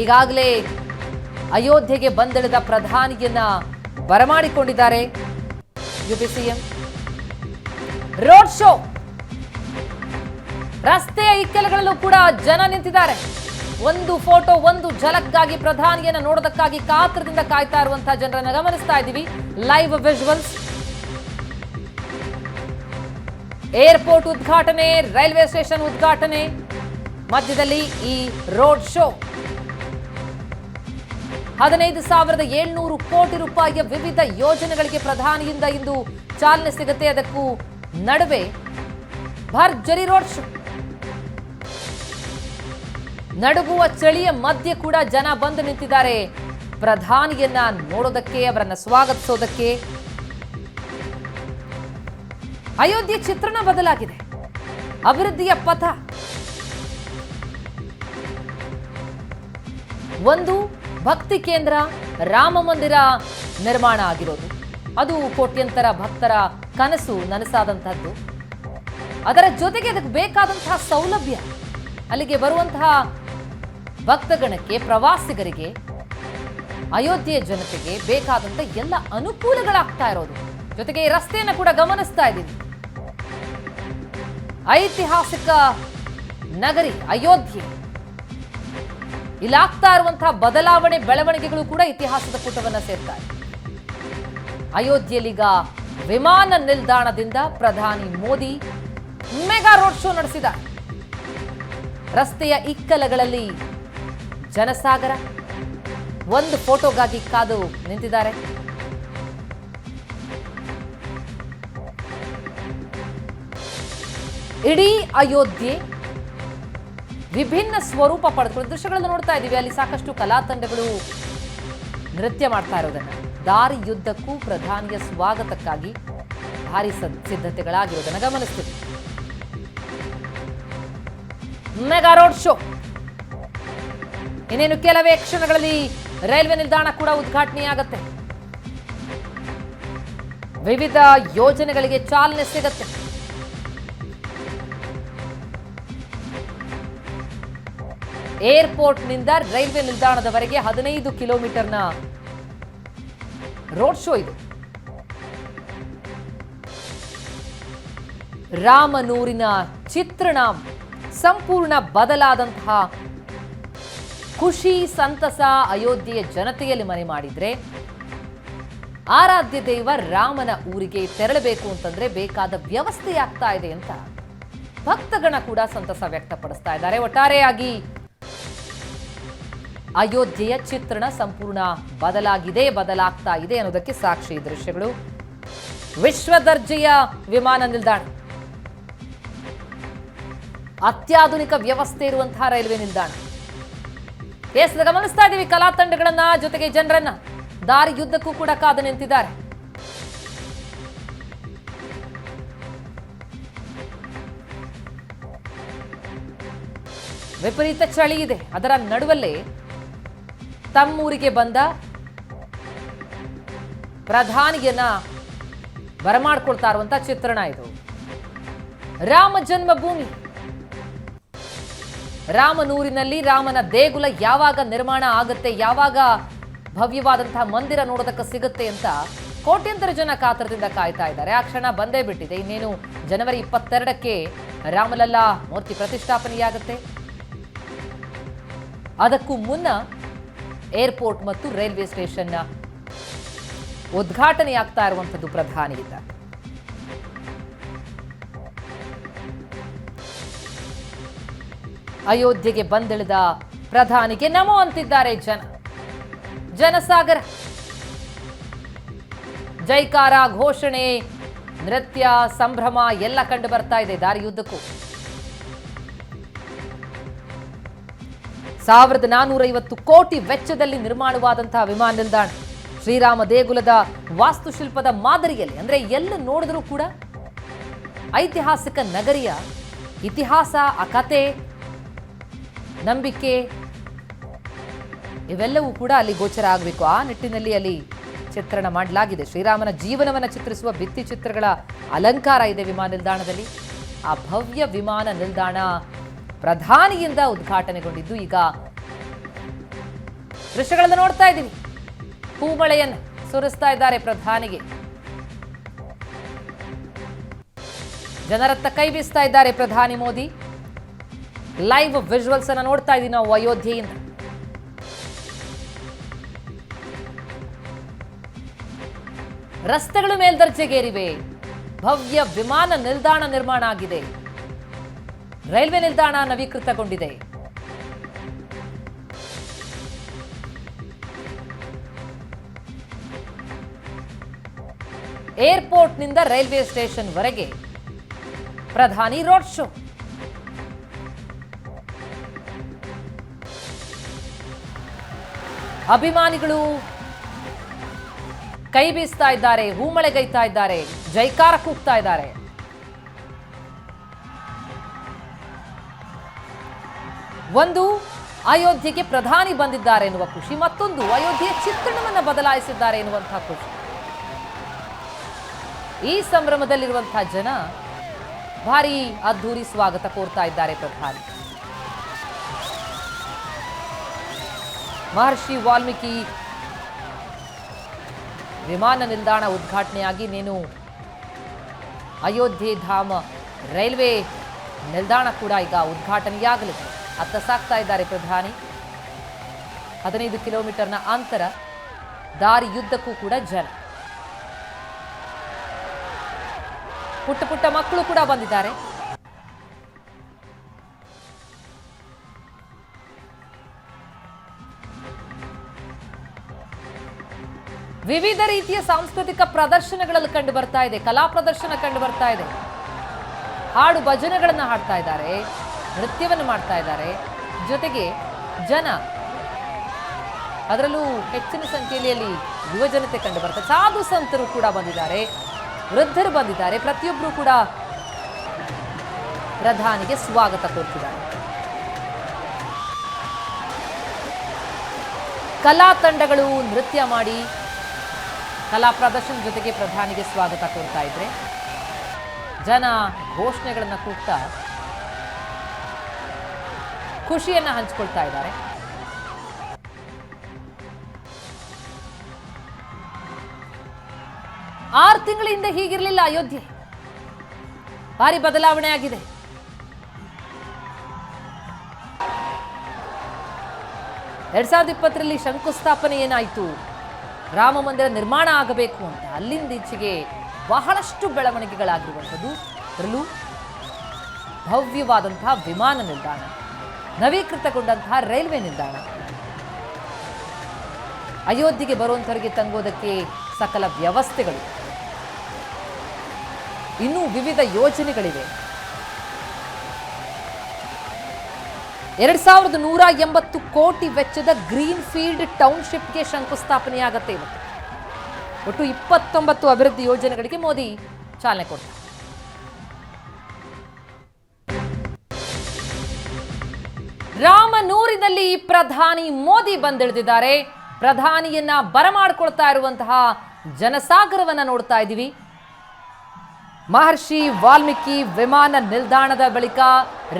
ಈಗಾಗಲೇ ಅಯೋಧ್ಯೆಗೆ ಬಂದಿಳಿದ ಪ್ರಧಾನಿಯನ್ನ ಬರಮಾಡಿಕೊಂಡಿದ್ದಾರೆ UP CM. Road show, ರಸ್ತೆಯ ಇಕ್ಕೆಲಗಳಲ್ಲೂ ಕೂಡ ಜನ ನಿಂತಿದ್ದಾರೆ. ಒಂದು ಫೋಟೋ, ಒಂದು ಝಲಕ್ಗಾಗಿ ಪ್ರಧಾನಿಯನ್ನ ನೋಡೋದಕ್ಕಾಗಿ ಕಾತರದಿಂದ ಕಾಯ್ತಾ ಇರುವಂತಹ ಜನರನ್ನ ಗಮನಿಸ್ತಾ ಇದ್ದೀವಿ. Live visuals. ಏರ್ಪೋರ್ಟ್ ಉದ್ಘಾಟನೆ, ರೈಲ್ವೆ ಸ್ಟೇಷನ್ ಉದ್ಘಾಟನೆ, ಮಧ್ಯದಲ್ಲಿ ಈ ರೋಡ್ ಶೋ. 15,700 ಕೋಟಿ ರೂಪಾಯಿಯ ವಿವಿಧ ಯೋಜನೆಗಳಿಗೆ ಪ್ರಧಾನಿಯಿಂದ ಇಂದು ಚಾಲನೆ ಸಿಗುತ್ತೆ. ಅದಕ್ಕೂ ನಡುವೆ ಭರ್ಜರಿ ರೋಡ್ ಶೋ. ನಡುಗುವ ಚಳಿಯ ಮಧ್ಯೆ ಕೂಡ ಜನ ಬಂದು ನಿಂತಿದ್ದಾರೆ ಪ್ರಧಾನಿಯನ್ನ ನೋಡೋದಕ್ಕೆ, ಅವರನ್ನ ಸ್ವಾಗತಿಸೋದಕ್ಕೆ. ಅಯೋಧ್ಯೆ ಚಿತ್ರಣ ಬದಲಾಗಿದೆ. ಅಭಿವೃದ್ಧಿಯ ಪಥ. ಒಂದು ಭಕ್ತಿ ಕೇಂದ್ರ, ರಾಮ ಮಂದಿರ ನಿರ್ಮಾಣ ಆಗಿರೋದು. ಅದು ಕೋಟ್ಯಂತರ ಭಕ್ತರ ಕನಸು ನನಸಾದಂತಹದ್ದು. ಅದರ ಜೊತೆಗೆ ಅದಕ್ಕೆ ಬೇಕಾದಂತಹ ಸೌಲಭ್ಯ, ಅಲ್ಲಿಗೆ ಬರುವಂತಹ ಭಕ್ತಗಣಕ್ಕೆ, ಪ್ರವಾಸಿಗರಿಗೆ, ಅಯೋಧ್ಯೆಯ ಜನತೆಗೆ ಬೇಕಾದಂತ ಎಲ್ಲ ಅನುಕೂಲಗಳಾಗ್ತಾ ಇರೋದು. ಜೊತೆಗೆ ಈ ರಸ್ತೆಯನ್ನು ಕೂಡ ಗಮನಿಸ್ತಾ ಇದ್ದೀವಿ. ಐತಿಹಾಸಿಕ ನಗರಿ ಅಯೋಧ್ಯೆ. ಇಲ್ಲಾಗ್ತಾ ಇರುವಂತಹ ಬದಲಾವಣೆ, ಬೆಳವಣಿಗೆಗಳು ಕೂಡ ಇತಿಹಾಸದ ಪುಟವನ್ನ ಸೇರ್ತಾರೆ. ಅಯೋಧ್ಯೆಯಲ್ಲೀಗ ವಿಮಾನ ನಿಲ್ದಾಣದಿಂದ ಪ್ರಧಾನಿ ಮೋದಿ ಮೆಗಾ ರೋಡ್ ಶೋ ನಡೆಸಿದ್ದಾರೆ. ರಸ್ತೆಯ ಇಕ್ಕಲಗಳಲ್ಲಿ ಜನಸಾಗರ. ಒಂದು ಫೋಟೋಗಾಗಿ ಕಾದು ನಿಂತಿದ್ದಾರೆ. ಇಡೀ ಅಯೋಧ್ಯೆ ವಿಭಿನ್ನ ಸ್ವರೂಪ ಪಡೆದುಕೊಳ್ಳುವ ದೃಶ್ಯಗಳನ್ನು ನೋಡ್ತಾ ಇದ್ದೀವಿ. ಅಲ್ಲಿ ಸಾಕಷ್ಟು ಕಲಾ ತಂಡಗಳು ನೃತ್ಯ ಮಾಡ್ತಾ ಇರೋದನ್ನ, ದಾರಿಯುದ್ದಕ್ಕೂ ಪ್ರಧಾನಿಯ ಸ್ವಾಗತಕ್ಕಾಗಿ ಭಾರಿ ಸಿದ್ಧತೆಗಳಾಗಿರೋದನ್ನ ಗಮನಿಸ್ತೀವಿ. Mega road show. ಇನ್ನೇನು ಕೆಲವೇ ಕ್ಷಣಗಳಲ್ಲಿ ರೈಲ್ವೆ ನಿಲ್ದಾಣ ಕೂಡ ಉದ್ಘಾಟನೆಯಾಗುತ್ತೆ. ವಿವಿಧ ಯೋಜನೆಗಳಿಗೆ ಚಾಲನೆ ಸಿಗುತ್ತೆ. ಏರ್ಪೋರ್ಟ್ನಿಂದ ರೈಲ್ವೆ ನಿಲ್ದಾಣದವರೆಗೆ 15 ಕಿಲೋಮೀಟರ್ನ ರೋಡ್ ಶೋ ಇದು. ರಾಮನೂರಿನ ಚಿತ್ರಣ ಸಂಪೂರ್ಣ ಬದಲಾದಂತಹ ಖುಷಿ, ಸಂತಸ ಅಯೋಧ್ಯೆಯ ಜನತೆಯಲ್ಲಿ ಮನೆ ಮಾಡಿದ್ರೆ, ಆರಾಧ್ಯ ದೈವ ರಾಮನ ಊರಿಗೆ ತೆರಳಬೇಕು ಅಂತಂದ್ರೆ ಬೇಕಾದ ವ್ಯವಸ್ಥೆ ಆಗ್ತಾ ಇದೆ ಅಂತ ಭಕ್ತಗಣ ಕೂಡ ಸಂತಸ ವ್ಯಕ್ತಪಡಿಸ್ತಾ ಇದ್ದಾರೆ. ಒಟ್ಟಾರೆಯಾಗಿ ಅಯೋಧ್ಯೆಯ ಚಿತ್ರಣ ಸಂಪೂರ್ಣ ಬದಲಾಗಿದೆ, ಬದಲಾಗ್ತಾ ಇದೆ ಅನ್ನೋದಕ್ಕೆ ಸಾಕ್ಷಿ ಈ ದೃಶ್ಯಗಳು. ವಿಶ್ವ ದರ್ಜೆಯ ವಿಮಾನ ನಿಲ್ದಾಣ, ಅತ್ಯಾಧುನಿಕ ವ್ಯವಸ್ಥೆ ಇರುವಂತಹ ರೈಲ್ವೆ ನಿಲ್ದಾಣ. ದೇಶದ ಗಮನಿಸ್ತಾ ಇದ್ದೀವಿ ಕಲಾ ತಂಡಗಳನ್ನ, ಜೊತೆಗೆ ಜನರನ್ನ. ದಾರಿಯುದ್ದಕ್ಕೂ ಕೂಡ ಕಾದು ನಿಂತಿದ್ದಾರೆ. ವಿಪರೀತ ಚಳಿ ಇದೆ. ಅದರ ನಡುವಲ್ಲೇ ತಮ್ಮೂರಿಗೆ ಬಂದ ಪ್ರಧಾನಿಯನ್ನ ಬರಮಾಡ್ಕೊಳ್ತಾ ಇರುವಂತಹ ಚಿತ್ರಣ ಇದು. ರಾಮ ಜನ್ಮಭೂಮಿ, ರಾಮನೂರಿನಲ್ಲಿ ರಾಮನ ದೇಗುಲ ಯಾವಾಗ ನಿರ್ಮಾಣ ಆಗುತ್ತೆ, ಯಾವಾಗ ಭವ್ಯವಾದಂತಹ ಮಂದಿರ ನೋಡೋದಕ್ಕೆ ಸಿಗುತ್ತೆ ಅಂತ ಕೋಟ್ಯಂತರ ಜನ ಕಾತರದಿಂದ ಕಾಯ್ತಾ ಇದ್ದಾರೆ. ಆ ಕ್ಷಣ ಬಂದೇ ಬಿಟ್ಟಿದೆ. ಇನ್ನೇನು ಜನವರಿ 22ಕ್ಕೆ ರಾಮಲಲ್ಲಾ ಮೂರ್ತಿ ಪ್ರತಿಷ್ಠಾಪನೆಯಾಗುತ್ತೆ. ಅದಕ್ಕೂ ಮುನ್ನ ಏರ್ಪೋರ್ಟ್ ಮತ್ತು ರೈಲ್ವೆ ಸ್ಟೇಷನ್ ಉದ್ಘಾಟನೆಯಾಗ್ತಾ ಇರುವಂಥದ್ದು ಪ್ರಧಾನಿಯಿಂದ. ಅಯೋಧ್ಯೆಗೆ ಬಂದಿಳಿದ ಪ್ರಧಾನಿಗೆ ನಮೋ ಅಂತಿದ್ದಾರೆ ಜನಸಾಗರ. ಜೈಕಾರ, ಘೋಷಣೆ, ನೃತ್ಯ, ಸಂಭ್ರಮ ಎಲ್ಲ ಕಂಡು ಬರ್ತಾ ಇದೆ ದಾರಿಯುದ್ದಕ್ಕೂ. 1450 ಕೋಟಿ ವೆಚ್ಚದಲ್ಲಿ ನಿರ್ಮಾಣವಾದಂತಹ ವಿಮಾನ ನಿಲ್ದಾಣ, ಶ್ರೀರಾಮ ದೇಗುಲದ ವಾಸ್ತುಶಿಲ್ಪದ ಮಾದರಿಯಲ್ಲಿ. ಅಂದ್ರೆ ಎಲ್ಲ ನೋಡಿದ್ರೂ ಕೂಡ ಐತಿಹಾಸಿಕ ನಗರಿಯ ಇತಿಹಾಸ, ಆ ಕತೆ, ನಂಬಿಕೆ ಇವೆಲ್ಲವೂ ಕೂಡ ಅಲ್ಲಿ ಗೋಚರ ಆಗಬೇಕು. ಆ ನಿಟ್ಟಿನಲ್ಲಿ ಅಲ್ಲಿ ಚಿತ್ರಣ ಮಾಡಲಾಗಿದೆ. ಶ್ರೀರಾಮನ ಜೀವನವನ್ನು ಚಿತ್ರಿಸುವ ಭಿತ್ತಿ ಚಿತ್ರಗಳ ಅಲಂಕಾರ ಇದೆ ವಿಮಾನ ನಿಲ್ದಾಣದಲ್ಲಿ. ಆ ಭವ್ಯ ವಿಮಾನ ನಿಲ್ದಾಣ ಪ್ರಧಾನಿಯಿಂದ ಉದ್ಘಾಟನೆಗೊಂಡಿದ್ದು ಈಗ ದೃಶ್ಯಗಳನ್ನು ನೋಡ್ತಾ ಇದ್ದೀವಿ. ಹೂಮಳೆಯನ್ನು ಸುರಿಸ್ತಾ ಇದ್ದಾರೆ ಪ್ರಧಾನಿಗೆ. ಜನರತ್ತ ಕೈ ಬೀಸ್ತಾ ಇದ್ದಾರೆ ಪ್ರಧಾನಿ ಮೋದಿ. ಲೈವ್ ವಿಜುವಲ್ಸ್ ಅನ್ನು ನೋಡ್ತಾ ಇದ್ದೀವಿ ನಾವು ಅಯೋಧ್ಯೆಯಿಂದ. ರಸ್ತೆಗಳು ಮೇಲ್ದರ್ಜೆಗೇರಿವೆ. ಭವ್ಯ ವಿಮಾನ ನಿಲ್ದಾಣ ನಿರ್ಮಾಣ ಆಗಿದೆ. ರೈಲ್ವೆ ನಿಲ್ದಾಣ ನವೀಕೃತಗೊಂಡಿದೆ. ಏರ್ಪೋರ್ಟ್ನಿಂದ ರೈಲ್ವೆ ಸ್ಟೇಷನ್ ವರೆಗೆ ಪ್ರಧಾನಿ ರೋಡ್ ಶೋ. ಅಭಿಮಾನಿಗಳು ಕೈ ಬೀಸ್ತಾ ಇದ್ದಾರೆ, ಹೂಮಳೆಗೈತಾ ಇದ್ದಾರೆ, ಜೈಕಾರ ಕೂಗ್ತಾ ಇದ್ದಾರೆ. ಒಂದು ಅಯೋಧ್ಯೆಗೆ ಪ್ರಧಾನಿ ಬಂದಿದ್ದಾರೆ ಎನ್ನುವ ಖುಷಿ, ಮತ್ತೊಂದು ಅಯೋಧ್ಯೆಯ ಚಿತ್ರಣವನ್ನು ಬದಲಾಯಿಸಿದ್ದಾರೆ ಎನ್ನುವಂತಹ ಖುಷಿ. ಈ ಸಂಭ್ರಮದಲ್ಲಿರುವಂತಹ ಜನ ಭಾರಿ ಅದ್ಧೂರಿ ಸ್ವಾಗತ ಕೋರ್ತಾ ಇದ್ದಾರೆ ಪ್ರಧಾನಿ. ಮಹರ್ಷಿ ವಾಲ್ಮೀಕಿ ವಿಮಾನ ನಿಲ್ದಾಣ ಉದ್ಘಾಟನೆಯಾಗಿ ಇನ್ನೇನು ಅಯೋಧ್ಯೆ ಧಾಮ ರೈಲ್ವೆ ನಿಲ್ದಾಣ ಕೂಡ ಈಗ ಉದ್ಘಾಟನೆಯಾಗಲಿದೆ. ಅತ್ತ ಸಾಗ್ತಾ ಇದ್ದಾರೆ ಪ್ರಧಾನಿ. 15 ಕಿಲೋಮೀಟರ್ನ ಅಂತರ, ದಾರಿಯುದ್ದಕ್ಕೂ ಕೂಡ ಜನ. ಪುಟ್ಟ ಪುಟ್ಟ ಮಕ್ಕಳು ಕೂಡ ಬಂದಿದ್ದಾರೆ. ವಿವಿಧ ರೀತಿಯ ಸಾಂಸ್ಕೃತಿಕ ಪ್ರದರ್ಶನಗಳಲ್ಲಿ ಕಂಡು ಬರ್ತಾ ಇದೆ. ಕಲಾ ಪ್ರದರ್ಶನ ಕಂಡು ಬರ್ತಾ ಇದೆ. ಹಾಡು ಭಜನೆಗಳನ್ನು ಹಾಡ್ತಾ ಇದ್ದಾರೆ, ನೃತ್ಯವನ್ನು ಮಾಡ್ತಾ ಇದ್ದಾರೆ. ಜೊತೆಗೆ ಜನ, ಅದರಲ್ಲೂ ಹೆಚ್ಚಿನ ಸಂಖ್ಯೆಯಲ್ಲಿ ಯುವ ಜನತೆ ಕಂಡು ಬರ್ತಾರೆ. ಸಾಧು ಸಂತರು ಕೂಡ ಬಂದಿದ್ದಾರೆ, ವೃದ್ಧರು ಬಂದಿದ್ದಾರೆ. ಪ್ರತಿಯೊಬ್ಬರು ಕೂಡ ಪ್ರಧಾನಿಗೆ ಸ್ವಾಗತ ಕೋರ್ತಿದ್ದಾರೆ. ಕಲಾ ತಂಡಗಳು ನೃತ್ಯ ಮಾಡಿ ಕಲಾ ಪ್ರದರ್ಶನ ಜೊತೆಗೆ ಪ್ರಧಾನಿಗೆ ಸ್ವಾಗತ ಕೋರ್ತಾ ಇದ್ರೆ, ಜನ ಘೋಷಣೆಗಳನ್ನು ಕೂಗ್ತಾ ಖುಷಿಯನ್ನ ಹಂಚಿಕೊಳ್ತಾ ಇದ್ದಾರೆ. ಆರು ತಿಂಗಳ ಹಿಂದೆ ಹೀಗಿರಲಿಲ್ಲ ಅಯೋಧ್ಯೆ. ಭಾರಿ ಬದಲಾವಣೆ ಆಗಿದೆ. ಎರಡ್ 2020ರಲ್ಲಿ ಶಂಕುಸ್ಥಾಪನೆ ಏನಾಯಿತು, ರಾಮ ಮಂದಿರ ನಿರ್ಮಾಣ ಆಗಬೇಕು ಅಂತ, ಅಲ್ಲಿಂದ ಈಚೆಗೆ ಬಹಳಷ್ಟು ಬೆಳವಣಿಗೆಗಳಾಗಿರುವಂಥದ್ದು. ಅದರಲ್ಲೂ ಭವ್ಯವಾದಂತಹ ವಿಮಾನ ನಿಲ್ದಾಣ, ನವೀಕೃತಗೊಂಡಂತಹ ರೈಲ್ವೆ ನಿಲ್ದಾಣ, ಅಯೋಧ್ಯೆಗೆ ಬರುವಂಥವರಿಗೆ ತಂಗೋದಕ್ಕೆ ಸಕಲ ವ್ಯವಸ್ಥೆಗಳು, ಇನ್ನೂ ವಿವಿಧ ಯೋಜನೆಗಳಿವೆ. 2180 ಕೋಟಿ ವೆಚ್ಚದ ಗ್ರೀನ್ ಫೀಲ್ಡ್ ಟೌನ್ಶಿಪ್ಗೆ ಶಂಕುಸ್ಥಾಪನೆಯಾಗತ್ತೆ ಇವತ್ತು. ಒಟ್ಟು 29 ಅಭಿವೃದ್ಧಿ ಯೋಜನೆಗಳಿಗೆ ಮೋದಿ ಚಾಲನೆ ಕೊಡ್ತಾರೆ. ರಾಮನೂರಿನಲ್ಲಿ ಪ್ರಧಾನಿ ಮೋದಿ ಬಂದಿಳಿದಿದ್ದಾರೆ. ಪ್ರಧಾನಿಯನ್ನ ಬರಮಾಡ್ಕೊಳ್ತಾ ಇರುವಂತಹ ಜನಸಾಗರವನ್ನ ನೋಡ್ತಾ ಇದ್ದೀವಿ. ಮಹರ್ಷಿ ವಾಲ್ಮೀಕಿ ವಿಮಾನ ನಿಲ್ದಾಣದ ಬಳಿಕ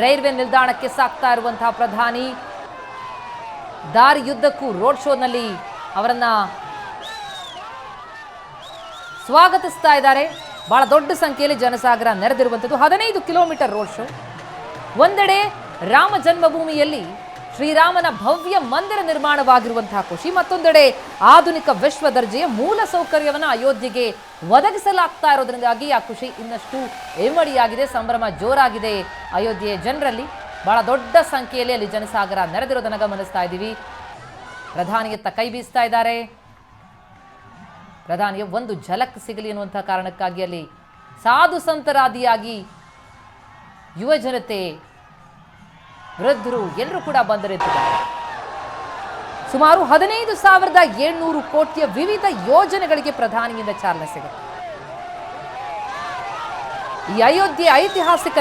ರೈಲ್ವೆ ನಿಲ್ದಾಣಕ್ಕೆ ಸಾಗ್ತಾ ಇರುವಂತಹ ಪ್ರಧಾನಿ ದಾರಿಯುದ್ದಕ್ಕೂ ರೋಡ್ ಶೋನಲ್ಲಿ ಅವರನ್ನ ಸ್ವಾಗತಿಸ್ತಾ ಇದ್ದಾರೆ. ಬಹಳ ದೊಡ್ಡ ಸಂಖ್ಯೆಯಲ್ಲಿ ಜನಸಾಗರ ನೆರೆದಿರುವಂಥದ್ದು. 15 ಕಿಲೋಮೀಟರ್ ರೋಡ್ ಶೋ. ಒಂದೆಡೆ ರಾಮ ಜನ್ಮಭೂಮಿಯಲ್ಲಿ ಶ್ರೀರಾಮನ ಭವ್ಯ ಮಂದಿರ ನಿರ್ಮಾಣವಾಗಿರುವಂತಹ ಖುಷಿ, ಮತ್ತೊಂದೆಡೆ ಆಧುನಿಕ ವಿಶ್ವ ದರ್ಜೆಯ ಮೂಲ ಸೌಕರ್ಯವನ್ನು ಅಯೋಧ್ಯೆಗೆ ಒದಗಿಸಲಾಗ್ತಾ ಇರೋದ್ರಿಂದಾಗಿ ಆ ಖುಷಿ ಇನ್ನಷ್ಟು ಇಮ್ಮಡಿಯಾಗಿದೆ. ಸಂಭ್ರಮ ಜೋರಾಗಿದೆ ಅಯೋಧ್ಯೆಯ ಜನರಲ್ಲಿ. ಬಹಳ ದೊಡ್ಡ ಸಂಖ್ಯೆಯಲ್ಲಿ ಅಲ್ಲಿ ಜನಸಾಗರ ನೆರೆದಿರೋದನ್ನ ಗಮನಿಸ್ತಾ ಇದ್ದೀವಿ. ಪ್ರಧಾನಿಯತ್ತ ಕೈ ಬೀಸ್ತಾ ಇದ್ದಾರೆ. ಪ್ರಧಾನಿಯ ಒಂದು ಝಲಕ್ ಸಿಗಲಿ ಎನ್ನುವಂತಹ ಕಾರಣಕ್ಕಾಗಿ ಅಲ್ಲಿ ಸಾಧು ಸಂತರಾದಿಯಾಗಿ ಯುವ ಜನತೆ, ವೃದ್ಧರು ಎಲ್ಲರೂ ಕೂಡ ಬಂದಿರುತ್ತಿದ್ದಾರೆ. ಸುಮಾರು 15,700 ಕೋಟಿಯ ವಿವಿಧ ಯೋಜನೆಗಳಿಗೆ ಪ್ರಧಾನಿಯಿಂದ ಚಾಲನೆ ಸಿಗುತ್ತೆ. ಈ ಅಯೋಧ್ಯೆ ಐತಿಹಾಸಿಕ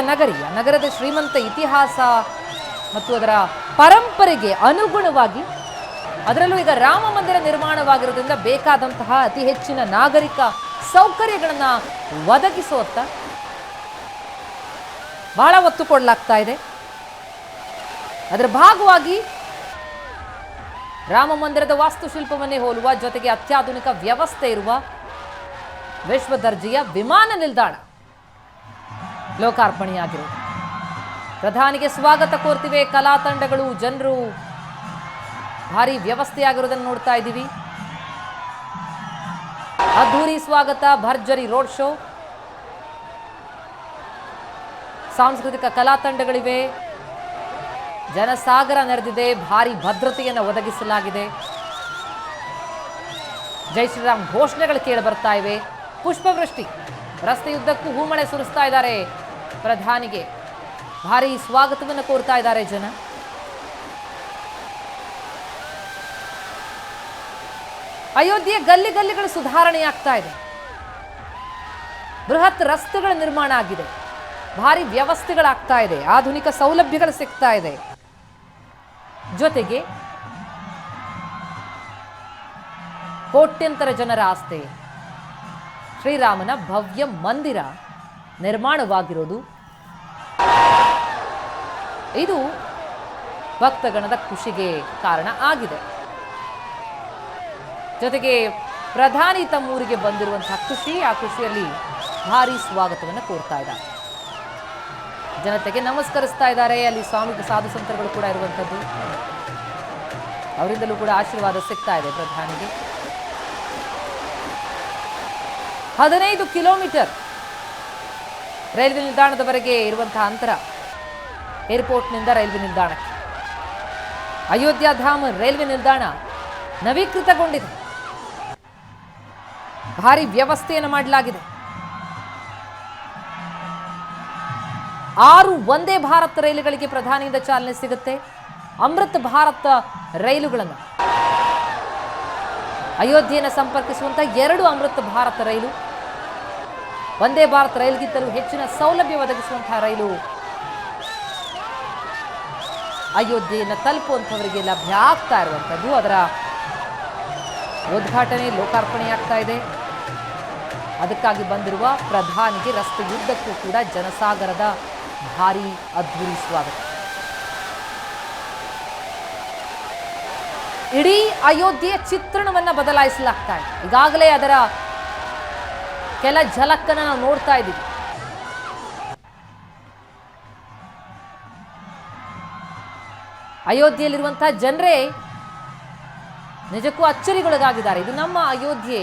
ನಗರದ ಶ್ರೀಮಂತ ಇತಿಹಾಸ ಮತ್ತು ಅದರ ಪರಂಪರೆಗೆ ಅನುಗುಣವಾಗಿ, ಅದರಲ್ಲೂ ಈಗ ರಾಮ ಮಂದಿರ ನಿರ್ಮಾಣವಾಗಿರೋದ್ರಿಂದ ಬೇಕಾದಂತಹ ಅತಿ ಹೆಚ್ಚಿನ ನಾಗರಿಕ ಸೌಕರ್ಯಗಳನ್ನು ಒದಗಿಸುವತ್ತ ಬಹಳ ಒತ್ತು ಕೊಡಲಾಗ್ತಾ ಇದೆ. ಅದರ ಭಾಗವಾಗಿ ರಾಮ ಮಂದಿರದ ವಾಸ್ತುಶಿಲ್ಪವನ್ನೇ ಹೋಲುವ ಜೊತೆಗೆ ಅತ್ಯಾಧುನಿಕ ವ್ಯವಸ್ಥೆ ಇರುವ ವಿಶ್ವ ದರ್ಜೆಯ ವಿಮಾನ ನಿಲ್ದಾಣ ಲೋಕಾರ್ಪಣೆಯಾಗಿರುವುದು. ಪ್ರಧಾನಿಗೆ ಸ್ವಾಗತ ಕೋರ್ತಿವೆ ಕಲಾ ತಂಡಗಳು, ಜನರು. ಭಾರಿ ವ್ಯವಸ್ಥೆಯಾಗಿರೋದನ್ನು ನೋಡ್ತಾ ಇದ್ದೀವಿ. ಅದ್ಧೂರಿ ಸ್ವಾಗತ, ಭರ್ಜರಿ ರೋಡ್ ಶೋ, ಸಾಂಸ್ಕೃತಿಕ ಕಲಾ ತಂಡಗಳಿವೆ, ಜನಸಾಗರ ನೆರೆದಿದೆ, ಭಾರಿ ಭದ್ರತೆಯನ್ನು ಒದಗಿಸಲಾಗಿದೆ. ಜೈ ಶ್ರೀರಾಮ್ ಘೋಷಣೆಗಳು ಕೇಳಿ ಬರ್ತಾ ಇವೆ. ಪುಷ್ಪವೃಷ್ಟಿ, ರಸ್ತೆಯುದ್ದಕ್ಕೂ ಹೂಮಳೆ ಸುರಿಸ್ತಾ ಇದ್ದಾರೆ. ಪ್ರಧಾನಿಗೆ ಭಾರಿ ಸ್ವಾಗತವನ್ನು ಕೋರ್ತಾ ಇದ್ದಾರೆ ಜನ. ಅಯೋಧ್ಯೆಯ ಗಲ್ಲಿ ಗಲ್ಲಿಗಳ ಸುಧಾರಣೆ ಆಗ್ತಾ ಇದೆ. ಬೃಹತ್ ರಸ್ತೆಗಳ ನಿರ್ಮಾಣ ಆಗಿದೆ, ಭಾರಿ ವ್ಯವಸ್ಥೆಗಳಾಗ್ತಾ ಇದೆ, ಆಧುನಿಕ ಸೌಲಭ್ಯಗಳು ಸಿಗ್ತಾ ಇದೆ. ಜೊತೆಗೆ ಕೋಟ್ಯಂತರ ಜನರ ಆಸ್ತಿ ಶ್ರೀರಾಮನ ಭವ್ಯ ಮಂದಿರ ನಿರ್ಮಾಣವಾಗಿರೋದು. ಇದು ಭಕ್ತಗಣದ ಖುಷಿಗೆ ಕಾರಣ ಆಗಿದೆ. ಜೊತೆಗೆ ಪ್ರಧಾನಿ ತಮ್ಮೂರಿಗೆ ಬಂದಿರುವಂತಹ ಖುಷಿ, ಆ ಖುಷಿಯಲ್ಲಿ ಭಾರಿ ಸ್ವಾಗತವನ್ನು ಕೋರ್ತಾ ಇದ್ದಾರೆ. ಜನತೆಗೆ ನಮಸ್ಕರಿಸ್ತಾ ಇದ್ದಾರೆ. ಅಲ್ಲಿ ಸ್ವಾಮಿ ಸಾಧು ಸಂತರುಗಳು ಕೂಡ ಇರುವಂಥದ್ದು, ಅವರಿಂದಲೂ ಕೂಡ ಆಶೀರ್ವಾದ ಸಿಗ್ತಾ ಇದೆ ಪ್ರಧಾನಿಗೆ. 15 ಕಿಲೋಮೀಟರ್ ರೈಲ್ವೆ ನಿಲ್ದಾಣದವರೆಗೆ ಇರುವಂತಹ ಅಂತರ, ಏರ್ಪೋರ್ಟ್ನಿಂದ ರೈಲ್ವೆ ನಿಲ್ದಾಣಕ್ಕೆ. ಅಯೋಧ್ಯಾಧಾಮ ರೈಲ್ವೆ ನಿಲ್ದಾಣ ನವೀಕೃತಗೊಂಡಿದೆ, ಭಾರಿ ವ್ಯವಸ್ಥೆಯನ್ನು ಮಾಡಲಾಗಿದೆ. 6 ವಂದೇ ಭಾರತ್ ರೈಲುಗಳಿಗೆ ಪ್ರಧಾನಿಯಿಂದ ಚಾಲನೆ ಸಿಗುತ್ತೆ. ಅಮೃತ್ ಭಾರತ್ ರೈಲುಗಳನ್ನು, ಅಯೋಧ್ಯೆಯನ್ನು ಸಂಪರ್ಕಿಸುವಂತಹ 2 ಅಮೃತ್ ಭಾರತ್ ರೈಲು, ವಂದೇ ಭಾರತ್ ರೈಲ್ಗಿಂತಲೂ ಹೆಚ್ಚಿನ ಸೌಲಭ್ಯ ಒದಗಿಸುವಂತಹ ರೈಲು ಅಯೋಧ್ಯೆಯನ್ನು ತಲುಪುವಂಥವರಿಗೆ ಲಭ್ಯ ಆಗ್ತಾ ಇರುವಂಥದ್ದು. ಅದರ ಉದ್ಘಾಟನೆ, ಲೋಕಾರ್ಪಣೆಯಾಗ್ತಾ ಇದೆ. ಅದಕ್ಕಾಗಿ ಬಂದಿರುವ ಪ್ರಧಾನಿಗೆ ರಸ್ತೆಯುದ್ದಕ್ಕೂ ಕೂಡ ಜನಸಾಗರದ ಭಾರಿ ಅದ್ಧೂರಿ ಸ್ವಾಗತ. ಇಡೀ ಅಯೋಧ್ಯೆಯ ಚಿತ್ರಣವನ್ನ ಬದಲಾಯಿಸಲಾಗ್ತಾ ಇದೆ. ಈಗಾಗಲೇ ಅದರ ಕೆಲ ಝಲಕ್ಕನ್ನು ನಾವು ನೋಡ್ತಾ ಇದ್ದೀವಿ. ಅಯೋಧ್ಯೆಯಲ್ಲಿರುವಂತಹ ಜನರೇ ನಿಜಕ್ಕೂ ಅಚ್ಚರಿಗೊಳಗಾಗಿದ್ದಾರೆ. ಇದು ನಮ್ಮ ಅಯೋಧ್ಯೆ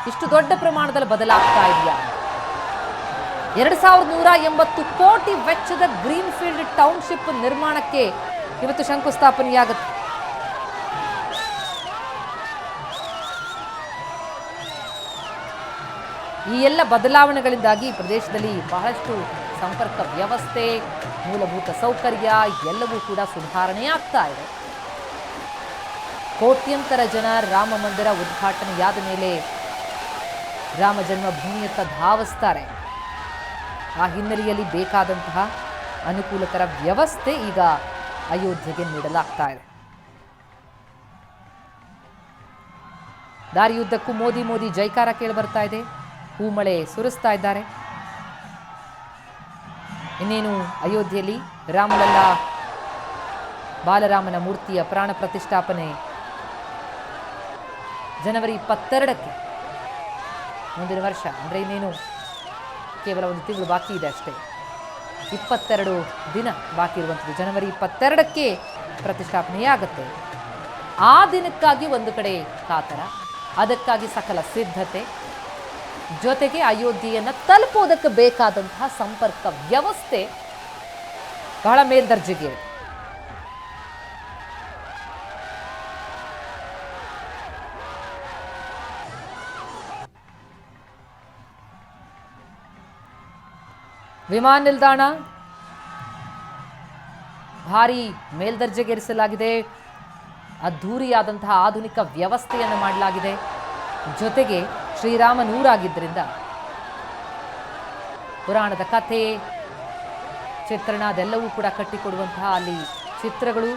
ಇಷ್ಟು ದೊಡ್ಡ ಪ್ರಮಾಣದಲ್ಲಿ ಬದಲಾಗ್ತಾ ಇದೆಯಾ? 2180 ಕೋಟಿ ವೆಚ್ಚದ ಗ್ರೀನ್ ಫೀಲ್ಡ್ ಟೌನ್ಶಿಪ್ ನಿರ್ಮಾಣಕ್ಕೆ ಇವತ್ತು ಶಂಕುಸ್ಥಾಪನೆಯಾಗುತ್ತೆ. ಈ ಎಲ್ಲ ಬದಲಾವಣೆಗಳಿಂದಾಗಿ ಪ್ರದೇಶದಲ್ಲಿ ಬಹಳಷ್ಟು ಸಂಪರ್ಕ ವ್ಯವಸ್ಥೆ, ಮೂಲಭೂತ ಸೌಕರ್ಯ ಎಲ್ಲವೂ ಕೂಡ ಸುಧಾರಣೆಯಾಗ್ತಾ ಇದೆ. ಕೋಟ್ಯಂತರ ಜನ ರಾಮ ಮಂದಿರ ಉದ್ಘಾಟನೆಯಾದ ಮೇಲೆ ರಾಮ ಜನ್ಮಭೂಮಿಯತ್ತ ಧಾವಿಸ್ತಾರೆ. ಆ ಹಿನ್ನೆಲೆಯಲ್ಲಿ ಬೇಕಾದಂತಹ ಅನುಕೂಲಕರ ವ್ಯವಸ್ಥೆ ಈಗ ಅಯೋಧ್ಯೆಗೆ ನೀಡಲಾಗ್ತಾ ಇದೆ. ದಾರಿಯುದ್ದಕ್ಕೂ ಮೋದಿ ಮೋದಿ ಜೈಕಾರ ಕೇಳಿ ಬರ್ತಾ ಇದೆ. ಹೂಮಳೆ ಸುರಿಸ್ತಾ ಇದ್ದಾರೆ. ಇನ್ನೇನು ಅಯೋಧ್ಯೆಯಲ್ಲಿ ರಾಮಲಲ್ಲಾ ಬಾಲರಾಮನ ಮೂರ್ತಿಯ ಪ್ರಾಣ ಪ್ರತಿಷ್ಠಾಪನೆ ಜನವರಿ 22ಕ್ಕೆ, ಮುಂದಿನ ವರ್ಷ. ಅಂದರೆ ಇನ್ನೇನು ಕೇವಲ ಒಂದು ತಿಂಗಳು ಬಾಕಿ ಇದೆ ಅಷ್ಟೇ. 22 ದಿನ ಬಾಕಿ ಇರುವಂಥದ್ದು. ಜನವರಿ 22ಕ್ಕೆ ಪ್ರತಿಷ್ಠಾಪನೆಯಾಗುತ್ತೆ. ಆ ದಿನಕ್ಕಾಗಿ ಒಂದು ಕಡೆ ಕಾತರ, ಅದಕ್ಕಾಗಿ ಸಕಲ ಸಿದ್ಧತೆ, ಜೊತೆಗೆ ಅಯೋಧ್ಯೆಯನ್ನು ತಲುಪುವುದಕ್ಕೆ ಬೇಕಾದಂತಹ ಸಂಪರ್ಕ ವ್ಯವಸ್ಥೆ ಬಹಳ ಮೇಲ್ದರ್ಜೆಗೆ ಇದೆ. ವಿಮಾನ ನಿಲ್ದಾಣ ಭಾರಿ ಮೇಲ್ದರ್ಜೆಗೇರಿಸಲಾಗಿದೆ. ಅದ್ಧೂರಿಯಾದಂತಹ ಆಧುನಿಕ ವ್ಯವಸ್ಥೆಯನ್ನು ಮಾಡಲಾಗಿದೆ. ಜೊತೆಗೆ ಶ್ರೀರಾಮನೂರಾಗಿದ್ದರಿಂದ ಪುರಾಣದ ಕಥೆ, ಚಿತ್ರಣ ಅದೆಲ್ಲವೂ ಕೂಡ ಕಟ್ಟಿಕೊಡುವಂತಹ ಅಲ್ಲಿ ಚಿತ್ರಗಳು,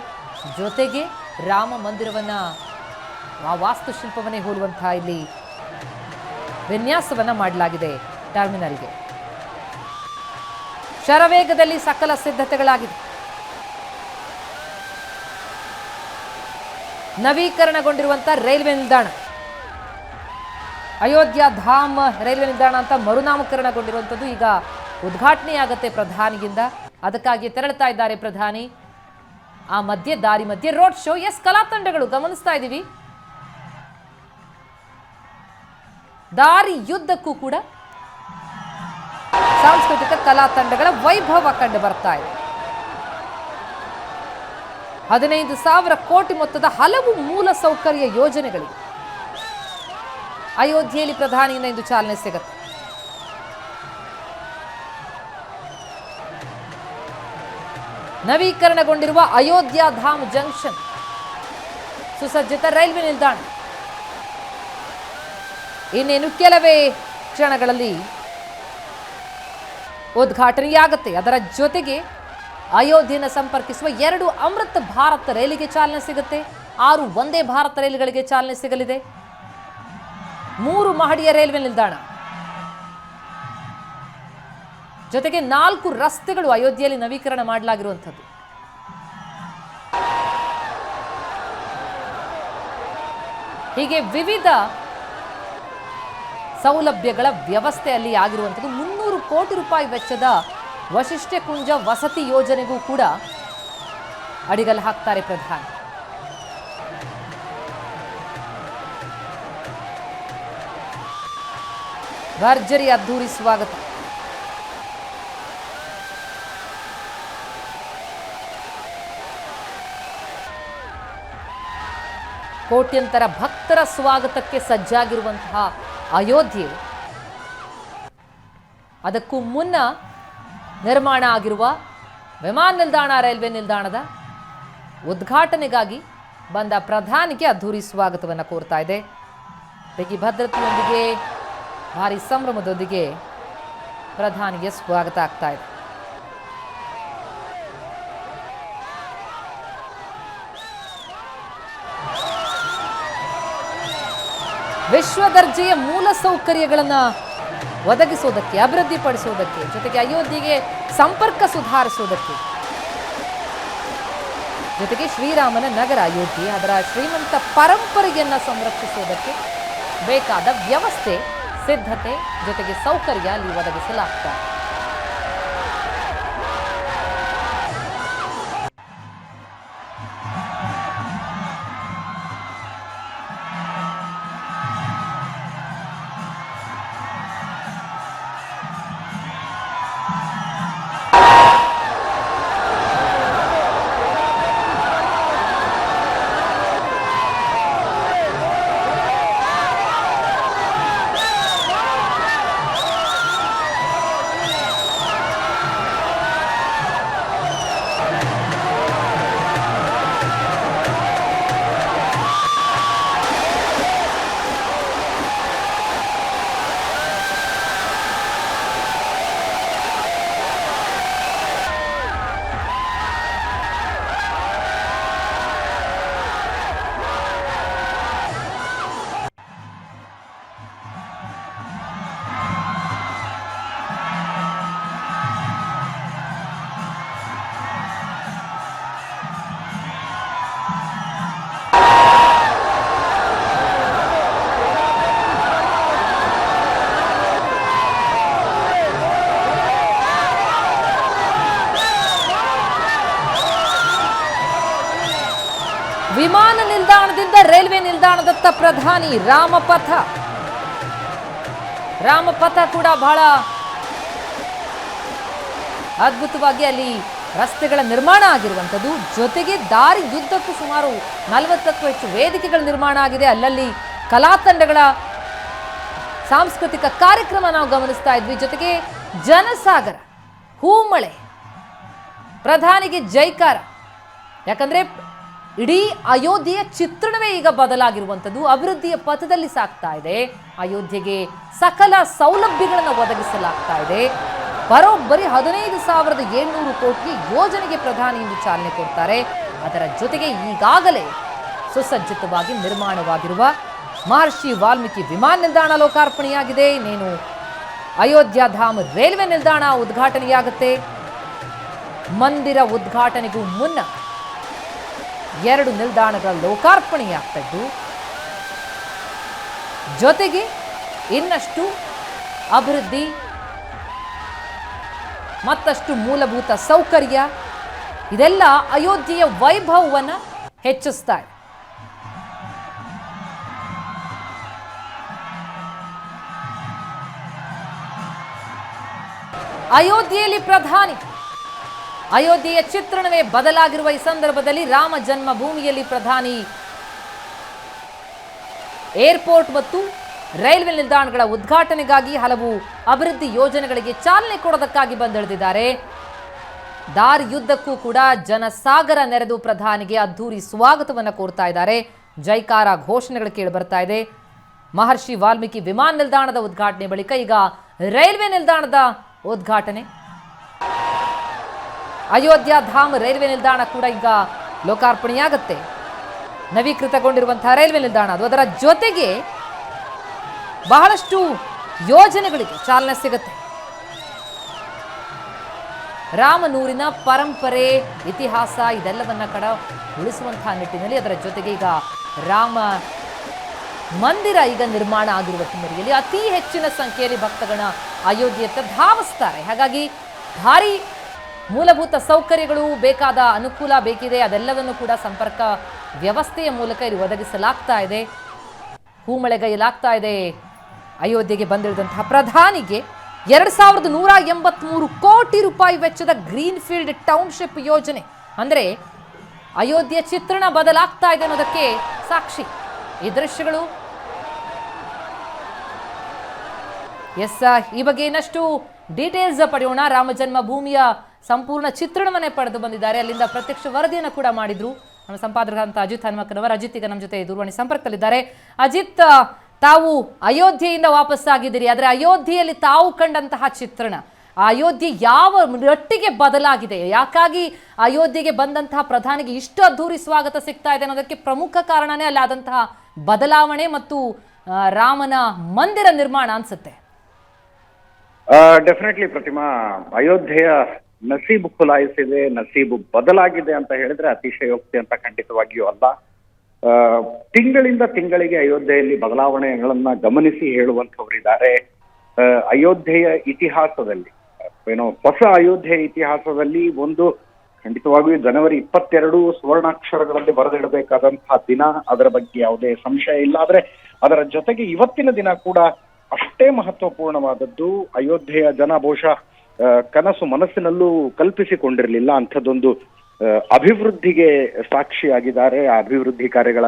ಜೊತೆಗೆ ರಾಮ ಮಂದಿರವನ್ನು, ಆ ವಾಸ್ತುಶಿಲ್ಪವನ್ನೇ ಹೋಲುವಂತಹ ಇಲ್ಲಿ ವಿನ್ಯಾಸವನ್ನು ಮಾಡಲಾಗಿದೆ. ಟರ್ಮಿನಲ್ಗೆ ಶರವೇಗದಲ್ಲಿ ಸಕಲ ಸಿದ್ಧತೆಗಳಾಗಿದೆ. ನವೀಕರಣಗೊಂಡಿರುವಂಥ ರೈಲ್ವೆ ನಿಲ್ದಾಣ, ಅಯೋಧ್ಯ ಧಾಮ್ ರೈಲ್ವೆ ನಿಲ್ದಾಣ ಅಂತ ಮರುನಾಮಕರಣಗೊಂಡಿರುವಂಥದ್ದು ಈಗ ಉದ್ಘಾಟನೆಯಾಗುತ್ತೆ ಪ್ರಧಾನಿಗಿಂದ. ಅದಕ್ಕಾಗಿ ತೆರಳುತ್ತಾ ಇದ್ದಾರೆ ಪ್ರಧಾನಿ. ಆ ಮಧ್ಯೆ ದಾರಿ ಮಧ್ಯೆ ರೋಡ್ ಶೋ. ಎಸ್, ಕಲಾ ತಂಡಗಳು ಗಮನಿಸ್ತಾ ಇದ್ದೀವಿ. ದಾರಿ ಯುದ್ಧಕ್ಕೂ ಕೂಡ ಸಾಂಸ್ಕೃತಿಕ ಕಲಾ ತಂಡಗಳ ವೈಭವ ಕಂಡು ಬರ್ತಾ ಇದೆ. 15,000 ಕೋಟಿ ಮೊತ್ತದ ಹಲವು ಮೂಲ ಸೌಕರ್ಯ ಯೋಜನೆಗಳಿಗೆ ಅಯೋಧ್ಯೆಯಲ್ಲಿ ಪ್ರಧಾನಿಯಿಂದ ಇಂದು ಚಾಲನೆ ಸಿಗುತ್ತೆ. ನವೀಕರಣಗೊಂಡಿರುವ ಅಯೋಧ್ಯ ಧಾಮ್ ಜಂಕ್ಷನ್, ಸುಸಜ್ಜಿತ ರೈಲ್ವೆ ನಿಲ್ದಾಣ ಇನ್ನೇನು ಕೆಲವೇ ಕ್ಷಣಗಳಲ್ಲಿ ಉದ್ಘಾಟನೆಯಾಗುತ್ತೆ. ಅದರ ಜೊತೆಗೆ ಅಯೋಧ್ಯೆಯನ್ನು ಸಂಪರ್ಕಿಸುವ 2 ಅಮೃತ್ ಭಾರತ್ ರೈಲಿಗೆ ಚಾಲನೆ ಸಿಗುತ್ತೆ. 6 ವಂದೇ ಭಾರತ್ ರೈಲುಗಳಿಗೆ ಚಾಲನೆ ಸಿಗಲಿದೆ. 3 ಮಹಡಿಯ ರೈಲ್ವೆ ನಿಲ್ದಾಣ ಜೊತೆಗೆ 4 ರಸ್ತೆಗಳು ಅಯೋಧ್ಯೆಯಲ್ಲಿ ನವೀಕರಣ ಮಾಡಲಾಗಿರುವಂಥದ್ದು. ಹೀಗೆ ವಿವಿಧ ಸೌಲಭ್ಯಗಳ ವ್ಯವಸ್ಥೆಯಲ್ಲಿ ಆಗಿರುವಂಥದ್ದು. 300 ಕೋಟಿ ರೂಪಾಯಿ ವೆಚ್ಚದ ವಶಿಷ್ಠ ಕುಂಜ ವಸತಿ ಯೋಜನೆಗೂ ಕೂಡ ಅಡಿಗಲ್ಲು ಹಾಕ್ತಾರೆ ಪ್ರಧಾನಿ. ಭರ್ಜರಿ ಅದ್ಧೂರಿ ಸ್ವಾಗತ. ಕೋಟ್ಯಂತರ ಭಕ್ತರ ಸ್ವಾಗತಕ್ಕೆ ಸಜ್ಜಾಗಿರುವಂತಹ ಅಯೋಧ್ಯೆ, ಅದಕ್ಕೂ ಮುನ್ನ ನಿರ್ಮಾಣ ಆಗಿರುವ ವಿಮಾನ ನಿಲ್ದಾಣ, ರೈಲ್ವೆ ನಿಲ್ದಾಣದ ಉದ್ಘಾಟನೆಗಾಗಿ ಬಂದ ಪ್ರಧಾನಿಗೆ ಅದ್ಧೂರಿ ಸ್ವಾಗತವನ್ನು ಕೋರ್ತಾ ಇದೆ. ಬಿಗಿ ಭದ್ರತೆಯೊಂದಿಗೆ, ಭಾರಿ ಸಂಭ್ರಮದೊಂದಿಗೆ ಪ್ರಧಾನಿಗೆ ಸ್ವಾಗತ ಆಗ್ತಾ ಇದೆ. ವಿಶ್ವ ದರ್ಜೆಯ ಮೂಲ ಸೌಕರ್ಯಗಳನ್ನು ಒದಗಿಸುವುದಕ್ಕೆ, ಅಭಿವೃದ್ಧಿಪಡಿಸುವುದಕ್ಕೆ, ಜೊತೆಗೆ ಅಯೋಧ್ಯೆಗೆ ಸಂಪರ್ಕ ಸುಧಾರಿಸುವುದಕ್ಕೆ, ಜೊತೆಗೆ ಶ್ರೀರಾಮನ ನಗರ ಅಯೋಧ್ಯೆ ಅದರ ಶ್ರೀಮಂತ ಪರಂಪರೆಯನ್ನು ಸಂರಕ್ಷಿಸುವುದಕ್ಕೆ ಬೇಕಾದ ವ್ಯವಸ್ಥೆ, ಸಿದ್ಧತೆ, ಜೊತೆಗೆ ಸೌಕರ್ಯ ಅಲ್ಲಿ ಒದಗಿಸಲಾಗ್ತದೆ. ವಿಮಾನ ನಿಲ್ದಾಣದಿಂದ ರೈಲ್ವೆ ನಿಲ್ದಾಣದತ್ತ ಪ್ರಧಾನಿ. ರಾಮಪಥ ಕೂಡ ಬಹಳ ಅದ್ಭುತವಾಗಿ ಅಲ್ಲಿ ರಸ್ತೆಗಳ ನಿರ್ಮಾಣ ಆಗಿರುವಂಥದ್ದು. ಜೊತೆಗೆ ದಾರಿ ಯುದ್ಧಕ್ಕೂ ಸುಮಾರು 40ಕ್ಕೂ ಹೆಚ್ಚು ವೇದಿಕೆಗಳ ನಿರ್ಮಾಣ ಆಗಿದೆ. ಅಲ್ಲಲ್ಲಿ ಕಲಾ ತಂಡಗಳ ಸಾಂಸ್ಕೃತಿಕ ಕಾರ್ಯಕ್ರಮ ನಾವು ಗಮನಿಸ್ತಾ ಇದ್ವಿ. ಜೊತೆಗೆ ಜನಸಾಗರ, ಹೂಮಳೆ, ಪ್ರಧಾನಿಗೆ ಜೈಕಾರ. ಯಾಕಂದ್ರೆ ಇಡೀ ಅಯೋಧ್ಯೆಯ ಚಿತ್ರಣವೇ ಈಗ ಬದಲಾಗಿರುವಂಥದ್ದು. ಅಭಿವೃದ್ಧಿಯ ಪಥದಲ್ಲಿ ಸಾಗ್ತಾ ಇದೆ. ಅಯೋಧ್ಯೆಗೆ ಸಕಲ ಸೌಲಭ್ಯಗಳನ್ನು ಒದಗಿಸಲಾಗ್ತಾ ಇದೆ. ಬರೋಬ್ಬರಿ 15,700 ಕೋಟಿ ಯೋಜನೆಗೆ ಪ್ರಧಾನಿ ಇಂದು ಚಾಲನೆ ಕೊಡ್ತಾರೆ. ಅದರ ಜೊತೆಗೆ ಈಗಾಗಲೇ ಸುಸಜ್ಜಿತವಾಗಿ ನಿರ್ಮಾಣವಾಗಿರುವ ಮಹರ್ಷಿ ವಾಲ್ಮೀಕಿ ವಿಮಾನ ನಿಲ್ದಾಣ ಲೋಕಾರ್ಪಣೆಯಾಗಿದೆ. ಇನ್ನೇನು ಅಯೋಧ್ಯ ಧಾಮ್ ರೈಲ್ವೆ ನಿಲ್ದಾಣ ಉದ್ಘಾಟನೆಯಾಗುತ್ತೆ. ಮಂದಿರ ಉದ್ಘಾಟನೆಗೂ ಮುನ್ನ 2 ನಿಲ್ದಾಣಗಳ ಲೋಕಾರ್ಪಣೆಯಾಗ್ತಾ ಇದ್ದು, ಜೊತೆಗೆ ಇನ್ನಷ್ಟು ಅಭಿವೃದ್ಧಿ, ಮತ್ತಷ್ಟು ಮೂಲಭೂತ ಸೌಕರ್ಯ ಇದೆಲ್ಲ ಅಯೋಧ್ಯೆಯ ವೈಭವವನ್ನು ಹೆಚ್ಚಿಸ್ತಾ ಇದೆ. ಅಯೋಧ್ಯೆಯಲ್ಲಿ ಪ್ರಧಾನಿ, ಅಯೋಧ್ಯೆಯ ಚಿತ್ರಣವೇ ಬದಲಾಗಿರುವ ಈ ಸಂದರ್ಭದಲ್ಲಿ ರಾಮ ಜನ್ಮಭೂಮಿಯಲ್ಲಿ ಪ್ರಧಾನಿ ಏರ್ಪೋರ್ಟ್ ಮತ್ತು ರೈಲ್ವೆ ನಿಲ್ದಾಣಗಳ ಉದ್ಘಾಟನೆಗಾಗಿ ಹಲವು ಅಭಿವೃದ್ಧಿ ಯೋಜನೆಗಳಿಗೆ ಚಾಲನೆ ಕೊಡೋದಕ್ಕಾಗಿ ಬಂದಿಳಿದಿದ್ದಾರೆ. ದಾರಿಯುದ್ದಕ್ಕೂ ಕೂಡ ಜನಸಾಗರ ನೆರೆದು ಪ್ರಧಾನಿಗೆ ಅದ್ಧೂರಿ ಸ್ವಾಗತವನ್ನು ಕೋರ್ತಾ ಇದ್ದಾರೆ. ಜೈಕಾರ ಘೋಷಣೆಗಳು ಕೇಳಿ ಬರ್ತಾ ಇದೆ. ಮಹರ್ಷಿ ವಾಲ್ಮೀಕಿ ವಿಮಾನ ನಿಲ್ದಾಣದ ಉದ್ಘಾಟನೆ ಬಳಿಕ ಈಗ ರೈಲ್ವೆ ನಿಲ್ದಾಣದ ಉದ್ಘಾಟನೆ. ಅಯೋಧ್ಯ ಧಾಮ್ ರೈಲ್ವೆ ನಿಲ್ದಾಣ ಕೂಡ ಈಗ ಲೋಕಾರ್ಪಣೆಯಾಗುತ್ತೆ. ನವೀಕೃತಗೊಂಡಿರುವಂತಹ ರೈಲ್ವೆ ನಿಲ್ದಾಣ ಅದು. ಅದರ ಜೊತೆಗೆ ಬಹಳಷ್ಟು ಯೋಜನೆಗಳಿಗೆ ಚಾಲನೆ ಸಿಗುತ್ತೆ. ರಾಮನೂರಿನ ಪರಂಪರೆ, ಇತಿಹಾಸ ಇದೆಲ್ಲವನ್ನ ಉಳಿಸುವಂತಹ ನಿಟ್ಟಿನಲ್ಲಿ ಅದರ ಜೊತೆಗೆ ಈಗ ರಾಮ ಮಂದಿರ ಈಗ ನಿರ್ಮಾಣ ಆಗಿರುವ ಹಿನ್ನೆಲೆಯಲ್ಲಿ ಅತಿ ಹೆಚ್ಚಿನ ಸಂಖ್ಯೆಯಲ್ಲಿ ಭಕ್ತಗಣ ಅಯೋಧ್ಯೆಯತ್ತ ಧಾವಿಸ್ತಾರೆ. ಹಾಗಾಗಿ ಭಾರಿ ಮೂಲಭೂತ ಸೌಕರ್ಯಗಳು, ಬೇಕಾದ ಅನುಕೂಲ ಬೇಕಿದೆ, ಅದೆಲ್ಲವನ್ನು ಕೂಡ ಸಂಪರ್ಕ ವ್ಯವಸ್ಥೆಯ ಮೂಲಕ ಇಲ್ಲಿ ಒದಗಿಸಲಾಗ್ತಾ ಇದೆ. ಹೂಮಳೆಗೈಲಾಗ್ತಾ ಇದೆ. ಅಯೋಧ್ಯೆಗೆ ಬಂದಿಳಿದಂತಹ ಪ್ರಧಾನಿಗೆ 2183 ಕೋಟಿ ರೂಪಾಯಿ ವೆಚ್ಚದ ಗ್ರೀನ್ ಫೀಲ್ಡ್ ಟೌನ್ಶಿಪ್ ಯೋಜನೆ, ಅಂದರೆ ಅಯೋಧ್ಯೆ ಚಿತ್ರಣ ಬದಲಾಗ್ತಾ ಇದೆ ಅನ್ನೋದಕ್ಕೆ ಸಾಕ್ಷಿ ಈ ದೃಶ್ಯಗಳು. ಈ ಬಗ್ಗೆ ಇನ್ನಷ್ಟು ಡೀಟೇಲ್ಸ್ ಪಡೆಯೋಣ. ರಾಮ ಜನ್ಮಭೂಮಿಯ ಸಂಪೂರ್ಣ ಚಿತ್ರಣವನ್ನೇ ಪಡೆದು ಬಂದಿದ್ದಾರೆ. ಅಲ್ಲಿಂದ ಪ್ರತ್ಯಕ್ಷ ವರದಿಯನ್ನು ಕೂಡ ಮಾಡಿದ್ರು ನಮ್ಮ ಸಂಪಾದಕರಾದಂಥ ಅಜಿತ್ ಹನುಮಕ್ಕನವರು. ಅಜಿತ್ ಈಗ ನಮ್ಮ ಜೊತೆ ದೂರವಾಣಿ ಸಂಪರ್ಕದಲ್ಲಿದ್ದಾರೆ. ಅಜಿತ್, ತಾವು ಅಯೋಧ್ಯೆಯಿಂದ ವಾಪಸ್ಸಾಗಿದ್ದೀರಿ, ಆದರೆ ಅಯೋಧ್ಯೆಯಲ್ಲಿ ತಾವು ಕಂಡಂತಹ ಚಿತ್ರಣ, ಆ ಅಯೋಧ್ಯೆ ಯಾವ ಮಟ್ಟಿಗೆ ಬದಲಾಗಿದೆ, ಯಾಕಾಗಿ ಅಯೋಧ್ಯೆಗೆ ಬಂದಂತಹ ಪ್ರಧಾನಿಗೆ ಇಷ್ಟು ಅದ್ಧೂರಿ ಸ್ವಾಗತ ಸಿಗ್ತಾ ಇದೆ ಅನ್ನೋದಕ್ಕೆ ಪ್ರಮುಖ ಕಾರಣನೇ ಅಲ್ಲಾದಂತಹ ಬದಲಾವಣೆ ಮತ್ತು ರಾಮನ ಮಂದಿರ ನಿರ್ಮಾಣ ಅನ್ಸುತ್ತೆ. ಡೆಫಿನೆಟ್ಲಿ ಪ್ರತಿಮಾ, ಅಯೋಧ್ಯೆಯ ನಸೀಬು ಖುಲಾಯಿಸಿದೆ, ನಸೀಬು ಬದಲಾಗಿದೆ ಅಂತ ಹೇಳಿದ್ರೆ ಅತಿಶಯೋಕ್ತಿ ಅಂತ ಖಂಡಿತವಾಗಿಯೂ ಅಲ್ಲ. ತಿಂಗಳಿಂದ ತಿಂಗಳಿಗೆ ಅಯೋಧ್ಯೆಯಲ್ಲಿ ಬದಲಾವಣೆಗಳನ್ನ ಗಮನಿಸಿ ಹೇಳುವಂಥವರಿದ್ದಾರೆ. ಅಯೋಧ್ಯೆಯ ಇತಿಹಾಸದಲ್ಲಿ ಹೊಸ ಅಯೋಧ್ಯೆಯ ಇತಿಹಾಸದಲ್ಲಿ ಒಂದು ಖಂಡಿತವಾಗಿಯೂ ಜನವರಿ 22 ಸುವರ್ಣಾಕ್ಷರಗಳಲ್ಲಿ ಬರೆದಿಡಬೇಕಾದಂತಹ ದಿನ, ಅದರ ಬಗ್ಗೆ ಯಾವುದೇ ಸಂಶಯ ಇಲ್ಲ. ಆದ್ರೆ ಅದರ ಜೊತೆಗೆ ಇವತ್ತಿನ ದಿನ ಕೂಡ ಅಷ್ಟೇ ಮಹತ್ವಪೂರ್ಣವಾದದ್ದು. ಅಯೋಧ್ಯೆಯ ಜನ ಬಹುಶಃ ಕನಸು ಮನಸ್ಸಿನಲ್ಲೂ ಕಲ್ಪಿಸಿಕೊಂಡಿರಲಿಲ್ಲ ಅಂಥದ್ದೊಂದು ಅಭಿವೃದ್ಧಿಗೆ ಸಾಕ್ಷಿಯಾಗಿದ್ದಾರೆ. ಆ ಅಭಿವೃದ್ಧಿ ಕಾರ್ಯಗಳ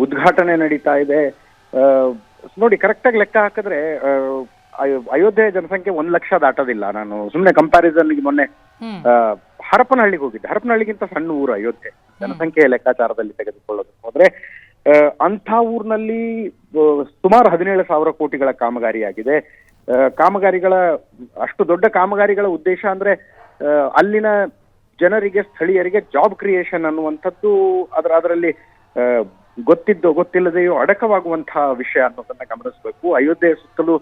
ಉದ್ಘಾಟನೆ ನಡೀತಾ ಇದೆ. ನೋಡಿ, ಕರೆಕ್ಟಾಗಿ ಲೆಕ್ಕ ಹಾಕಿದ್ರೆ ಅಯೋಧ್ಯೆಯ ಜನಸಂಖ್ಯೆ 1 ಲಕ್ಷ ದಾಟೋದಿಲ್ಲ. ನಾನು ಸುಮ್ಮನೆ ಕಂಪ್ಯಾರಿಸನ್ಗೆ ಮೊನ್ನೆ ಹರಪನಹಳ್ಳಿಗೆ ಹೋಗಿದ್ದೆ. ಹರಪನಹಳ್ಳಿಗಿಂತ ಸಣ್ಣ ಊರು ಅಯೋಧ್ಯೆ ಜನಸಂಖ್ಯೆಯ ಲೆಕ್ಕಾಚಾರದಲ್ಲಿ ತೆಗೆದುಕೊಳ್ಳೋದಕ್ಕೆ ಹೋದ್ರೆ. ಅಂಥ ಊರಿನಲ್ಲಿ ಸುಮಾರು 17,000 ಕೋಟಿಗಳ ಕಾಮಗಾರಿಯಾಗಿದೆ. ಕಾಮಗಾರಿಗಳ ಅಷ್ಟು ದೊಡ್ಡ ಕಾಮಗಾರಿಗಳ ಉದ್ದೇಶ ಅಂದ್ರೆ ಅಲ್ಲಿನ ಜನರಿಗೆ, ಸ್ಥಳೀಯರಿಗೆ ಜಾಬ್ ಕ್ರಿಯೇಷನ್ ಅನ್ನುವಂಥದ್ದು ಅದರಲ್ಲಿ ಗೊತ್ತಿದ್ದೋ ಗೊತ್ತಿಲ್ಲದೆಯೋ ಅಡಕವಾಗುವಂತಹ ವಿಷಯ ಅನ್ನೋದನ್ನ ಗಮನಿಸಬೇಕು. ಅಯೋಧ್ಯೆಯ ಸುತ್ತಲೂ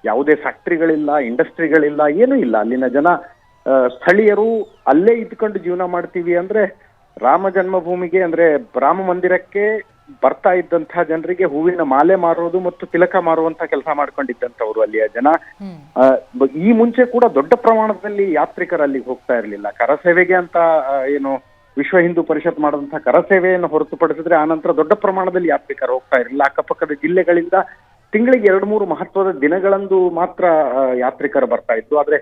ಯಾವುದೇ ಫ್ಯಾಕ್ಟ್ರಿಗಳಿಲ್ಲ, ಇಂಡಸ್ಟ್ರಿಗಳಿಲ್ಲ, ಏನೂ ಇಲ್ಲ. ಅಲ್ಲಿನ ಜನ ಸ್ಥಳೀಯರು ಅಲ್ಲೇ ಇದ್ಕೊಂಡು ಜೀವನ ಮಾಡ್ತೀವಿ ಅಂದ್ರೆ ರಾಮ ಜನ್ಮಭೂಮಿಗೆ ಅಂದ್ರೆ ರಾಮ ಮಂದಿರಕ್ಕೆ ಬರ್ತಾ ಇದ್ದಂತಹ ಜನರಿಗೆ ಹೂವಿನ ಮಾಲೆ ಮಾರೋದು ಮತ್ತು ತಿಲಕ ಮಾರುವಂತ ಕೆಲಸ ಮಾಡ್ಕೊಂಡಿದ್ದಂಥವ್ರು ಅಲ್ಲಿಯ ಜನ. ಈ ಮುಂಚೆ ಕೂಡ ದೊಡ್ಡ ಪ್ರಮಾಣದಲ್ಲಿ ಯಾತ್ರಿಕರು ಅಲ್ಲಿಗೆ ಹೋಗ್ತಾ ಇರಲಿಲ್ಲ. ಕರಸೇವೆಗೆ ಅಂತ ಏನು ವಿಶ್ವ ಹಿಂದೂ ಪರಿಷತ್ ಮಾಡಿದಂತಹ ಕರಸೇವೆಯನ್ನು ಹೊರತುಪಡಿಸಿದ್ರೆ ಆನಂತರ ದೊಡ್ಡ ಪ್ರಮಾಣದಲ್ಲಿ ಯಾತ್ರಿಕರು ಹೋಗ್ತಾ ಇರಲಿಲ್ಲ. ಅಕ್ಕಪಕ್ಕದ ಜಿಲ್ಲೆಗಳಿಂದ ತಿಂಗಳಿಗೆ 2-3 ಮಹತ್ವದ ದಿನಗಳಂದು ಮಾತ್ರ ಯಾತ್ರಿಕರು ಬರ್ತಾ ಇದ್ದು. ಆದ್ರೆ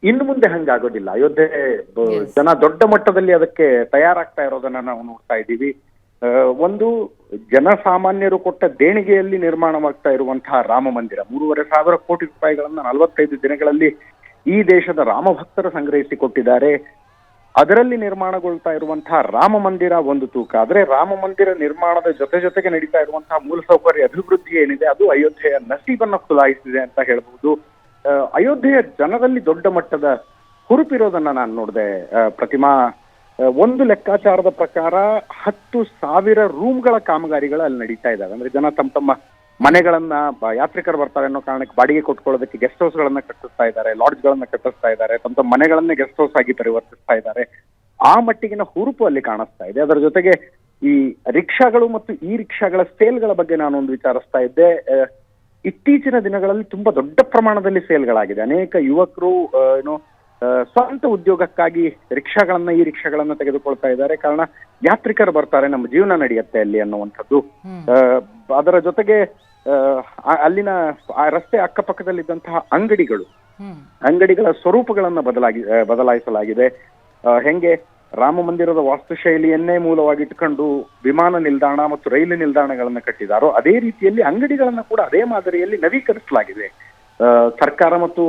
ಇನ್ನು ಮುಂದೆ ಹಂಗಾಗೋದಿಲ್ಲ. ಅಯೋಧ್ಯೆ ಜನ ದೊಡ್ಡ ಮಟ್ಟದಲ್ಲಿ ಅದಕ್ಕೆ ತಯಾರಾಗ್ತಾ ಇರೋದನ್ನ ನಾವು ನೋಡ್ತಾ ಇದ್ದೀವಿ. ಒಂದು ಜನಸಾಮಾನ್ಯರು ಕೊಟ್ಟ ದೇಣಿಗೆಯಲ್ಲಿ ನಿರ್ಮಾಣವಾಗ್ತಾ ಇರುವಂತಹ ರಾಮ ಮಂದಿರ 3,500 ಕೋಟಿ ರೂಪಾಯಿಗಳನ್ನ 45 ದಿನಗಳಲ್ಲಿ ಈ ದೇಶದ ರಾಮ ಭಕ್ತರು ಸಂಗ್ರಹಿಸಿಕೊಟ್ಟಿದ್ದಾರೆ. ಅದರಲ್ಲಿ ನಿರ್ಮಾಣಗೊಳ್ತಾ ಇರುವಂತಹ ರಾಮ ಮಂದಿರ ಒಂದು ತೂಕ. ಆದ್ರೆ ರಾಮ ಮಂದಿರ ನಿರ್ಮಾಣದ ಜೊತೆಗೆ ನಡೀತಾ ಇರುವಂತಹ ಮೂಲಸೌಕರ್ಯ ಅಭಿವೃದ್ಧಿ ಏನಿದೆ ಅದು ಅಯೋಧ್ಯೆಯ ನಸೀಬನ್ನ ಖುಲಾಯಿಸಿದೆ ಅಂತ ಹೇಳ್ಬಹುದು. ಅಯೋಧ್ಯೆಯ ಜನರಲ್ಲಿ ದೊಡ್ಡ ಮಟ್ಟದ ಹುರುಪಿರೋದನ್ನ ನಾನು ನೋಡಿದೆ ಪ್ರತಿಮಾ. ಒಂದು ಲೆಕ್ಕಾಚಾರದ ಪ್ರಕಾರ 10,000 ರೂಮ್ಗಳ ಕಾಮಗಾರಿಗಳು ಅಲ್ಲಿ ನಡೀತಾ ಇದ್ದಾವೆ. ಅಂದ್ರೆ ಜನ ತಮ್ಮ ಮನೆಗಳನ್ನ, ಯಾತ್ರಿಕರು ಬರ್ತಾರೆ ಅನ್ನೋ ಕಾರಣಕ್ಕೆ ಬಾಡಿಗೆ ಕೊಟ್ಕೊಳ್ಳೋದಕ್ಕೆ ಗೆಸ್ಟ್ ಹೌಸ್ ಗಳನ್ನ ಕಟ್ಟಿಸ್ತಾ ಇದ್ದಾರೆ, ಲಾಡ್ಜ್ ಗಳನ್ನ ಕಟ್ಟಿಸ್ತಾ ಇದ್ದಾರೆ, ತಮ್ಮ ಮನೆಗಳನ್ನೇ ಗೆಸ್ಟ್ ಹೌಸ್ ಆಗಿ ಪರಿವರ್ತಿಸ್ತಾ ಇದ್ದಾರೆ. ಆ ಮಟ್ಟಿಗಿನ ಹುರುಪು ಅಲ್ಲಿ ಕಾಣಿಸ್ತಾ ಇದೆ. ಅದರ ಜೊತೆಗೆ ಈ ರಿಕ್ಷಾಗಳು ಮತ್ತು ಈ ರಿಕ್ಷಾಗಳ ಸೇಲ್ಗಳ ಬಗ್ಗೆ ನಾನೊಂದು ವಿಚಾರಿಸ್ತಾ ಇದ್ದೆ. ಇತ್ತೀಚಿನ ದಿನಗಳಲ್ಲಿ ತುಂಬಾ ದೊಡ್ಡ ಪ್ರಮಾಣದಲ್ಲಿ ಸೇಲ್ಗಳಾಗಿದೆ. ಅನೇಕ ಯುವಕರು ಸ್ವಂತ ಉದ್ಯೋಗಕ್ಕಾಗಿ ಈ ರಿಕ್ಷಾಗಳನ್ನ ತೆಗೆದುಕೊಳ್ತಾ ಇದ್ದಾರೆ. ಕಾರಣ ಯಾತ್ರಿಕರು ಬರ್ತಾರೆ, ನಮ್ಮ ಜೀವನ ನಡೆಯುತ್ತೆ ಅಲ್ಲಿ ಅನ್ನುವಂಥದ್ದು. ಅದರ ಜೊತೆಗೆ ಅಲ್ಲಿನ ರಸ್ತೆ ಅಕ್ಕಪಕ್ಕದಲ್ಲಿದ್ದಂತಹ ಅಂಗಡಿಗಳ ಸ್ವರೂಪಗಳನ್ನ ಬದಲಾಯಿಸಲಾಗಿದೆ. ಹೆಂಗೆ ರಾಮ ಮಂದಿರದ ವಾಸ್ತುಶೈಲಿಯನ್ನೇ ಮೂಲವಾಗಿಟ್ಕೊಂಡು ವಿಮಾನ ನಿಲ್ದಾಣ ಮತ್ತು ರೈಲು ನಿಲ್ದಾಣಗಳನ್ನ ಕಟ್ಟಿದಾರೋ ಅದೇ ರೀತಿಯಲ್ಲಿ ಅಂಗಡಿಗಳನ್ನ ಕೂಡ ಅದೇ ಮಾದರಿಯಲ್ಲಿ ನವೀಕರಿಸಲಾಗಿದೆ. ಸರ್ಕಾರ ಮತ್ತು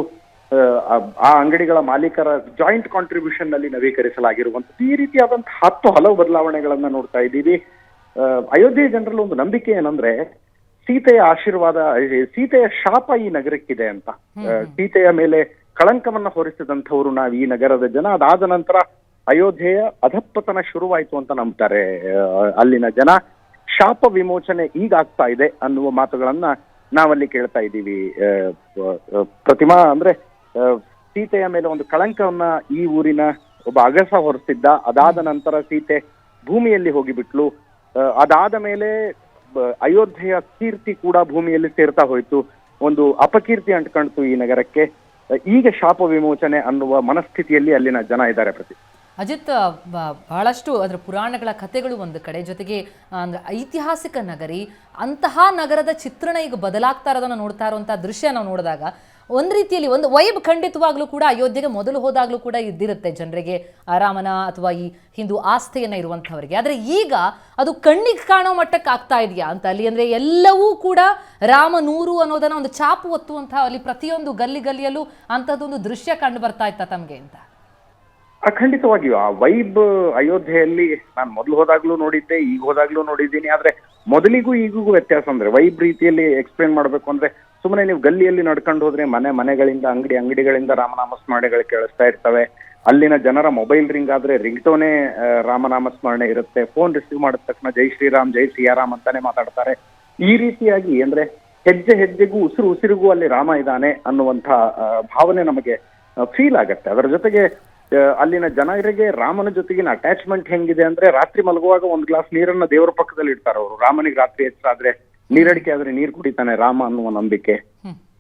ಆ ಅಂಗಡಿಗಳ ಮಾಲೀಕರ ಜಾಯಿಂಟ್ ಕಾಂಟ್ರಿಬ್ಯೂಷನ್ ನಲ್ಲಿ ನವೀಕರಿಸಲಾಗಿರುವಂಥದ್ದು. ಈ ರೀತಿಯಾದಂತಹ ಹಲವು ಬದಲಾವಣೆಗಳನ್ನ ನೋಡ್ತಾ ಇದ್ದೀವಿ. ಅಯೋಧ್ಯೆ ಜನರಲ್ಲಿ ಒಂದು ನಂಬಿಕೆ ಏನಂದ್ರೆ ಸೀತೆಯ ಆಶೀರ್ವಾದ, ಸೀತೆಯ ಶಾಪ ಈ ನಗರಕ್ಕಿದೆ ಅಂತ. ಸೀತೆಯ ಮೇಲೆ ಕಳಂಕವನ್ನ ಹೊರಿಸಿದಂಥವ್ರು ನಾವು ಈ ನಗರದ ಜನ. ಅದಾದ ನಂತರ ಅಯೋಧ್ಯೆಯ ಅಧಪ್ಪತನ ಶುರುವಾಯಿತು ಅಂತ ನಂಬ್ತಾರೆ ಅಲ್ಲಿನ ಜನ. ಶಾಪ ವಿಮೋಚನೆ ಈಗಾಗ್ತಾ ಇದೆ ಅನ್ನುವ ಮಾತುಗಳನ್ನ ನಾವಲ್ಲಿ ಕೇಳ್ತಾ ಇದ್ದೀವಿ. ಪ್ರತಿಮಾ ಅಂದ್ರೆ ಸೀತೆಯ ಮೇಲೆ ಒಂದು ಕಳಂಕವನ್ನ ಈ ಊರಿನ ಒಬ್ಬ ಅಗಸ ಹೊರಿಸಿದ್ದ. ಅದಾದ ನಂತರ ಸೀತೆ ಭೂಮಿಯಲ್ಲಿ ಹೋಗಿಬಿಟ್ಲು. ಅದಾದ ಮೇಲೆ ಅಯೋಧ್ಯೆಯ ಕೀರ್ತಿ ಕೂಡ ಭೂಮಿಯಲ್ಲಿ ಸೇರ್ತಾ ಹೋಯ್ತು. ಒಂದು ಅಪಕೀರ್ತಿ ಅಂಟ್ಕಣ್ತು ಈ ನಗರಕ್ಕೆ. ಈಗ ಶಾಪ ವಿಮೋಚನೆ ಅನ್ನುವ ಮನಸ್ಥಿತಿಯಲ್ಲಿ ಅಲ್ಲಿನ ಜನ ಇದ್ದಾರೆ. ಅಜಿತ್, ಬಹಳಷ್ಟು ಅದರ ಪುರಾಣಗಳ ಕಥೆಗಳು ಒಂದು ಕಡೆ, ಜೊತೆಗೆ ಅಂದ್ರೆ ಐತಿಹಾಸಿಕ ನಗರಿ, ಅಂತಹ ನಗರದ ಚಿತ್ರಣ ಈಗ ಬದಲಾಗ್ತಾ ಇರೋದನ್ನ ನೋಡ್ತಾ ಇರುವಂಥ ದೃಶ್ಯ ನಾವು ನೋಡಿದಾಗ ಒಂದು ರೀತಿಯಲ್ಲಿ ಒಂದು ವೈಬ್ ಖಂಡಿತವಾಗ್ಲೂ ಕೂಡ ಅಯೋಧ್ಯೆಗೆ ಮೊದಲು ಹೋದಾಗ್ಲೂ ಕೂಡ ಇದ್ದಿರುತ್ತೆ ಜನರಿಗೆ, ರಾಮನ ಅಥವಾ ಈ ಹಿಂದೂ ಆಸ್ಥೆಯನ್ನ ಇರುವಂಥವರಿಗೆ. ಆದರೆ ಈಗ ಅದು ಕಣ್ಣಿಗೆ ಕಾಣೋ ಮಟ್ಟಕ್ಕೆ ಆಗ್ತಾ ಇದೆಯಾ ಅಂತ ಅಲ್ಲಿ, ಅಂದ್ರೆ ಎಲ್ಲವೂ ಕೂಡ ರಾಮನೂರು ಅನ್ನೋದನ್ನ ಒಂದು ಚಾಪು ಒತ್ತುವಂತಹ ಅಲ್ಲಿ ಪ್ರತಿಯೊಂದು ಗಲ್ಲಿಯಲ್ಲೂ ಅಂಥದ್ದೊಂದು ದೃಶ್ಯ ಕಂಡು ಬರ್ತಾ ಇತ್ತ ತಮಗೆ ಅಂತ? ಖಂಡಿತವಾಗಿಯೂ ಆ ವೈಬ್ ಅಯೋಧ್ಯೆಯಲ್ಲಿ ನಾನು ಮೊದಲು ಹೋದಾಗ್ಲೂ ನೋಡಿದ್ದೆ, ಈಗ ಹೋದಾಗ್ಲೂ ನೋಡಿದ್ದೀನಿ. ಆದ್ರೆ ಮೊದಲಿಗೂ ಈಗಿಗೂ ವ್ಯತ್ಯಾಸ ಅಂದ್ರೆ ವೈಬ್ ರೀತಿಯಲ್ಲಿ ಎಕ್ಸ್ಪ್ಲೇನ್ ಮಾಡ್ಬೇಕು ಅಂದ್ರೆ ಸುಮ್ಮನೆ ನೀವು ಗಲ್ಲಿಯಲ್ಲಿ ನಡ್ಕೊಂಡು ಹೋದ್ರೆ ಮನೆಗಳಿಂದ ಅಂಗಡಿಗಳಿಂದ ರಾಮನಾಮ ಸ್ಮರಣೆಗಳು ಕೇಳಿಸ್ತಾ ಇರ್ತವೆ. ಅಲ್ಲಿನ ಜನರ ಮೊಬೈಲ್ ರಿಂಗ್ ಆದ್ರೆ ರಿಂಗ್ಟೋನೇ ರಾಮನಾಮ ಸ್ಮರಣೆ ಇರುತ್ತೆ. ಫೋನ್ ರಿಸೀವ್ ಮಾಡಿದ ತಕ್ಷಣ ಜೈ ಶ್ರೀರಾಮ್ ಜೈ ಸಿಯಾರಾಮ್ ಅಂತಾನೆ ಮಾತಾಡ್ತಾರೆ. ಈ ರೀತಿಯಾಗಿ ಅಂದ್ರೆ ಹೆಜ್ಜೆಗೂ ಉಸಿರಿಗೂ ಅಲ್ಲಿ ರಾಮ ಇದ್ದಾನೆ ಅನ್ನುವಂಥ ಭಾವನೆ ನಮಗೆ ಫೀಲ್ ಆಗತ್ತೆ. ಅದರ ಜೊತೆಗೆ ಅಲ್ಲಿನ ಜನರಿಗೆ ರಾಮನ ಜೊತೆಗಿನ ಅಟ್ಯಾಚ್ಮೆಂಟ್ ಹೆಂಗಿದೆ ಅಂದ್ರೆ ರಾತ್ರಿ ಮಲಗುವಾಗ ಒಂದ್ ಗ್ಲಾಸ್ ನೀರನ್ನ ದೇವರ ಪಕ್ಕದಲ್ಲಿ ಇಡ್ತಾರೆ ಅವರು. ರಾಮನಿಗೆ ರಾತ್ರಿ ಹೆಚ್ಚಾದ್ರೆ ನೀರಡಿಕೆ ಆದ್ರೆ ನೀರ್ ಕುಡಿತಾನೆ ರಾಮ ಅನ್ನುವ ನಂಬಿಕೆ.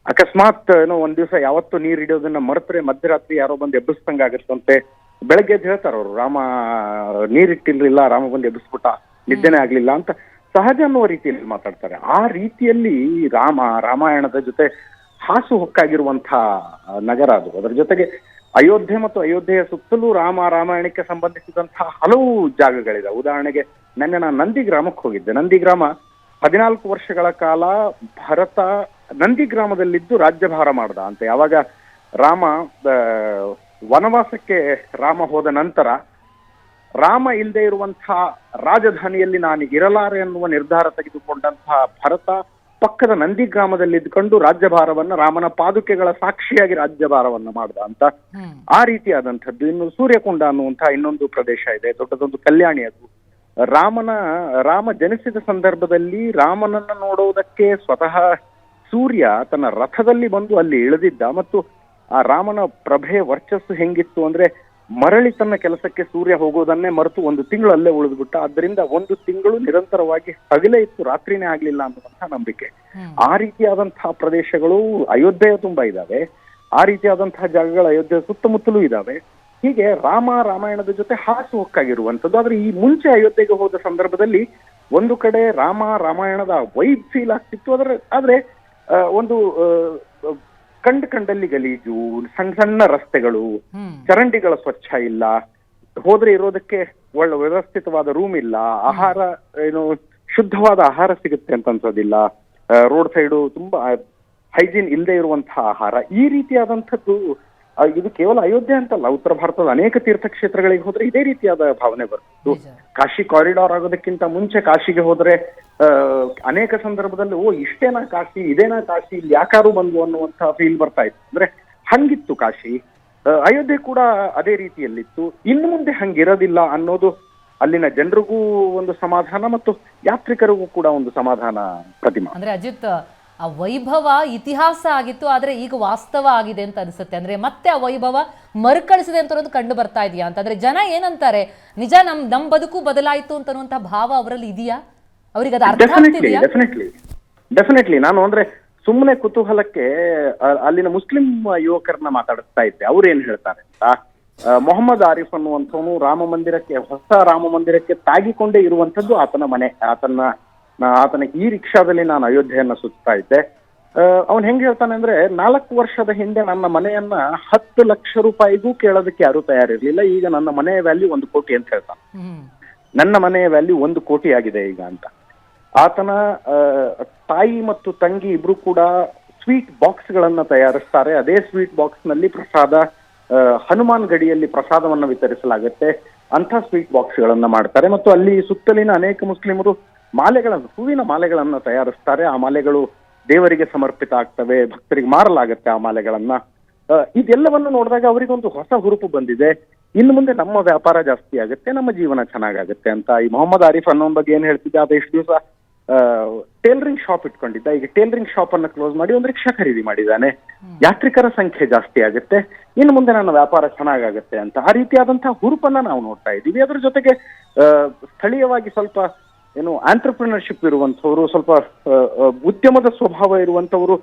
ಅಕಸ್ಮಾತ್ ಒಂದ್ ದಿವಸ ಯಾವತ್ತು ನೀರ್ ಹಿಡಿಯೋದನ್ನ ಮರೆತ್ರೆ ಮಧ್ಯರಾತ್ರಿ ಯಾರೋ ಬಂದು ಎಬ್ಬಿಸ್ದಂಗ ಆಗತ್ತಂತೆ. ಬೆಳಗ್ಗೆ ಎದ್ದು ಹೇಳ್ತಾರ ಅವರು, ರಾಮ ನೀರಿಟ್ಟಿರ್ಲಿಲ್ಲ, ರಾಮ ಬಂದು ಎಬ್ಬಿಸ್ಬಿಟ್ಟ, ನಿದ್ದೆನೆ ಆಗ್ಲಿಲ್ಲ ಅಂತ ಸಹಜ ಅನ್ನುವ ರೀತಿಯಲ್ಲಿ ಮಾತಾಡ್ತಾರೆ. ಆ ರೀತಿಯಲ್ಲಿ ರಾಮಾಯಣದ ಜೊತೆ ಹಾಸು ಹೊಕ್ಕಾಗಿರುವಂತಹ ನಗರ ಅದು. ಅದರ ಜೊತೆಗೆ ಅಯೋಧ್ಯೆ ಮತ್ತು ಅಯೋಧ್ಯೆಯ ಸುತ್ತಲೂ ರಾಮಾಯಣಕ್ಕೆ ಸಂಬಂಧಿಸಿದಂತಹ ಹಲವು ಜಾಗಗಳಿದೆ. ಉದಾಹರಣೆಗೆ ನಾನು ನಂದಿಗ್ರಾಮಕ್ಕೆ ಹೋಗಿದ್ದೆ. ನಂದಿಗ್ರಾಮ 14 ವರ್ಷಗಳ ಕಾಲ ಭರತ ನಂದಿಗ್ರಾಮದಲ್ಲಿದ್ದು ರಾಜ್ಯಭಾರ ಮಾಡ್ದ ಅಂತ. ಯಾವಾಗ ವನವಾಸಕ್ಕೆ ಹೋದ ನಂತರ ರಾಮ ಇಲ್ಲದೆ ಇರುವಂತಹ ರಾಜಧಾನಿಯಲ್ಲಿ ನಾನು ಇರಲಾರೆ ಅನ್ನುವ ನಿರ್ಧಾರ ತೆಗೆದುಕೊಂಡಂತಹ ಭರತ ಪಕ್ಕದ ನಂದಿಗ್ರಾಮದಲ್ಲಿ ಇದ್ಕೊಂಡು ರಾಜ್ಯಭಾರವನ್ನ ರಾಮನ ಪಾದುಕೆಗಳ ಸಾಕ್ಷಿಯಾಗಿ ರಾಜ್ಯಭಾರವನ್ನ ಮಾಡ್ದ ಅಂತ. ಆ ರೀತಿಯಾದಂಥದ್ದು. ಇನ್ನು ಸೂರ್ಯಕುಂಡ ಅನ್ನುವಂತಹ ಇನ್ನೊಂದು ಪ್ರದೇಶ ಇದೆ, ದೊಡ್ಡದೊಂದು ಕಲ್ಯಾಣಿ. ಅದು ರಾಮ ಜನಿಸಿದ ಸಂದರ್ಭದಲ್ಲಿ ರಾಮನನ್ನ ನೋಡುವುದಕ್ಕೆ ಸ್ವತಃ ಸೂರ್ಯ ತನ್ನ ರಥದಲ್ಲಿ ಬಂದು ಅಲ್ಲಿ ಇಳಿದಿದ್ದ. ಮತ್ತು ಆ ರಾಮನ ಪ್ರಭೆ ವರ್ಚಸ್ಸು ಹೆಂಗಿತ್ತು ಅಂದ್ರೆ ಮರಳಿ ತನ್ನ ಕೆಲಸಕ್ಕೆ ಸೂರ್ಯ ಹೋಗೋದನ್ನೇ ಮರೆತು 1 ತಿಂಗಳು ಅಲ್ಲೇ ಉಳಿದ್ಬಿಟ್ಟ. ಅದರಿಂದ 1 ತಿಂಗಳು ನಿರಂತರವಾಗಿ ಹಗಲೇ ಇತ್ತು, ರಾತ್ರಿನೇ ಆಗ್ಲಿಲ್ಲ ಅನ್ನುವಂತಹ ನಂಬಿಕೆ. ಆ ರೀತಿಯಾದಂತಹ ಪ್ರದೇಶಗಳು ಅಯೋಧ್ಯೆಯ ತುಂಬಾ ಇದಾವೆ. ಆ ರೀತಿಯಾದಂತಹ ಜಾಗಗಳು ಅಯೋಧ್ಯೆಯ ಸುತ್ತಮುತ್ತಲೂ ಇದಾವೆ. ಹೀಗೆ ರಾಮಾಯಣದ ಜೊತೆ ಹಾಸು ಹೊಕ್ಕಾಗಿರುವಂಥದ್ದು. ಆದ್ರೆ ಈ ಮುಂಚೆ ಅಯೋಧ್ಯೆಗೆ ಹೋದ ಸಂದರ್ಭದಲ್ಲಿ ಒಂದು ಕಡೆ ರಾಮಾಯಣದ ವೈಬ್ ಫೀಲ್ ಆಗ್ತಿತ್ತು. ಆದ್ರೆ ಒಂದು ಕಂಡಲ್ಲಿ ಗಲೀಜು, ಸಣ್ಣ ರಸ್ತೆಗಳು, ಚರಂಡಿಗಳ ಸ್ವಚ್ಛ ಇಲ್ಲ, ಹೋದ್ರೆ ಇರೋದಕ್ಕೆ ಒಳ್ಳೆ ವ್ಯವಸ್ಥಿತವಾದ ರೂಮ್ ಇಲ್ಲ, ಆಹಾರ ಶುದ್ಧವಾದ ಆಹಾರ ಸಿಗುತ್ತೆ ಅಂತ ಅನ್ಸೋದಿಲ್ಲ, ರೋಡ್ ಸೈಡು ತುಂಬಾ ಹೈಜೀನ್ ಇಲ್ಲದೆ ಇರುವಂತಹ ಆಹಾರ. ಈ ರೀತಿಯಾದಂಥದ್ದು ಇದು ಕೇವಲ ಅಯೋಧ್ಯೆ ಅಂತಲ್ಲ, ಉತ್ತರ ಭಾರತದ ಅನೇಕ ತೀರ್ಥಕ್ಷೇತ್ರಗಳಿಗೆ ಹೋದ್ರೆ ಇದೇ ರೀತಿಯಾದ ಭಾವನೆ ಬರ್ತಿತ್ತು. ಕಾಶಿ ಕಾರಿಡಾರ್ ಆಗೋದಕ್ಕಿಂತ ಮುಂಚೆ ಕಾಶಿಗೆ ಹೋದ್ರೆ ಅನೇಕ ಸಂದರ್ಭದಲ್ಲಿ ಇಷ್ಟೇನಾ ಕಾಶಿ, ಇದೇನಾ ಕಾಶಿ, ಇಲ್ಲಿ ಯಾಕಾರು ಬಂದು ಅನ್ನುವಂತ ಫೀಲ್ ಬರ್ತಾ ಇತ್ತು. ಅಂದ್ರೆ ಹಂಗಿತ್ತು ಕಾಶಿ. ಅಯೋಧ್ಯೆ ಕೂಡ ಅದೇ ರೀತಿಯಲ್ಲಿತ್ತು. ಇನ್ನು ಮುಂದೆ ಹಂಗಿರೋದಿಲ್ಲ ಅನ್ನೋದು ಅಲ್ಲಿನ ಜನರಿಗೂ ಒಂದು ಸಮಾಧಾನ ಮತ್ತು ಯಾತ್ರಿಕರಿಗೂ ಕೂಡ ಒಂದು ಸಮಾಧಾನ. ಪ್ರತಿಮಾ, ಅಂದ್ರೆ ಅಜಿತ್, ಆ ವೈಭವ ಇತಿಹಾಸ ಆಗಿತ್ತು, ಆದ್ರೆ ಈಗ ವಾಸ್ತವ ಆಗಿದೆ ಅಂತ ಅನ್ಸುತ್ತೆ. ಅಂದ್ರೆ ಮತ್ತೆ ಆ ವೈಭವ ಮರುಕಳಿಸಿದೆ ಅಂತ ಅನ್ನೋದು ಕಂಡು ಬರ್ತಾ ಇದೆಯಾ ಅಂತಂದ್ರೆ ಜನ ಏನಂತಾರೆ, ನಿಜ ನಮ್ ಬದುಕು ಬದಲಾಯಿತು ಅಂತ ಭಾವ ಅವರಲ್ಲಿ ಇದೆಯಾ? ಅವ್ರಿಗೆ ಅದು ಅರ್ಥ ಆಗ್ತಿದೆಯಾ? ಡೆಫಿನೆಟ್ಲಿ. ನಾನು ಅಂದ್ರೆ ಸುಮ್ಮನೆ ಕುತೂಹಲಕ್ಕೆ ಅಲ್ಲಿನ ಮುಸ್ಲಿಂ ಯುವಕರನ್ನ ಮಾತಾಡಿಸ್ತಾ ಇದ್ದೆ. ಅವ್ರು ಏನ್ ಹೇಳ್ತಾರೆ ಅಂತ, ಮೊಹಮ್ಮದ್ ಆರಿಫ್ ಅನ್ನುವಂಥವನು ಹೊಸ ರಾಮ ಮಂದಿರಕ್ಕೆ ತಾಗಿಕೊಂಡೇ ಇರುವಂತದ್ದು ಆತನ ಮನೆ. ಆತನ ಈ ರಿಕ್ಷಾದಲ್ಲಿ ನಾನು ಅಯೋಧ್ಯೆಯನ್ನ ಸುತ್ತಾ ಇದ್ದೆ. ಅವನ್ ಹೆಂಗ್ ಹೇಳ್ತಾನೆ ಅಂದ್ರೆ, 4 ವರ್ಷದ ಹಿಂದೆ ನನ್ನ ಮನೆಯನ್ನ 10 ಲಕ್ಷ ರೂಪಾಯಿಗೂ ಕೇಳೋದಕ್ಕೆ ಯಾರು ತಯಾರಿರ್ಲಿಲ್ಲ, ಈಗ ನನ್ನ ಮನೆಯ ವ್ಯಾಲ್ಯೂ 1 ಕೋಟಿ ಅಂತ ಹೇಳ್ತಾನೆ. ನನ್ನ ಮನೆಯ ವ್ಯಾಲ್ಯೂ 1 ಕೋಟಿ ಆಗಿದೆ ಈಗ ಅಂತ. ಆತನ ತಾಯಿ ಮತ್ತು ತಂಗಿ ಇಬ್ರು ಕೂಡ ಸ್ವೀಟ್ ಬಾಕ್ಸ್ ಗಳನ್ನ ತಯಾರಿಸ್ತಾರೆ. ಅದೇ ಸ್ವೀಟ್ ಬಾಕ್ಸ್ ನಲ್ಲಿ ಪ್ರಸಾದ, ಹನುಮಾನ್ ಗಡಿಯಲ್ಲಿ ಪ್ರಸಾದವನ್ನ ವಿತರಿಸಲಾಗುತ್ತೆ, ಅಂತ ಸ್ವೀಟ್ ಬಾಕ್ಸ್ ಗಳನ್ನ ಮಾಡ್ತಾರೆ. ಮತ್ತು ಅಲ್ಲಿ ಸುತ್ತಲಿನ ಅನೇಕ ಮುಸ್ಲಿಮರು ಹೂವಿನ ಮಾಲೆಗಳನ್ನ ತಯಾರಿಸ್ತಾರೆ. ಆ ಮಾಲೆಗಳು ದೇವರಿಗೆ ಸಮರ್ಪಿತ ಆಗ್ತವೆ, ಭಕ್ತರಿಗೆ ಮಾರಲಾಗತ್ತೆ ಆ ಮಾಲೆಗಳನ್ನ. ಇದೆಲ್ಲವನ್ನು ನೋಡಿದಾಗ ಅವರಿಗೊಂದು ಹೊಸ ಹುರುಪು ಬಂದಿದೆ. ಇನ್ನು ಮುಂದೆ ನಮ್ಮ ವ್ಯಾಪಾರ ಜಾಸ್ತಿ ಆಗುತ್ತೆ, ನಮ್ಮ ಜೀವನ ಚೆನ್ನಾಗಾಗುತ್ತೆ ಅಂತ. ಈ ಮೊಹಮ್ಮದ್ ಆರಿಫ್ ಅನ್ನೋ ಬಗ್ಗೆ ಏನ್ ಹೇಳ್ತಿದ್ದೆ, ಅದು ಎಷ್ಟು ದಿವಸ ಟೇಲರಿಂಗ್ ಶಾಪ್ ಇಟ್ಕೊಂಡಿದ್ದ, ಈಗ ಟೇಲರಿಂಗ್ ಶಾಪ್ ಅನ್ನ ಕ್ಲೋಸ್ ಮಾಡಿ 1 ರಿಕ್ಷಾ ಖರೀದಿ ಮಾಡಿದ್ದಾನೆ. ಯಾತ್ರಿಕರ ಸಂಖ್ಯೆ ಜಾಸ್ತಿ ಆಗುತ್ತೆ, ಇನ್ನು ಮುಂದೆ ನನ್ನ ವ್ಯಾಪಾರ ಚೆನ್ನಾಗಾಗುತ್ತೆ ಅಂತ. ಆ ರೀತಿಯಾದಂತಹ ಹುರುಪನ್ನ ನಾವು ನೋಡ್ತಾ ಇದ್ದೀವಿ. ಅದ್ರ ಜೊತೆಗೆ ಸ್ಥಳೀಯವಾಗಿ ಸ್ವಲ್ಪ ಆಂಟ್ರಪ್ರಿನರ್ಶಿಪ್ ಇರುವಂತವ್ರು, ಸ್ವಲ್ಪ ಉದ್ಯಮದ ಸ್ವಭಾವ ಇರುವಂತವ್ರು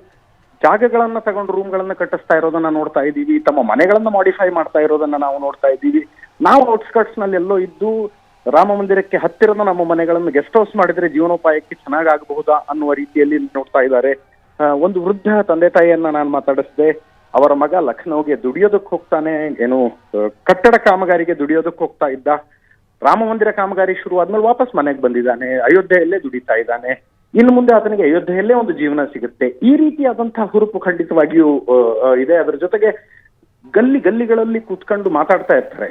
ಜಾಗಗಳನ್ನ ತಗೊಂಡು ರೂಮ್ಗಳನ್ನ ಕಟ್ಟಿಸ್ತಾ ಇರೋದನ್ನ ನೋಡ್ತಾ ಇದ್ದೀವಿ. ತಮ್ಮ ಮನೆಗಳನ್ನ ಮಾಡಿಫೈ ಮಾಡ್ತಾ ಇರೋದನ್ನ ನಾವು ನೋಡ್ತಾ ಇದ್ದೀವಿ. ನಾವು ಔಟ್ಸ್ಕರ್ಟ್ಸ್ ನಲ್ಲಿ ಎಲ್ಲೋ ಇದ್ದು ರಾಮ ಮಂದಿರಕ್ಕೆ ಹತ್ತಿರದ ನಮ್ಮ ಮನೆಗಳನ್ನು ಗೆಸ್ಟ್ ಹೌಸ್ ಮಾಡಿದ್ರೆ ಜೀವನೋಪಾಯಕ್ಕೆ ಚೆನ್ನಾಗಾಗಬಹುದಾ ಅನ್ನುವ ರೀತಿಯಲ್ಲಿ ನೋಡ್ತಾ ಇದ್ದಾರೆ. ಒಂದು ವೃದ್ಧ ತಂದೆ ತಾಯಿಯನ್ನ ನಾನು ಮಾತಾಡಿಸಿದೆ. ಅವರ ಮಗ ಲಖನೌಗೆ ದುಡಿಯೋದಕ್ಕೆ ಹೋಗ್ತಾನೆ, ಕಟ್ಟಡ ಕಾಮಗಾರಿಗೆ ದುಡಿಯೋದಕ್ಕೆ ಹೋಗ್ತಾ ಇದ್ದ. ರಾಮ ಮಂದಿರ ಕಾಮಗಾರಿ ಶುರು ಆದ್ಮೇಲೆ ವಾಪಸ್ ಮನೆಗೆ ಬಂದಿದ್ದಾನೆ, ಅಯೋಧ್ಯೆಯಲ್ಲೇ ದುಡಿತಾ ಇದ್ದಾನೆ. ಇನ್ನು ಮುಂದೆ ಆತನಿಗೆ ಅಯೋಧ್ಯೆಯಲ್ಲೇ ಒಂದು ಜೀವನ ಸಿಗುತ್ತೆ. ಈ ರೀತಿಯಾದಂತಹ ಹುರುಪು ಖಂಡಿತವಾಗಿಯೂ ಇದೆ. ಅದರ ಜೊತೆಗೆ ಗಲ್ಲಿಗಳಲ್ಲಿ ಕೂತ್ಕೊಂಡು ಮಾತಾಡ್ತಾ ಇರ್ತಾರೆ,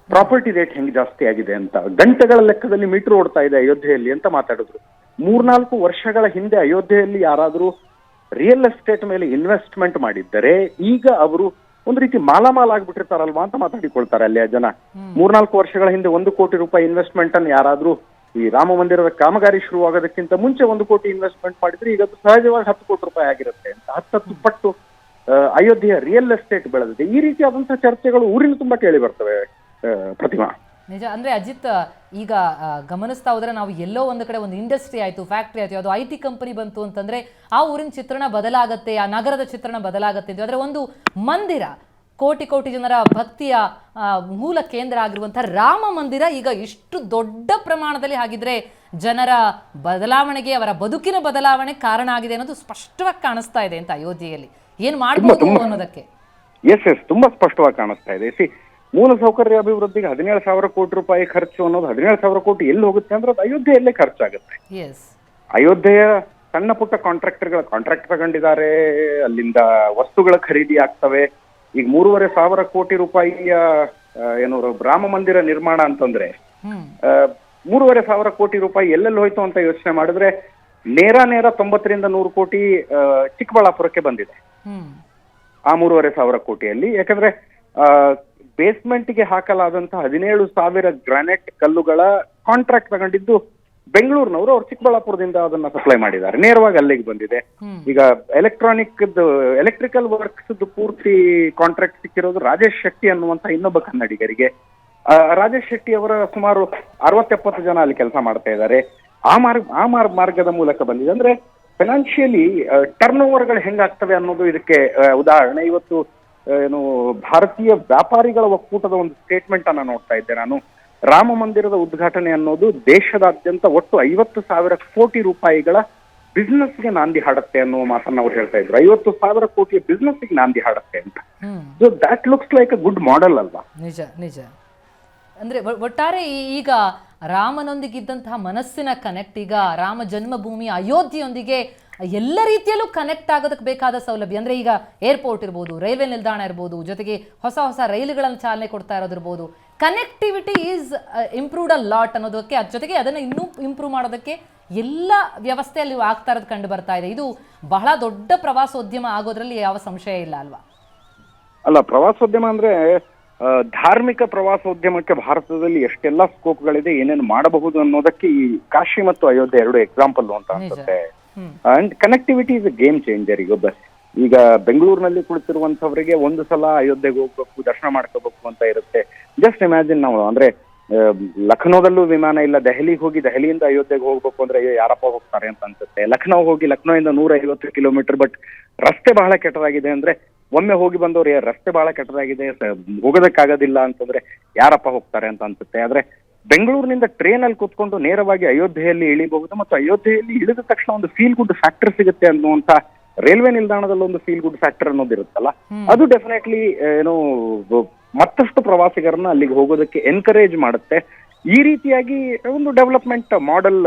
ಪ್ರಾಪರ್ಟಿ ರೇಟ್ ಹೆಂಗ್ ಜಾಸ್ತಿ ಆಗಿದೆ ಅಂತ. ಗಂಟೆಗಳ ಲೆಕ್ಕದಲ್ಲಿ ಮೀಟರ್ ಓಡ್ತಾ ಇದೆ ಅಯೋಧ್ಯೆಯಲ್ಲಿ ಅಂತ ಮಾತಾಡಿದ್ರು. 3-4 ವರ್ಷಗಳ ಹಿಂದೆ ಅಯೋಧ್ಯೆಯಲ್ಲಿ ಯಾರಾದ್ರೂ ರಿಯಲ್ ಎಸ್ಟೇಟ್ ಮೇಲೆ ಇನ್ವೆಸ್ಟ್ಮೆಂಟ್ ಮಾಡಿದ್ದರೆ ಈಗ ಅವರು ಒಂದು ರೀತಿ ಮಾಲಾಮಾಲ್ ಆಗ್ಬಿಟ್ಟಿರ್ತಾರಲ್ವಾ ಅಂತ ಮಾತಾಡಿಕೊಳ್ತಾರೆ ಅಲ್ಲಿ ಜನ. 3-4 ವರ್ಷಗಳ ಹಿಂದೆ 1 ಕೋಟಿ ರೂಪಾಯಿ ಇನ್ವೆಸ್ಟ್ಮೆಂಟ್ ಅನ್ನು ಯಾರಾದ್ರೂ ಈ ರಾಮ ಮಂದಿರದ ಕಾಮಗಾರಿ ಶುರುವಾಗೋದಕ್ಕಿಂತ ಮುಂಚೆ 1 ಕೋಟಿ ಇನ್ವೆಸ್ಟ್ಮೆಂಟ್ ಮಾಡಿದ್ರೆ ಈಗ ಅದು ಸಹಜವಾಗಿ 10 ಕೋಟಿ ರೂಪಾಯಿ ಆಗಿರುತ್ತೆ ಅಂತ. 10 ಪಟ್ಟು ಅಯೋಧ್ಯೆಯ ರಿಯಲ್ ಎಸ್ಟೇಟ್ ಬೆಳೆದಿದೆ. ಈ ರೀತಿಯಾದಂತಹ ಚರ್ಚೆಗಳು ಊರಿನ ತುಂಬಾ ಕೇಳಿ ಬರ್ತವೆ ಪ್ರತಿಮಾ. ನಿಜ. ಅಂದ್ರೆ ಅಜಿತ್, ಈಗ ಗಮನಿಸ್ತಾ ಹೋದ್ರೆ ನಾವು ಎಲ್ಲೋ ಒಂದು ಕಡೆ ಒಂದು ಇಂಡಸ್ಟ್ರಿ ಆಯ್ತು, ಫ್ಯಾಕ್ಟ್ರಿ ಆಯ್ತು, ಅದು IT ಕಂಪನಿ ಬಂತು ಅಂತಂದ್ರೆ ಆ ಊರಿನ ಚಿತ್ರಣ ಬದಲಾಗತ್ತೆ, ಆ ನಗರದ ಚಿತ್ರಣ ಬದಲಾಗತ್ತೆ. ಆದ್ರೆ ಒಂದು ಮಂದಿರ, ಕೋಟಿ ಜನರ ಭಕ್ತಿಯ ಮೂಲ ಕೇಂದ್ರ ಆಗಿರುವಂತಹ ರಾಮ ಮಂದಿರ ಈಗ ಇಷ್ಟು ದೊಡ್ಡ ಪ್ರಮಾಣದಲ್ಲಿ ಹಾಗಿದ್ರೆ ಜನರ ಬದಲಾವಣೆಗೆ, ಅವರ ಬದುಕಿನ ಬದಲಾವಣೆ ಕಾರಣ ಆಗಿದೆ ಅನ್ನೋದು ಸ್ಪಷ್ಟವಾಗಿ ಕಾಣಿಸ್ತಾ ಇದೆ ಅಂತ ಅಯೋಧ್ಯೆಯಲ್ಲಿ. ಏನ್ ಮಾಡಬಹುದು ಅನ್ನೋದಕ್ಕೆ ಎಸ್ ತುಂಬಾ ಸ್ಪಷ್ಟವಾಗಿ ಕಾಣಿಸ್ತಾ ಇದೆ. ಮೂಲಸೌಕರ್ಯ ಅಭಿವೃದ್ಧಿಗೆ 17,000 ಕೋಟಿ ರೂಪಾಯಿ ಖರ್ಚು ಅನ್ನೋದು 17,000 ಕೋಟಿ ಎಲ್ಲಿ ಹೋಗುತ್ತೆ ಅಂದ್ರೆ ಅದು ಅಯೋಧ್ಯೆಯಲ್ಲೇ ಖರ್ಚಾಗುತ್ತೆ. ಅಯೋಧ್ಯೆಯ ಸಣ್ಣ ಪುಟ್ಟ ಕಾಂಟ್ರಾಕ್ಟ್ ತಗೊಂಡಿದ್ದಾರೆ, ಅಲ್ಲಿಂದ ವಸ್ತುಗಳ ಖರೀದಿ ಆಗ್ತವೆ. ಈಗ 3,500 ಕೋಟಿ ರೂಪಾಯಿಯ ರಾಮ ಮಂದಿರ ನಿರ್ಮಾಣ ಅಂತಂದ್ರೆ 3,500 ಕೋಟಿ ರೂಪಾಯಿ ಎಲ್ಲೆಲ್ಲಿ ಹೋಯ್ತು ಅಂತ ಯೋಚನೆ ಮಾಡಿದ್ರೆ ನೇರ 90ರಿಂದ 100 ಕೋಟಿ ಚಿಕ್ಕಬಳ್ಳಾಪುರಕ್ಕೆ ಬಂದಿದೆ ಆ 3,500 ಕೋಟಿಯಲ್ಲಿ. ಯಾಕಂದ್ರೆ ಬೇಸ್ಮೆಂಟ್ಗೆ ಹಾಕಲಾದಂತಹ 17,000 ಗ್ರಾನೈಟ್ ಕಲ್ಲುಗಳ ಕಾಂಟ್ರಾಕ್ಟ್ ತಗೊಂಡಿದ್ದು ಬೆಂಗಳೂರಿನವರು, ಅವ್ರು ಚಿಕ್ಕಬಳ್ಳಾಪುರದಿಂದ ಅದನ್ನ ಸಪ್ಲೈ ಮಾಡಿದ್ದಾರೆ, ನೇರವಾಗಿ ಅಲ್ಲಿಗೆ ಬಂದಿದೆ. ಈಗ ಎಲೆಕ್ಟ್ರಿಕಲ್ ವರ್ಕ್ಸ್ ಪೂರ್ತಿ ಕಾಂಟ್ರಾಕ್ಟ್ ಸಿಕ್ಕಿರೋದು ರಾಜೇಶ್ ಶೆಟ್ಟಿ ಅನ್ನುವಂತ ಇನ್ನೊಬ್ಬ ಕನ್ನಡಿಗರಿಗೆ. ರಾಜೇಶ್ ಶೆಟ್ಟಿ ಅವರ ಸುಮಾರು 60-70 ಜನ ಅಲ್ಲಿ ಕೆಲಸ ಮಾಡ್ತಾ ಇದ್ದಾರೆ. ಆ ಮಾರ್ಗದ ಮೂಲಕ ಬಂದಿದೆ. ಅಂದ್ರೆ ಫೈನಾನ್ಷಿಯಲಿ ಟರ್ನ್ ಓವರ್ಗಳು ಹೆಂಗಾಗ್ತವೆ ಅನ್ನೋದು ಇದಕ್ಕೆ ಉದಾಹರಣೆ. ಇವತ್ತು ಭಾರತೀಯ ವ್ಯಾಪಾರಿಗಳ ಒಕ್ಕೂಟದ ಒಂದು ಸ್ಟೇಟ್ಮೆಂಟ್ ಅನ್ನ ನೋಡ್ತಾ ಇದ್ದೆ ನಾನು. ರಾಮ ಮಂದಿರದ ಉದ್ಘಾಟನೆ ಅನ್ನೋದು ದೇಶದಾದ್ಯಂತ ಒಟ್ಟು 50,000 ಕೋಟಿ ರೂಪಾಯಿಗಳ ಬಿಸ್ನೆಸ್ಗೆ ನಾಂದಿ ಹಾಡುತ್ತೆ ಅನ್ನುವ ಮಾತನ್ನ ಅವ್ರು ಹೇಳ್ತಾ ಇದ್ರು. 50,000 ಕೋಟಿಯ ಬಿಸ್ನೆಸ್ಗೆ ನಾಂದಿ ಹಾಡುತ್ತೆ ಅಂತ. So that looks like a good model ಅಲ್ವಾ? ನಿಜ. ಅಂದ್ರೆ ಒಟ್ಟಾರೆ ಈಗ ರಾಮನೊಂದಿಗಿದ್ದಂತಹ ಮನಸ್ಸಿನ ಕನೆಕ್ಟ್ ಈಗ ರಾಮ ಜನ್ಮಭೂಮಿ ಅಯೋಧ್ಯೆಯೊಂದಿಗೆ ಎಲ್ಲ ರೀತಿಯಲ್ಲೂ ಕನೆಕ್ಟ್ ಆಗೋದಕ್ಕೆ ಬೇಕಾದ ಸೌಲಭ್ಯ, ಅಂದ್ರೆ ಈಗ ಏರ್ಪೋರ್ಟ್ ಇರ್ಬೋದು, ರೈಲ್ವೆ ನಿಲ್ದಾಣ ಇರ್ಬೋದು, ಜೊತೆಗೆ ಹೊಸ ರೈಲುಗಳನ್ನು ಚಾಲನೆ ಕೊಡ್ತಾ ಇರೋದಿರ್ಬೋದು. Connectivity is improved a lot ಅನ್ನೋದಕ್ಕೆ, ಅದ್ರ ಜೊತೆಗೆ ಅದನ್ನು ಇನ್ನೂ ಇಂಪ್ರೂವ್ ಮಾಡೋದಕ್ಕೆ ಎಲ್ಲ ವ್ಯವಸ್ಥೆಯಲ್ಲಿ ಆಗ್ತಾ ಇರೋದು ಕಂಡು ಬರ್ತಾ ಇದೆ. ಇದು ಬಹಳ ದೊಡ್ಡ ಪ್ರವಾಸೋದ್ಯಮ ಆಗೋದ್ರಲ್ಲಿ ಯಾವ ಸಂಶಯ ಇಲ್ಲ ಅಲ್ವಾ? ಅಲ್ಲ, ಪ್ರವಾಸೋದ್ಯಮ ಅಂದ್ರೆ ಧಾರ್ಮಿಕ ಪ್ರವಾಸೋದ್ಯಮಕ್ಕೆ ಭಾರತದಲ್ಲಿ ಎಷ್ಟೆಲ್ಲ ಸ್ಕೋಪ್ಗಳಿದೆ, ಏನೇನು ಮಾಡಬಹುದು ಅನ್ನೋದಕ್ಕೆ ಈ ಕಾಶಿ ಮತ್ತು ಅಯೋಧ್ಯೆ 2 ಎಕ್ಸಾಂಪಲ್ ಅಂತ ಅನ್ಸುತ್ತೆ and connectivity is a game changer. ಈಗ ಬೆಂಗಳೂರಿನಲ್ಲಿ ಕುಳಿತಿರುವಂತವರಿಗೆ ಒಂದು ಸಲ ಅಯೋಧ್ಯೆಗೆ ಹೋಗ್ಬೇಕು, ದರ್ಶನ ಮಾಡ್ಕೋಬೇಕು ಅಂತ ಇರುತ್ತೆ. ಜಸ್ಟ್ ಇಮ್ಯಾಜಿನ್, ನಾವು ಅಂದ್ರೆ ಲಖನೌದಲ್ಲೂ ವಿಮಾನ ಇಲ್ಲ, ದೆಹಲಿಗೆ ಹೋಗಿ ದೆಹಲಿಯಿಂದ ಅಯೋಧ್ಯೆಗೆ ಹೋಗ್ಬೇಕು ಅಂದ್ರೆ ಯಾರಪ್ಪ ಹೋಗ್ತಾರೆ ಅಂತ ಅನ್ಸುತ್ತೆ. ಲಖನೌ ಹೋಗಿ ಲಖನೌಯಿಂದ 150 ಕಿಲೋಮೀಟರ್, ಬಟ್ ರಸ್ತೆ ಬಹಳ ಕೆಟ್ಟದಾಗಿದೆ ಅಂದ್ರೆ ಒಮ್ಮೆ ಹೋಗಿ ಬಂದವ್ರು ರಸ್ತೆ ಬಹಳ ಕೆಟ್ಟದಾಗಿದೆ ಹೋಗೋದಕ್ಕಾಗೋದಿಲ್ಲ ಅಂತಂದ್ರೆ ಯಾರಪ್ಪ ಹೋಗ್ತಾರೆ ಅಂತ ಅನ್ಸುತ್ತೆ. ಆದ್ರೆ ಬೆಂಗಳೂರಿನಿಂದ ಟ್ರೈನ್ ಅಲ್ಲಿ ಕೂತ್ಕೊಂಡು ನೇರವಾಗಿ ಅಯೋಧ್ಯೆಯಲ್ಲಿ ಇಳಿಬಹುದು ಮತ್ತು ಅಯೋಧ್ಯೆಯಲ್ಲಿ ಇಳಿದ ತಕ್ಷಣ ಒಂದು ಫೀಲ್ ಗುಡ್ ಫ್ಯಾಕ್ಟರ್ ಸಿಗುತ್ತೆ ಅನ್ನುವಂತ ರೈಲ್ವೆ ನಿಲ್ದಾಣದಲ್ಲಿ ಒಂದು ಫೀಲ್ ಗುಡ್ ಫ್ಯಾಕ್ಟರ್ ಅನ್ನೋದು ಇರುತ್ತಲ್ಲ, ಅದು ಡೆಫಿನೆಟ್ಲಿ ಏನೋ ಮತ್ತಷ್ಟು ಪ್ರವಾಸಿಗರನ್ನ ಅಲ್ಲಿಗೆ ಹೋಗೋದಕ್ಕೆ ಎನ್ಕರೇಜ್ ಮಾಡುತ್ತೆ. ಈ ರೀತಿಯಾಗಿ ಒಂದು ಡೆವಲಪ್ಮೆಂಟ್ ಮಾಡೆಲ್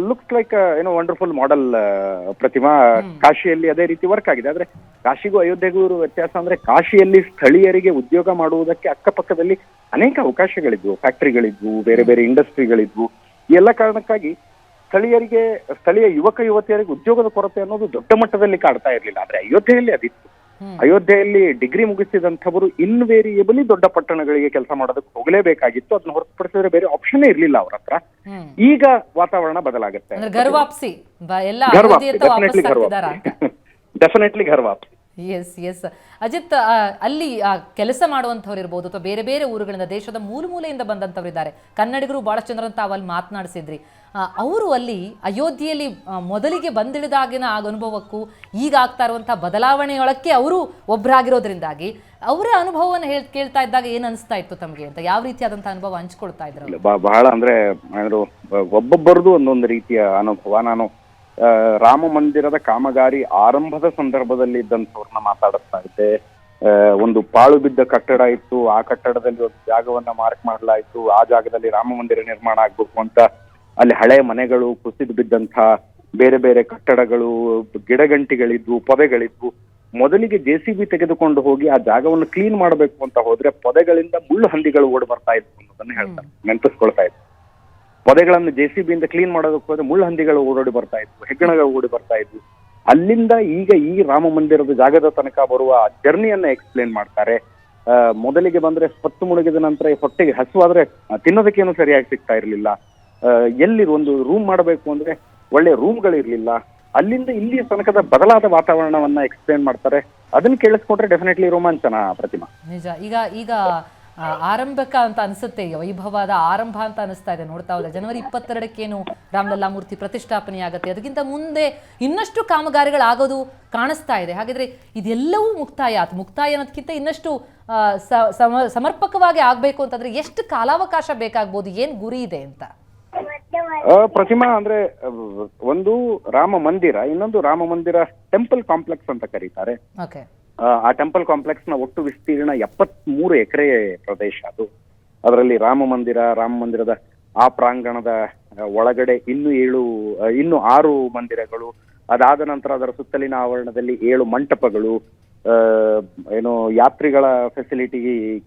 ಲುಕ್ಸ್ ಲೈಕ್ ಏನೋ ವಂಡರ್ಫುಲ್ ಮಾಡೆಲ್. ಪ್ರತಿಮಾ, ಕಾಶಿಯಲ್ಲಿ ಅದೇ ರೀತಿ ವರ್ಕ್ ಆಗಿದೆ. ಆದ್ರೆ ಕಾಶಿಗೂ ಅಯೋಧ್ಯೆಗೂ ಇರುವ ವ್ಯತ್ಯಾಸ ಅಂದ್ರೆ ಕಾಶಿಯಲ್ಲಿ ಸ್ಥಳೀಯರಿಗೆ ಉದ್ಯೋಗ ಮಾಡುವುದಕ್ಕೆ ಅಕ್ಕಪಕ್ಕದಲ್ಲಿ ಅನೇಕ ಅವಕಾಶಗಳಿದ್ವು, ಫ್ಯಾಕ್ಟರಿಗಳಿದ್ವು, ಬೇರೆ ಬೇರೆ ಇಂಡಸ್ಟ್ರಿಗಳಿದ್ವು. ಈ ಎಲ್ಲ ಕಾರಣಕ್ಕಾಗಿ ಸ್ಥಳೀಯ ಯುವಕ ಯುವತಿಯರಿಗೆ ಉದ್ಯೋಗದ ಕೊರತೆ ಅನ್ನೋದು ದೊಡ್ಡ ಮಟ್ಟದಲ್ಲಿ ಕಾಡ್ತಾ ಇರ್ಲಿಲ್ಲ. ಆದ್ರೆ ಅಯೋಧ್ಯೆಯಲ್ಲಿ ಅದಿತ್ತು. ಅಯೋಧ್ಯೆಯಲ್ಲಿ ಡಿಗ್ರಿ ಮುಗಿಸಿದಂಥವರು ಇನ್ವೇರಿಯಬಲಿ ದೊಡ್ಡ ಪಟ್ಟಣಗಳಿಗೆ ಕೆಲಸ ಮಾಡೋದಕ್ಕೆ ಹೋಗಲೇಬೇಕಾಗಿತ್ತು. ಅದನ್ನ ಹೊರತುಪಡಿಸಿದ್ರೆ ಬೇರೆ ಆಪ್ಷನ್ ಇರ್ಲಿಲ್ಲ ಅವ್ರ ಹತ್ರ. ಈಗ ವಾತಾವರಣ ಬದಲಾಗುತ್ತೆ. ಡೆಫಿನೆಟ್ಲಿ ಘರ್ವಾಪ್ಸಿ. ಎಸ್ ಎಸ್ ಅಜಿತ್, ಅಲ್ಲಿ ಕೆಲಸ ಮಾಡುವಂಥವ್ರು ಇರ್ಬೋದು ಅಥವಾ ಬೇರೆ ಬೇರೆ ಊರುಗಳಿಂದ, ದೇಶದ ಮೂಲೆಯಿಂದ ಬಂದಂಥವ್ರು ಇದ್ದಾರೆ. ಕನ್ನಡಿಗರು ಬಹಳಷ್ಟು ಜನರನ್ನು ತಾವು ಅಲ್ಲಿ ಮಾತನಾಡಿಸಿದ್ರಿ. ಅವರು ಅಲ್ಲಿ ಅಯೋಧ್ಯೆಯಲ್ಲಿ ಮೊದಲಿಗೆ ಬಂದಿಳಿದಾಗಿನ ಅನುಭವಕ್ಕೂ ಈಗ ಆಗ್ತಾ ಇರುವಂತಹ ಬದಲಾವಣೆಯೊಳಕ್ಕೆ ಅವರು ಒಬ್ಬರಾಗಿರೋದ್ರಿಂದಾಗಿ ಅವರ ಅನುಭವವನ್ನು ಕೇಳ್ತಾ ಇದ್ದಾಗ ಏನ್ ಅನಿಸ್ತಾ ಇತ್ತು ತಮಗೆ ಅಂತ, ಯಾವ ರೀತಿಯಾದಂತಹ ಅನುಭವ ಹಂಚ್ಕೊಳ್ತಾ ಇದ್ರು? ಬಹಳ ಅಂದ್ರೆ ಒಬ್ಬೊಬ್ಬರದು ಒಂದೊಂದು ರೀತಿಯ ಅನುಭವ. ನಾನು ರಾಮ ಮಂದಿರದ ಕಾಮಗಾರಿ ಆರಂಭದ ಸಂದರ್ಭದಲ್ಲಿ ಇದ್ದಂಥವ್ರನ್ನ ಮಾತಾಡಿಸ್ತಾ ಇದ್ದೆ. ಒಂದು ಪಾಳು ಬಿದ್ದ ಕಟ್ಟಡ ಇತ್ತು, ಆ ಕಟ್ಟಡದಲ್ಲಿ ಒಂದು ಜಾಗವನ್ನ ಮಾರ್ಕ್ ಮಾಡಲಾಯಿತು. ಆ ಜಾಗದಲ್ಲಿ ರಾಮ ಮಂದಿರ ನಿರ್ಮಾಣ ಆಗ್ಬೇಕು ಅಂತ ಅಲ್ಲಿ ಹಳೆ ಮನೆಗಳು, ಕುಸಿದು ಬಿದ್ದಂಥ ಬೇರೆ ಬೇರೆ ಕಟ್ಟಡಗಳು, ಗಿಡಗಂಟಿಗಳಿದ್ವು, ಪೊದೆಗಳಿದ್ವು. ಮೊದಲಿಗೆ JCB ತೆಗೆದುಕೊಂಡು ಹೋಗಿ ಆ ಜಾಗವನ್ನು ಕ್ಲೀನ್ ಮಾಡಬೇಕು ಅಂತ ಹೋದ್ರೆ ಪೊದೆಗಳಿಂದ ಮುಳ್ಳು ಹಂದಿಗಳು ಓಡಿ ಬರ್ತಾ ಇದ್ವು ಅನ್ನೋದನ್ನ ಹೇಳ್ತಾರೆ, ನೆನಪಿಸ್ಕೊಳ್ತಾ ಇದ್ವು. ಪೊದೆಗಳನ್ನು JCB ಇಂದ ಕ್ಲೀನ್ ಮಾಡೋದಕ್ಕೆ ಹೋದ್ರೆ ಮುಳ್ಳು ಹಂದಿಗಳು ಓಡೋಡಿ ಬರ್ತಾ ಇದ್ವು, ಹೆಗ್ಗಣಗಳು ಓಡಿ ಬರ್ತಾ ಇದ್ವು. ಅಲ್ಲಿಂದ ಈಗ ಈ ರಾಮ ಮಂದಿರದ ಜಾಗದ ತನಕ ಬರುವ ಜರ್ನಿಯನ್ನ ಎಕ್ಸ್ಪ್ಲೇನ್ ಮಾಡ್ತಾರೆ. ಮೊದಲಿಗೆ ಬಂದ್ರೆ ಹೊತ್ತು ಮುಳುಗಿದ ನಂತರ ಹೊಟ್ಟೆಗೆ ಹಸುವಾದ್ರೆ ತಿನ್ನೋದಕ್ಕೇನು ಸರಿಯಾಗಿ ಸಿಗ್ತಾ ಇರ್ಲಿಲ್ಲ. ಎಲ್ಲಿ ಒಂದು ರೂಮ್ ಮಾಡಬೇಕು ಅಂದ್ರೆ ಒಳ್ಳೆ ರೂಮ್ಗಳಿರ್ಲಿಲ್ಲ. ಅಲ್ಲಿಂದ ಇಲ್ಲಿಯ ತನಕದ ಬದಲಾದ ವಾತಾವರಣವನ್ನ ಎಕ್ಸ್ಪ್ಲೇನ್ ಮಾಡ್ತಾರೆ. ಅದನ್ನ ಕೇಳಿಸ್ಕೊಂಡ್ರೆ ಡೆಫಿನೆಟ್ಲಿ ರೋಮಾಂಚನ. ಪ್ರತಿಮಾ, ನಿಜ. ಈಗ ಆರಂಭಿಕ ಅಂತ ಅನ್ಸುತ್ತೆ, ವೈಭವದ ಆರಂಭ ಅಂತ ಅನಿಸ್ತಾ ಇದೆ. ನೋಡ್ತಾ ಹೋದ್ರೆ ಜನವರಿ 22ಕ್ಕೇನು ರಾಮಲಲ್ಲಾ ಮೂರ್ತಿ ಪ್ರತಿಷ್ಠಾಪನೆ ಆಗುತ್ತೆ. ಅದಕ್ಕಿಂತ ಮುಂದೆ ಇನ್ನಷ್ಟು ಕಾಮಗಾರಿಗಳಾಗೋದು ಕಾಣಿಸ್ತಾ ಇದೆ. ಹಾಗಿದ್ರೆ ಇದೆಲ್ಲವೂ ಮುಕ್ತಾಯ ಅನ್ನೋದಕ್ಕಿಂತ ಇನ್ನಷ್ಟು ಸಮರ್ಪಕವಾಗಿ ಆಗ್ಬೇಕು ಅಂತಂದ್ರೆ ಎಷ್ಟು ಕಾಲಾವಕಾಶ ಬೇಕಾಗ್ಬೋದು, ಏನ್ ಗುರಿ ಇದೆ ಅಂತ? ಪ್ರತಿಮಾ, ಅಂದ್ರೆ ಒಂದು ರಾಮ ಮಂದಿರ, ಇನ್ನೊಂದು ರಾಮ ಮಂದಿರ ಟೆಂಪಲ್ ಕಾಂಪ್ಲೆಕ್ಸ್ ಅಂತ ಕರೀತಾರೆ. ಆ ಟೆಂಪಲ್ ಕಾಂಪ್ಲೆಕ್ಸ್ ನ ಒಟ್ಟು ವಿಸ್ತೀರ್ಣ 73 ಎಕರೆ ಪ್ರದೇಶ ಅದು. ಅದರಲ್ಲಿ ರಾಮ ಮಂದಿರದ ಆ ಪ್ರಾಂಗಣದ ಒಳಗಡೆ ಇನ್ನು 6 ಮಂದಿರಗಳು, ಅದಾದ ನಂತರ ಅದರ ಸುತ್ತಲಿನ ಆವರಣದಲ್ಲಿ 7 ಮಂಟಪಗಳು, ಯಾತ್ರಿಗಳ ಫೆಸಿಲಿಟಿ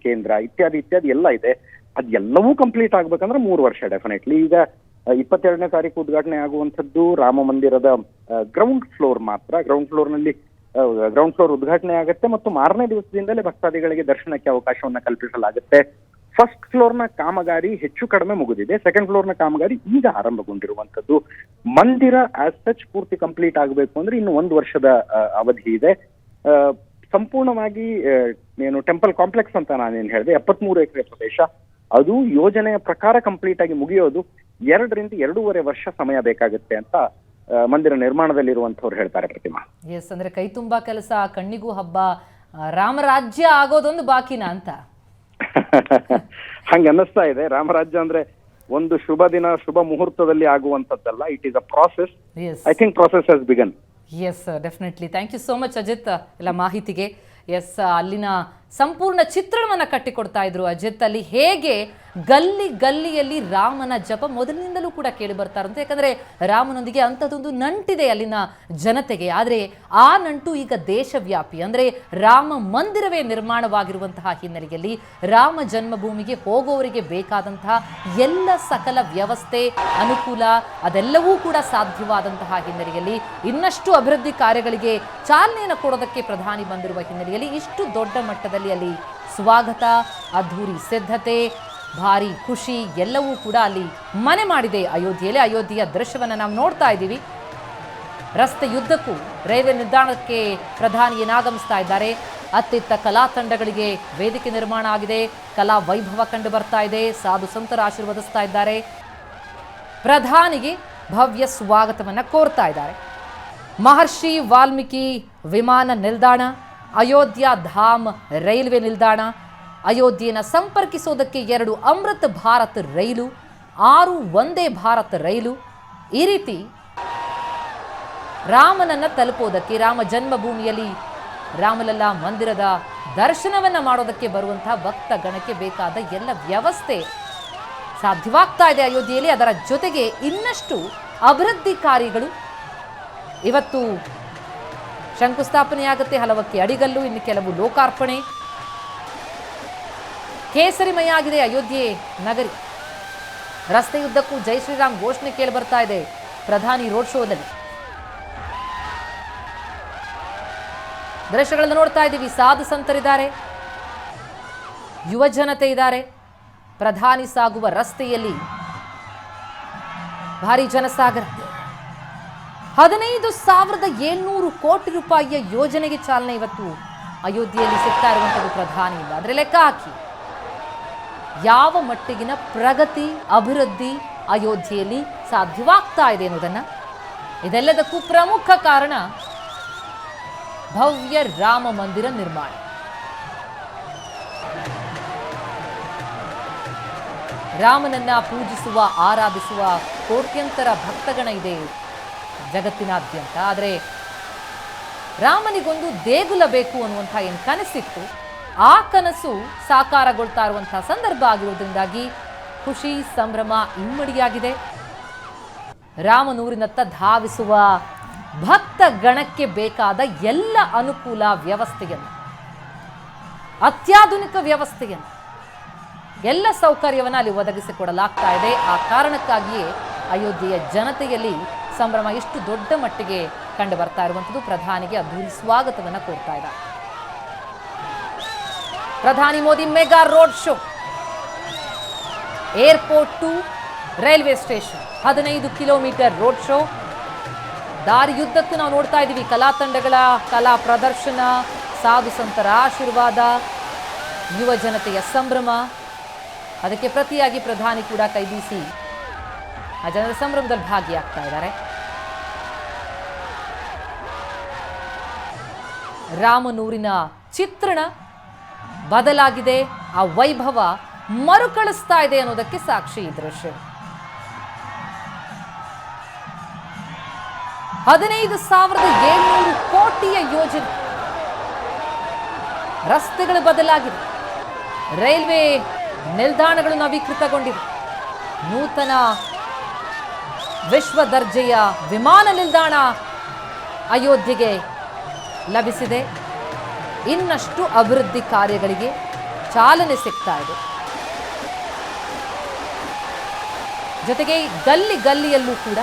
ಕೇಂದ್ರ ಇತ್ಯಾದಿ ಎಲ್ಲ ಇದೆ. ಅದೆಲ್ಲವೂ ಕಂಪ್ಲೀಟ್ ಆಗ್ಬೇಕಂದ್ರೆ 3 ವರ್ಷ ಡೆಫಿನೆಟ್ಲಿ. ಈಗ 22ನೇ ತಾರೀಕು ಉದ್ಘಾಟನೆ ಆಗುವಂಥದ್ದು ರಾಮ ಮಂದಿರದ ಗ್ರೌಂಡ್ ಫ್ಲೋರ್ ಮಾತ್ರ. ಗ್ರೌಂಡ್ ಫ್ಲೋರ್ ಉದ್ಘಾಟನೆ ಆಗುತ್ತೆ ಮತ್ತು 6ನೇ ದಿವಸದಿಂದಲೇ ಭಕ್ತಾದಿಗಳಿಗೆ ದರ್ಶನಕ್ಕೆ ಅವಕಾಶವನ್ನ ಕಲ್ಪಿಸಲಾಗುತ್ತೆ. ಫಸ್ಟ್ ಫ್ಲೋರ್ ನ ಕಾಮಗಾರಿ ಹೆಚ್ಚು ಕಡಿಮೆ ಮುಗಿದಿದೆ. ಸೆಕೆಂಡ್ ಫ್ಲೋರ್ ನ ಕಾಮಗಾರಿ ಈಗ ಆರಂಭಗೊಂಡಿರುವಂತದ್ದು. ಮಂದಿರ ಆಸ್ ಸಚ್ ಪೂರ್ತಿ ಕಂಪ್ಲೀಟ್ ಆಗಬೇಕು ಅಂದ್ರೆ ಇನ್ನು 1 ವರ್ಷದ ಅವಧಿ ಇದೆ. ಸಂಪೂರ್ಣವಾಗಿ ಟೆಂಪಲ್ ಕಾಂಪ್ಲೆಕ್ಸ್ ಅಂತ ನಾನೇನ್ ಹೇಳಿದೆ, 73 ಎಕರೆ ಪ್ರದೇಶ, ಅದು ಯೋಜನೆಯ ಪ್ರಕಾರ ಕಂಪ್ಲೀಟ್ ಆಗಿ ಮುಗಿಯೋದು 2 ರಿಂದ 2.5 ವರ್ಷ ಸಮಯ ಬೇಕಾಗುತ್ತೆ ಅಂತ ಮಂದಿರ ನಿರ್ಮಾಣದಲ್ಲಿರುವಂತವ್ರು ಹೇಳ್ತಾರೆ. ಪ್ರತಿಮಾ, ಎಸ್, ಅಂದ್ರೆ ಕೈ ತುಂಬಾ ಕೆಲಸ, ಕಣ್ಣಿಗೂ ಹಬ್ಬ, ರಾಮರಾಜ್ಯ ಆಗೋದೊಂದು ಬಾಕಿನಾ ಅಂತ ಹಂಗ ಅನ್ನಿಸ್ತಾ ಇದೆ. ರಾಮರಾಜ್ಯ ಅಂದ್ರೆ ಒಂದು ಶುಭ ದಿನ, ಶುಭ ಮುಹೂರ್ತದಲ್ಲಿ ಆಗುವಂತದ್ದಲ್ಲ. It is a process. I think process has begun. Yes, definitely. Thank you so much Ajit ಎಲ್ಲ ಮಾಹಿತಿಗೆ. ಎಸ್, ಅಲ್ಲಿನ ಸಂಪೂರ್ಣ ಚಿತ್ರಣವನ್ನು ಕಟ್ಟಿಕೊಡ್ತಾ ಇದ್ರು ಅಜಿತ್. ಅಲ್ಲಿ ಹೇಗೆ ಗಲ್ಲಿಯಲ್ಲಿ ರಾಮನ ಜಪ ಮೊದಲಿನಿಂದಲೂ ಕೂಡ ಕೇಳಿ ಬರ್ತಾರಂತೆ. ಯಾಕಂದ್ರೆ ರಾಮನೊಂದಿಗೆ ಅಂಥದ್ದೊಂದು ನಂಟಿದೆ ಅಲ್ಲಿನ ಜನತೆಗೆ. ಆದರೆ ಆ ನಂಟು ಈಗ ದೇಶವ್ಯಾಪಿ. ಅಂದ್ರೆ ರಾಮ ಮಂದಿರವೇ ನಿರ್ಮಾಣವಾಗಿರುವಂತಹ ಹಿನ್ನೆಲೆಯಲ್ಲಿ ರಾಮ ಜನ್ಮಭೂಮಿಗೆ ಹೋಗೋವರಿಗೆ ಬೇಕಾದಂತಹ ಎಲ್ಲ ಸಕಲ ವ್ಯವಸ್ಥೆ, ಅನುಕೂಲ ಅದೆಲ್ಲವೂ ಕೂಡ ಸಾಧ್ಯವಾದಂತಹ ಹಿನ್ನೆಲೆಯಲ್ಲಿ ಇನ್ನಷ್ಟು ಅಭಿವೃದ್ಧಿ ಕಾರ್ಯಗಳಿಗೆ ಚಾಲನೆಯನ್ನು ಕೊಡೋದಕ್ಕೆ ಪ್ರಧಾನಿ ಬಂದಿರುವ ಹಿನ್ನೆಲೆಯಲ್ಲಿ ಇಷ್ಟು ದೊಡ್ಡ ಮಟ್ಟದಲ್ಲಿ ಅಲ್ಲಿ ಸ್ವಾಗತ, ಅದ್ಧೂರಿ ಸಿದ್ಧತೆ, ಭಾರಿ ಖುಷಿ ಎಲ್ಲವೂ ಕೂಡ ಅಲ್ಲಿ ಮನೆ ಮಾಡಿದೆ ಅಯೋಧ್ಯೆಯಲ್ಲಿ. ಅಯೋಧ್ಯೆಯ ದೃಶ್ಯವನ್ನು ನಾವು ನೋಡ್ತಾ ಇದ್ದೀವಿ. ರಸ್ತೆಯುದ್ದಕ್ಕೂ ರೈಲ್ವೆ ನಿಲ್ದಾಣಕ್ಕೆ ಪ್ರಧಾನಿ ಏನಾಗಮಿಸ್ತಾ ಇದ್ದಾರೆ. ಅತ್ತಿತ್ತ ಕಲಾ ತಂಡಗಳಿಗೆ ವೇದಿಕೆ ನಿರ್ಮಾಣ ಆಗಿದೆ. ಕಲಾ ವೈಭವ ಕಂಡು ಬರ್ತಾ ಇದೆ. ಸಾಧು ಸಂತರ ಆಶೀರ್ವದಿಸ್ತಾ ಇದ್ದಾರೆ. ಪ್ರಧಾನಿಗೆ ಭವ್ಯ ಸ್ವಾಗತವನ್ನ ಕೋರ್ತಾ ಇದ್ದಾರೆ. ಮಹರ್ಷಿ ವಾಲ್ಮೀಕಿ ವಿಮಾನ ನಿಲ್ದಾಣ, ಅಯೋಧ್ಯ ಧಾಮ್ ರೈಲ್ವೆ ನಿಲ್ದಾಣ, ಅಯೋಧ್ಯೆಯನ್ನು ಸಂಪರ್ಕಿಸೋದಕ್ಕೆ 2 ಅಮೃತ್ ಭಾರತ್ ರೈಲು, 6 ವಂದೇ ಭಾರತ್ ರೈಲು. ಈ ರೀತಿ ರಾಮನನ್ನ ತಲುಪೋದಕ್ಕೆ, ರಾಮ ಜನ್ಮಭೂಮಿಯಲ್ಲಿ ರಾಮಲಲ್ಲಾ ಮಂದಿರದ ದರ್ಶನವನ್ನ ಮಾಡೋದಕ್ಕೆ ಬರುವಂತಹ ಭಕ್ತ ಗಣಕ್ಕೆ ಬೇಕಾದ ಎಲ್ಲ ವ್ಯವಸ್ಥೆ ಸಾಧ್ಯವಾಗ್ತಾ ಇದೆ ಅಯೋಧ್ಯೆಯಲ್ಲಿ. ಅದರ ಜೊತೆಗೆ ಇನ್ನಷ್ಟು ಅಭಿವೃದ್ಧಿ ಕಾರ್ಯಗಳು ಇವತ್ತು ಶಂಕುಸ್ಥಾಪನೆಯಾಗುತ್ತೆ. ಹಲವಕ್ಕೆ ಅಡಿಗಲ್ಲು, ಇನ್ನು ಕೆಲವು ಲೋಕಾರ್ಪಣೆ. ಕೇಸರಿಮಯ ಆಗಿದೆ ಅಯೋಧ್ಯೆ ನಗರಿ. ರಸ್ತೆಯುದ್ದಕ್ಕೂ ಜೈ ಶ್ರೀರಾಮ್ ಘೋಷಣೆ ಕೇಳಿ ಬರ್ತಾ ಇದೆ ಪ್ರಧಾನಿ ರೋಡ್ ಶೋದಲ್ಲಿ. ದೃಶ್ಯಗಳನ್ನು ನೋಡ್ತಾ ಇದ್ದೀವಿ. ಸಾಧು ಸಂತರಿದ್ದಾರೆ, ಯುವ ಜನತೆ ಇದ್ದಾರೆ. ಪ್ರಧಾನಿ ಸಾಗುವ ರಸ್ತೆಯಲ್ಲಿ ಭಾರಿ ಜನಸಾಗರ. 15,700 ಕೋಟಿ ರೂಪಾಯಿಯ ಯೋಜನೆಗೆ ಚಾಲನೆ ಇವತ್ತು ಅಯೋಧ್ಯೆಯಲ್ಲಿ ಸಿಗ್ತಾ ಇರುವಂಥದ್ದು ಪ್ರಧಾನಿಯಿಂದ. ಆದರೆ ಲೆಕ್ಕ ಹಾಕಿ ಯಾವ ಮಟ್ಟಿಗಿನ ಪ್ರಗತಿ, ಅಭಿವೃದ್ಧಿ ಅಯೋಧ್ಯೆಯಲ್ಲಿ ಸಾಧ್ಯವಾಗ್ತಾ ಇದೆ ಅನ್ನೋದನ್ನ. ಇದೆಲ್ಲದಕ್ಕೂ ಪ್ರಮುಖ ಕಾರಣ ಭವ್ಯ ರಾಮ ಮಂದಿರ ನಿರ್ಮಾಣ. ರಾಮನನ್ನ ಪೂಜಿಸುವ, ಆರಾಧಿಸುವ ಕೋಟ್ಯಂತರ ಭಕ್ತಗಣ ಇದೆ ಜಗತ್ತಿನಾದ್ಯಂತ. ಆದರೆ ರಾಮನಿಗೊಂದು ದೇಗುಲ ಬೇಕು ಅನ್ನುವಂಥ ಏನು ಕನಸಿತ್ತು, ಆ ಕನಸು ಸಾಕಾರಗೊಳ್ತಾ ಇರುವಂತಹ ಸಂದರ್ಭ ಆಗಿರುವುದರಿಂದಾಗಿ ಖುಷಿ, ಸಂಭ್ರಮ ಇಮ್ಮಡಿಯಾಗಿದೆ. ರಾಮನೂರಿನತ್ತ ಧಾವಿಸುವ ಭಕ್ತ ಗಣಕ್ಕೆ ಬೇಕಾದ ಎಲ್ಲ ಅನುಕೂಲ ವ್ಯವಸ್ಥೆಯನ್ನು, ಅತ್ಯಾಧುನಿಕ ವ್ಯವಸ್ಥೆಯನ್ನು, ಎಲ್ಲ ಸೌಕರ್ಯವನ್ನು ಅಲ್ಲಿ ಒದಗಿಸಿಕೊಡಲಾಗ್ತಾ ಇದೆ. ಆ ಕಾರಣಕ್ಕಾಗಿಯೇ ಅಯೋಧ್ಯೆಯ ಜನತೆಯಲ್ಲಿ ಸಂಭ್ರಮ ಇಷ್ಟು ದೊಡ್ಡ ಮಟ್ಟಿಗೆ ಕಂಡು ಬರ್ತಾ ಇರುವಂಥದ್ದು. ಪ್ರಧಾನಿಗೆ ಅದ್ಭುತ ಸ್ವಾಗತವನ್ನು ಕೋರ್ತಾ ಇದ್ದಾರೆ. ಪ್ರಧಾನಿ Modi mega road show, airport to railway station, 15 kilometre road show. ದಾರಿಯುದ್ದಕ್ಕೂ ನಾವು ನೋಡ್ತಾ ಇದ್ದೀವಿ ಕಲಾ ತಂಡಗಳ ಕಲಾ ಪ್ರದರ್ಶನ, ಸಾಧು ಸಂತರ ಆಶೀರ್ವಾದ, ಯುವ ಜನತೆಯ ಸಂಭ್ರಮ. ಅದಕ್ಕೆ ಪ್ರತಿಯಾಗಿ ಪ್ರಧಾನಿ ಕೂಡ ಕೈ ಬೀಸಿ ಆ ಜನರ ಸಂಭ್ರಮದಲ್ಲಿ ಭಾಗಿಯಾಗ್ತಾ ಇದ್ದಾರೆ. ರಾಮನೂರಿನ ಚಿತ್ರಣ ಬದಲಾಗಿದೆ, ಆ ವೈಭವ ಮರುಕಳಿಸ್ತಾ ಇದೆ ಅನ್ನೋದಕ್ಕೆ ಸಾಕ್ಷಿ ಈ ದೃಶ್ಯ. 15,700 ಕೋಟಿಯ ಯೋಜನೆ. ರಸ್ತೆಗಳು ಬದಲಾಗಿದೆ, ರೈಲ್ವೆ ನಿಲ್ದಾಣಗಳು ನವೀಕೃತಗೊಂಡಿವೆ, ನೂತನ ವಿಶ್ವ ದರ್ಜೆಯ ವಿಮಾನ ನಿಲ್ದಾಣ ಅಯೋಧ್ಯೆಗೆ ಲಭಿಸಿದೆ. ಇನ್ನಷ್ಟು ಅಭಿವೃದ್ಧಿ ಕಾರ್ಯಗಳಿಗೆ ಚಾಲನೆ ಸಿಗ್ತಾ ಇದೆ. ಜೊತೆಗೆ ಗಲ್ಲಿ ಗಲ್ಲಿಯಲ್ಲೂ ಕೂಡ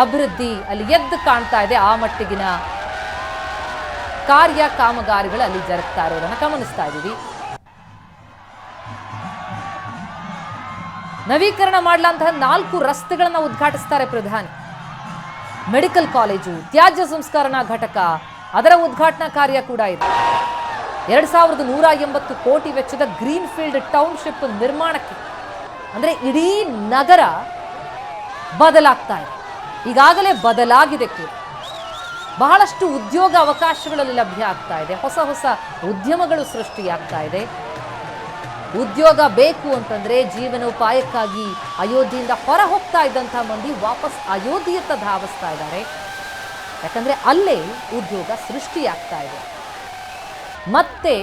ಅಭಿವೃದ್ಧಿ ಅಲ್ಲಿ ಎದ್ದು ಕಾಣ್ತಾ ಇದೆ. ಆ ಮಟ್ಟಿಗಿನ ಕಾರ್ಯ ಕಾಮಗಾರಿಗಳು ಅಲ್ಲಿ ಜರುಗ್ತಾ ಇರೋದನ್ನು ಗಮನಿಸ್ತಾ ಇದ್ದೀವಿ. ನವೀಕರಣ ಮಾಡಲಾಂತಹ 4 ರಸ್ತೆಗಳನ್ನು ಉದ್ಘಾಟಿಸ್ತಾರೆ ಪ್ರಧಾನಿ. ಮೆಡಿಕಲ್ ಕಾಲೇಜು, ತ್ಯಾಜ್ಯ ಸಂಸ್ಕರಣಾ ಘಟಕ, ಅದರ ಉದ್ಘಾಟನಾ ಕಾರ್ಯ ಕೂಡ ಇದೆ. 2,180 ಕೋಟಿ ವೆಚ್ಚದ ಗ್ರೀನ್ ಫೀಲ್ಡ್ ಟೌನ್ಶಿಪ್ ನಿರ್ಮಾಣಕ್ಕೆ, ಅಂದ್ರೆ ಇಡೀ ನಗರ ಬದಲಾಗ್ತಾ ಇದೆ. ಈಗಾಗಲೇ ಬದಲಾಗಿದೆ ಕೂಡ. ಬಹಳಷ್ಟು ಉದ್ಯೋಗ ಅವಕಾಶಗಳಲ್ಲಿ ಲಭ್ಯ ಆಗ್ತಾ ಇದೆ. ಹೊಸ ಹೊಸ ಉದ್ಯಮಗಳು ಸೃಷ್ಟಿಯಾಗ್ತಾ ಇದೆ. ಉದ್ಯೋಗ ಬೇಕು ಅಂತಂದ್ರೆ ಜೀವನೋಪಾಯಕ್ಕಾಗಿ ಅಯೋಧ್ಯೆಯಿಂದ ಹೊರ ಹೋಗ್ತಾ ಇದ್ದಂತಹ ಮಂದಿ ವಾಪಸ್ ಅಯೋಧ್ಯೆಯತ್ತ ಧಾವಿಸ್ತಾ ಇದ್ದಾರೆ. ಯಾಕಂದ್ರೆ ಅಲ್ಲೇ ಉದ್ಯೋಗ ಸೃಷ್ಟಿಯಾಗ್ತಾ ಇದೆ. ಮತ್ತೆ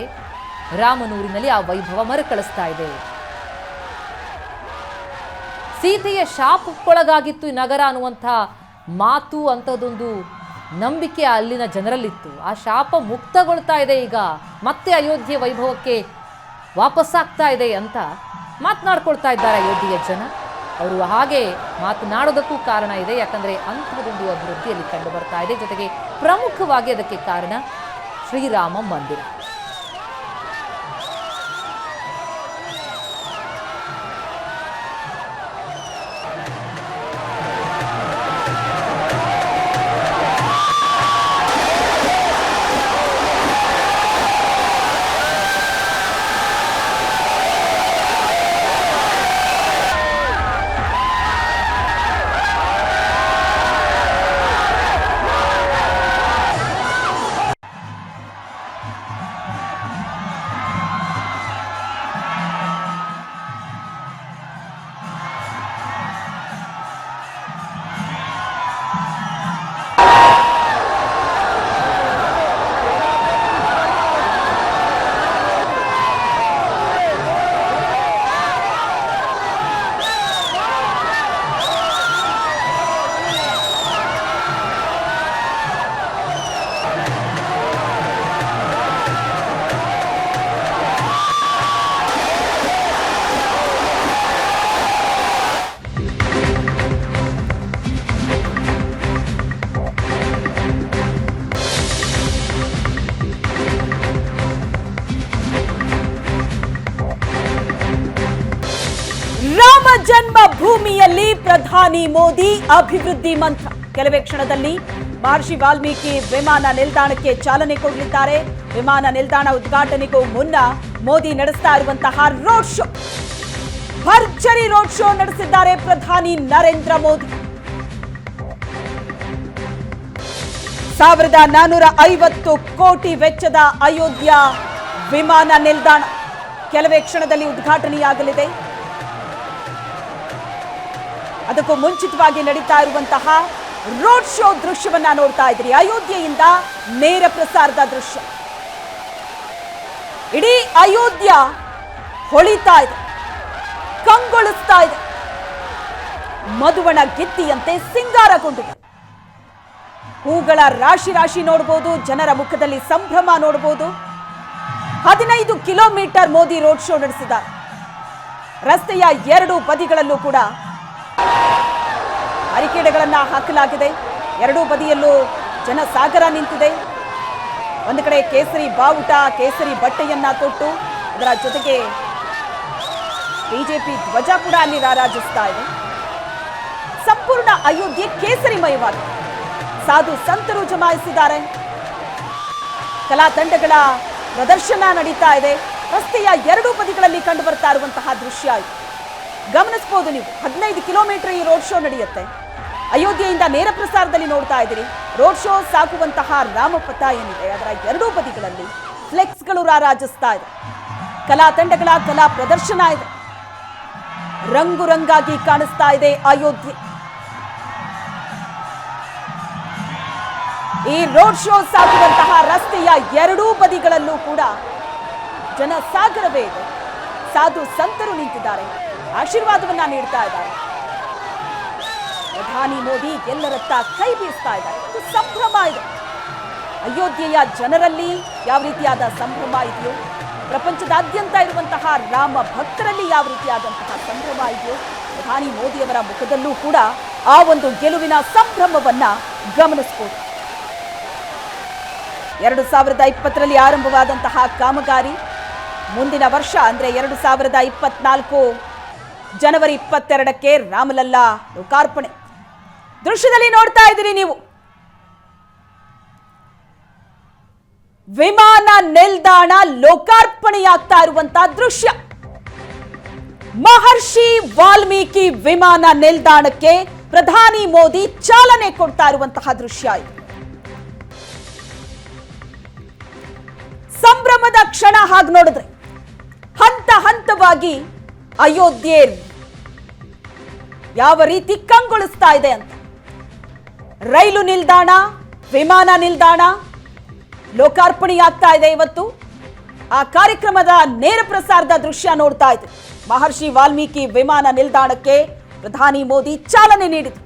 ರಾಮನೂರಿನಲ್ಲಿ ಆ ವೈಭವ ಮರುಕಳಿಸ್ತಾ ಇದೆ. ಸೀತೆಯ ಶಾಪಕ್ಕೊಳಗಾಗಿತ್ತು ಈ ನಗರ ಅನ್ನುವಂಥ ಮಾತು, ಅಂಥದ್ದೊಂದು ನಂಬಿಕೆ ಅಲ್ಲಿನ ಜನರಲ್ಲಿತ್ತು. ಆ ಶಾಪ ಮುಕ್ತಗೊಳ್ತಾ ಇದೆ. ಈಗ ಮತ್ತೆ ಅಯೋಧ್ಯೆ ವೈಭವಕ್ಕೆ ವಾಪಸ್ಸಾಗ್ತಾ ಇದೆ ಅಂತ ಮಾತನಾಡ್ಕೊಳ್ತಾ ಇದ್ದಾರೆ ಅಯೋಧ್ಯೆಯ ಜನ. ಅವರು ಹಾಗೆ ಮಾತನಾಡೋದಕ್ಕೂ ಕಾರಣ ಇದೆ. ಯಾಕಂದರೆ ಅಂಥದ್ದೊಂದು ಅಭಿವೃದ್ಧಿಯಲ್ಲಿ ಕಂಡು ಬರ್ತಾ ಇದೆ. ಜೊತೆಗೆ ಪ್ರಮುಖವಾಗಿ ಅದಕ್ಕೆ ಕಾರಣ ಶ್ರೀರಾಮ ಮಂದಿರ. ಪ್ರಧಾನಿ ಮೋದಿ ಅಭಿವೃದ್ಧಿ ಮಂತ್ರ. ಕೆಲವೇ ಕ್ಷಣದಲ್ಲಿ ಮಹರ್ಷಿ ವಾಲ್ಮೀಕಿ ವಿಮಾನ ನಿಲ್ದಾಣಕ್ಕೆ ಚಾಲನೆ ಕೊಡಲಿದ್ದಾರೆ. ವಿಮಾನ ನಿಲ್ದಾಣ ಉದ್ಘಾಟನೆಗೂ ಮುನ್ನ ಮೋದಿ ನಡೆಸ್ತಾ ಇರುವಂತಹ ರೋಡ್ ಶೋ, ಭರ್ಜರಿ ರೋಡ್ ಶೋ ನಡೆಸಿದ್ದಾರೆ ಪ್ರಧಾನಿ ನರೇಂದ್ರ ಮೋದಿ. 1450 ಕೋಟಿ ವೆಚ್ಚದ ಅಯೋಧ್ಯ ವಿಮಾನ ನಿಲ್ದಾಣ ಕೆಲವೇ ಕ್ಷಣದಲ್ಲಿ ಉದ್ಘಾಟನೆಯಾಗಲಿದೆ. ಅದಕ್ಕೂ ಮುಂಚಿತವಾಗಿ ನಡೀತಾ ಇರುವಂತಹ ರೋಡ್ ಶೋ ದೃಶ್ಯವನ್ನ ನೋಡ್ತಾ ಇದ್ರಿ. ಅಯೋಧ್ಯೆಯಿಂದ ನೇರ ಪ್ರಸಾರದ ದೃಶ್ಯ. ಇಡೀ ಅಯೋಧ್ಯ ಹೊಳಿತಾ ಇದೆ, ಕಂಗೊಳಿಸ್ತಾ ಇದೆ, ಮಧುವಣ ಗಿತ್ತಿಯಂತೆ ಸಿಂಗಾರಗೊಂಡಿದೆ. ಹೂಗಳ ರಾಶಿ ರಾಶಿ ನೋಡಬಹುದು, ಜನರ ಮುಖದಲ್ಲಿ ಸಂಭ್ರಮ ನೋಡಬಹುದು. 15 ಕಿಲೋಮೀಟರ್ ಮೋದಿ ರೋಡ್ ಶೋ ನಡೆಸಿದ್ದಾರೆ. ರಸ್ತೆಯ ಎರಡು ಬದಿಗಳಲ್ಲೂ ಕೂಡ ಬ್ಯಾರಿಕೇಡ್ಗಳನ್ನ ಹಾಕಲಾಗಿದೆ. ಎರಡೂ ಬದಿಯಲ್ಲೂ ಜನಸಾಗರ ನಿಂತಿದೆ. ಒಂದು ಕಡೆ ಕೇಸರಿ ಬಾವುಟ, ಕೇಸರಿ ಬಟ್ಟೆಯನ್ನ ತೊಟ್ಟು ಅದರ ಜೊತೆಗೆ ಬಿಜೆಪಿ ಧ್ವಜ ಕೂಡ ಅಲ್ಲಿ ರಾರಾಜಿಸ್ತಾ ಇದೆ. ಸಂಪೂರ್ಣ ಅಯೋಧ್ಯೆ ಕೇಸರಿಮಯವಾಗಿದೆ. ಸಾಧು ಸಂತರು ಜಮಾಯಿಸಿದ್ದಾರೆ. ಕಲಾ ತಂಡಗಳ ಪ್ರದರ್ಶನ ನಡೀತಾ ಇದೆ. ರಸ್ತೆಯ ಎರಡೂ ಬದಿಗಳಲ್ಲಿ ಕಂಡು ಬರ್ತಾ ಇರುವಂತಹ ದೃಶ್ಯ ಇದು. ಗಮನಿಸಬಹುದು ನೀವು. 15 ಕಿಲೋಮೀಟರ್ ಈ ರೋಡ್ ಶೋ ನಡೆಯುತ್ತೆ. ಅಯೋಧ್ಯೆಯಿಂದ ನೇರ ಪ್ರಸಾರದಲ್ಲಿ ನೋಡ್ತಾ ಇದ್ದೀರಿ. ರೋಡ್ ಶೋ ಸಾಗುವಂತಹ ರಾಮಪಥ ಏನಿದೆ ಅದರ ಎರಡೂ ಬದಿಗಳಲ್ಲಿ ಫ್ಲೆಕ್ಸ್ಗಳು ರಾರಾಜಿಸ್ತಾ ಇದೆ. ಕಲಾ ತಂಡಗಳ ಕಲಾ ಪ್ರದರ್ಶನ ಇದೆ. ರಂಗು ರಂಗಾಗಿ ಕಾಣಿಸ್ತಾ ಇದೆ ಅಯೋಧ್ಯೆ. ಈ ರೋಡ್ ಶೋ ಸಾಗುವಂತಹ ರಸ್ತೆಯ ಎರಡೂ ಬದಿಗಳಲ್ಲೂ ಕೂಡ ಜನಸಾಗರವೇ ಇದೆ. ಸಾಧು ಸಂತರು ನಿಂತಿದ್ದಾರೆ, ಆಶೀರ್ವಾದವನ್ನ ನೀಡ್ತಾ ಇದ್ದಾರೆ. ಪ್ರಧಾನಿ ಮೋದಿ ಎಲ್ಲರತ್ತ ಕೈ ಬೀಸ್ತಾ ಇದ್ದಾರೆ. ಇದು ಸಂಭ್ರಮ ಇದೆ. ಅಯೋಧ್ಯೆಯ ಜನರಲ್ಲಿ ಯಾವ ರೀತಿಯಾದ ಸಂಭ್ರಮ ಇದೆಯೋ, ಪ್ರಪಂಚದಾದ್ಯಂತ ಇರುವಂತಹ ರಾಮ ಭಕ್ತರಲ್ಲಿ ಯಾವ ರೀತಿಯಾದಂತಹ ಸಂಭ್ರಮ ಇದೆಯೋ, ಪ್ರಧಾನಿ ಮೋದಿಯವರ ಮುಖದಲ್ಲೂ ಕೂಡ ಆ ಒಂದು ಗೆಲುವಿನ ಸಂಭ್ರಮವನ್ನ ಗಮನಿಸಬಹುದು. 2020ರಲ್ಲಿ ಆರಂಭವಾದಂತಹ ಕಾಮಗಾರಿ ಮುಂದಿನ ವರ್ಷ ಅಂದ್ರೆ 2024 ಜನವರಿ 22ಕ್ಕೆ ರಾಮಲಲ್ಲಾ ಲೋಕಾರ್ಪಣೆ. ದೃಶ್ಯದಲ್ಲಿ ನೋಡ್ತಾ ಇದ್ದೀರಿ ನೀವು. ವಿಮಾನ ನಿಲ್ದಾಣ ಲೋಕಾರ್ಪಣೆಯಾಗ್ತಾ ಇರುವಂತಹ ದೃಶ್ಯ. ಮಹರ್ಷಿ ವಾಲ್ಮೀಕಿ ವಿಮಾನ ನಿಲ್ದಾಣಕ್ಕೆ ಪ್ರಧಾನಿ ಮೋದಿ ಚಾಲನೆ ಕೊಡ್ತಾ ಇರುವಂತಹ ದೃಶ್ಯ ಇದು. ಸಂಭ್ರಮದ ಕ್ಷಣ. ಹಾಗೆ ನೋಡಿದ್ರೆ ಹಂತ ಹಂತವಾಗಿ ಅಯೋಧ್ಯೆ ಯಾವ ರೀತಿ ಕಂಗೊಳಿಸ್ತಾ ಇದೆ ಅಂತ. ರೈಲು ನಿಲ್ದಾಣ, ವಿಮಾನ ನಿಲ್ದಾಣ ಲೋಕಾರ್ಪಣೆಯಾಗ್ತಾ ಇದೆ ಇವತ್ತು. ಆ ಕಾರ್ಯಕ್ರಮದ ನೇರ ಪ್ರಸಾರದ ದೃಶ್ಯ ನೋಡ್ತಾ ಇದೆ. ಮಹರ್ಷಿ ವಾಲ್ಮೀಕಿ ವಿಮಾನ ನಿಲ್ದಾಣಕ್ಕೆ ಪ್ರಧಾನಿ ಮೋದಿ ಚಾಲನೆ ನೀಡಿದರು.